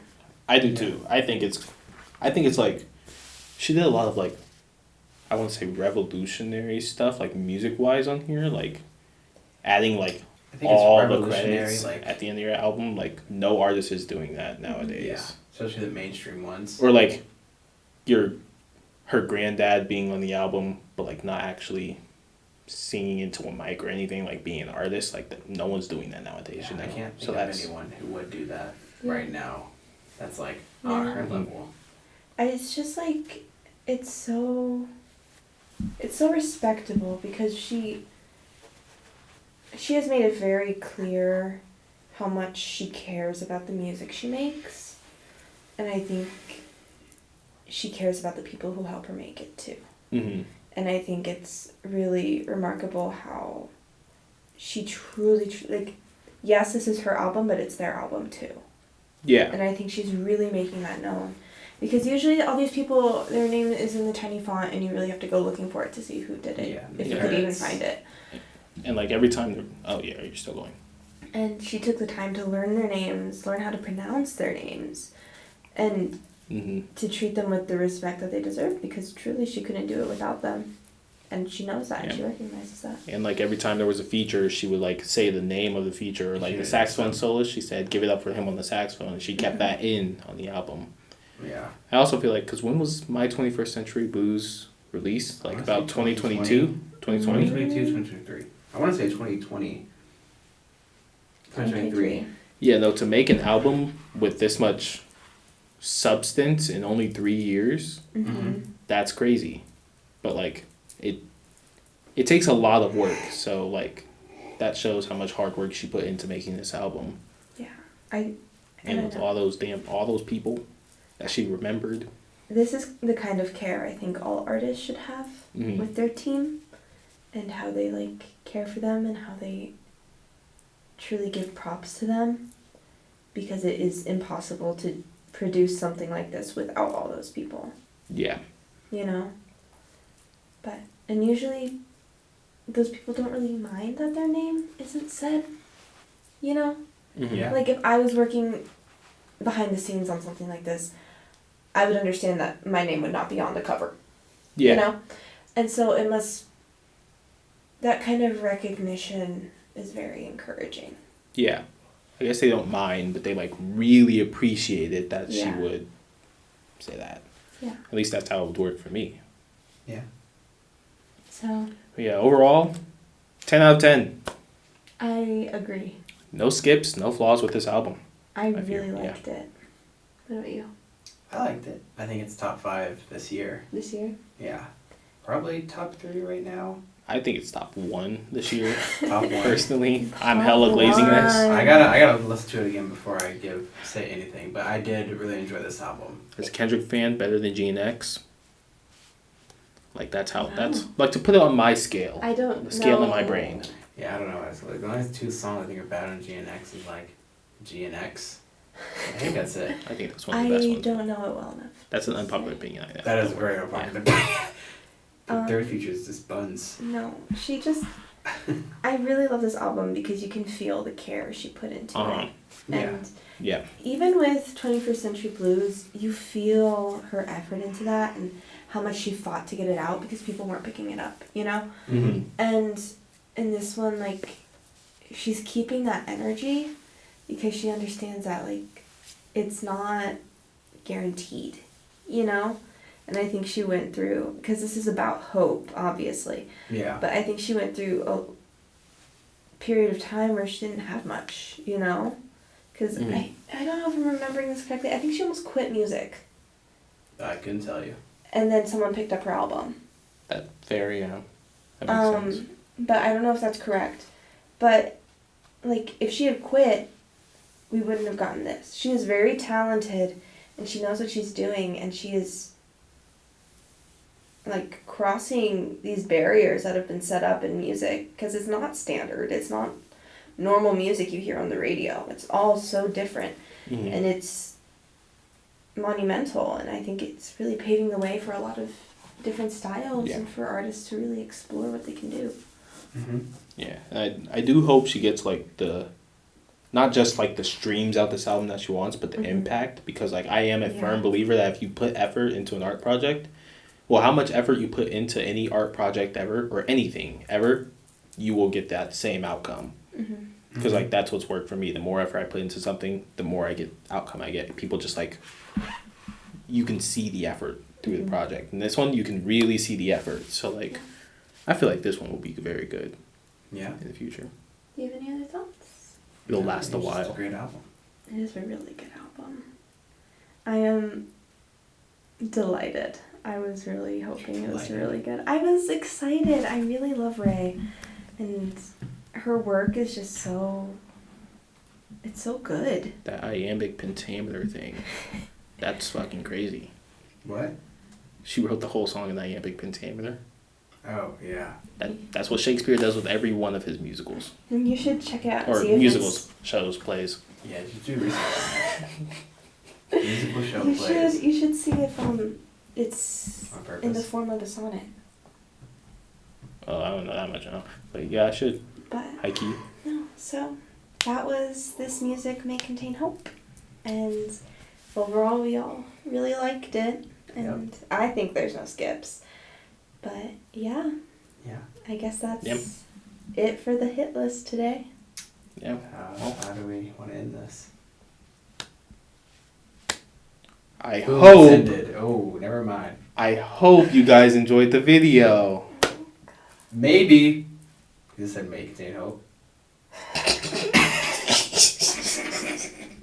I do too. I think it's like she did a lot of like I won't say revolutionary stuff like music wise on here, like adding like I think it's all the revolutionary, credits like- at the end of your album. Like no artist is doing that nowadays. Yeah, especially the mainstream ones. Or like her granddad being on the album but like not actually singing into a mic or anything, like being an artist, like that no one's doing that nowadays, you know. I can't So think of that's anyone who would do that Yeah. right now. That's like on her level. It's just like it's so respectable because she has made it very clear how much she cares about the music she makes, and I think she cares about the people who help her make it too. mm-hmm. And I think it's really remarkable how she truly like, yes, this is her album, but it's their album too. Yeah. And I think she's really making that known. Because usually all these people, their name is in the tiny font and you really have to go looking for it to see who did it. Yeah. If you Yeah. could even find it. And like every time oh yeah, you're still going. And she took the time to learn their names, learn how to pronounce their names, and Mm-hmm. to treat them with the respect that they deserve, because truly she couldn't do it without them. And she knows that, and Yeah. she recognizes that. And like every time there was a feature, she would like say the name of the feature, or like She the did saxophone so. soloist. She said, "Give it up for him on the saxophone," and she kept that in on the album. Yeah. I also feel like because when was My 21st Century Blues released? Like I wanna about say 2022, 2020. 2022, 2023. I want to say 2020. 2023. Yeah, no. To make an album with this much substance in only 3 years, Mm-hmm. that's crazy. But like it takes a lot of work. So like that shows how much hard work she put into making this album. Yeah. And don't with know. all those people that she remembered. This is the kind of care I think all artists should have Mhm. with their team, and how they like care for them and how they truly give props to them, because it is impossible to produce something like this without all those people, Yeah. you know? And usually those people don't really mind that their name isn't said, you know? Mm-hmm. Yeah. Like, if I was working behind the scenes on something like this, I would understand that my name would not be on the cover. Yeah. You know? And so it must... That kind of recognition is very encouraging. Yeah. I guess they don't mind, but they, like, really appreciated that she Yeah. would say that. Yeah. At least that's how it would work for me. Yeah. So... But yeah, overall, 10 out of 10. I agree. No skips, no flaws with this album. I feel, really liked it. What about you? I liked it. I think it's top 5 this year. This year? Yeah. Probably top 3 right now. I think it's top 1 this year. Top 1. Personally, I'm hella glazing this. I gotta listen to it again before I say anything, but I did really enjoy this album. As a Kendrick fan, better than GNX. Like, that's like, to put it on my scale. I don't The scale know. in my brain. Yeah, I don't know. It's like the only 2 songs I think are bad on GNX is like GNX. I think that's it. I think that's one of the best I ones. don't know it well enough. That's an unpopular opinion. That is very unpopular. The third feature is just buns. No, she just... I really love this album because you can feel the care she put into it. And yeah. even with 21st Century Blues, you feel her effort into that and how much she fought to get it out because people weren't picking it up, you know? Mm-hmm. And in this one, like, she's keeping that energy because she understands that, like, it's not guaranteed, you know? And I think she went through, because this is about hope, obviously. Yeah. But I think she went through a period of time where she didn't have much, you know? Because I don't know if I'm remembering this correctly. I think she almost quit music. I couldn't tell you. And then someone picked up her album. That makes sense. But I don't know if that's correct. But, like, if she had quit, we wouldn't have gotten this. She is very talented, and she knows what she's doing, and she is, like, crossing these barriers that have been set up in music, because it's not standard. It's not normal music you hear on the radio. It's all so different, and it's monumental, and I think it's really paving the way for a lot of different styles and for artists to really explore what they can do. Mm-hmm. Yeah, and I do hope she gets, like, not just, like, the streams out this album that she wants, but the impact, because, like, I am a firm believer that if you put effort into an art project, well, how much effort you put into any art project ever, or anything ever, you will get that same outcome. Because, like, that's what's worked for me. The more effort I put into something, the more outcome I get. People just, like, you can see the effort through the project. And this one, you can really see the effort. So, like, I feel like this one will be very good. Yeah. In the future. Do you have any other thoughts? It'll last a while. It's a great album. It is a really good album. I am delighted. I was really hoping it was really good. I was excited. I really love Ray. And her work is just so... It's so good. That iambic pentameter thing. That's fucking crazy. What? She wrote the whole song in iambic pentameter. Oh, yeah. That's what Shakespeare does with every one of his musicals. And you should check it out. Or see musicals, shows, plays. Yeah, you do research on that. Musical show plays. You should see if it's On purpose. in the form of a sonnet. Oh, I don't know that much now. But yeah, I should. But High key. no, so that was This Music May Contain Hope. And overall we all really liked it. And I think there's no skips. But yeah. Yeah. I guess that's it for the hit list today. Yeah. How do we want to end this? I Boom, hope. it's ended. Oh, never mind. I hope you guys enjoyed the video. Maybe. You said may contain hope.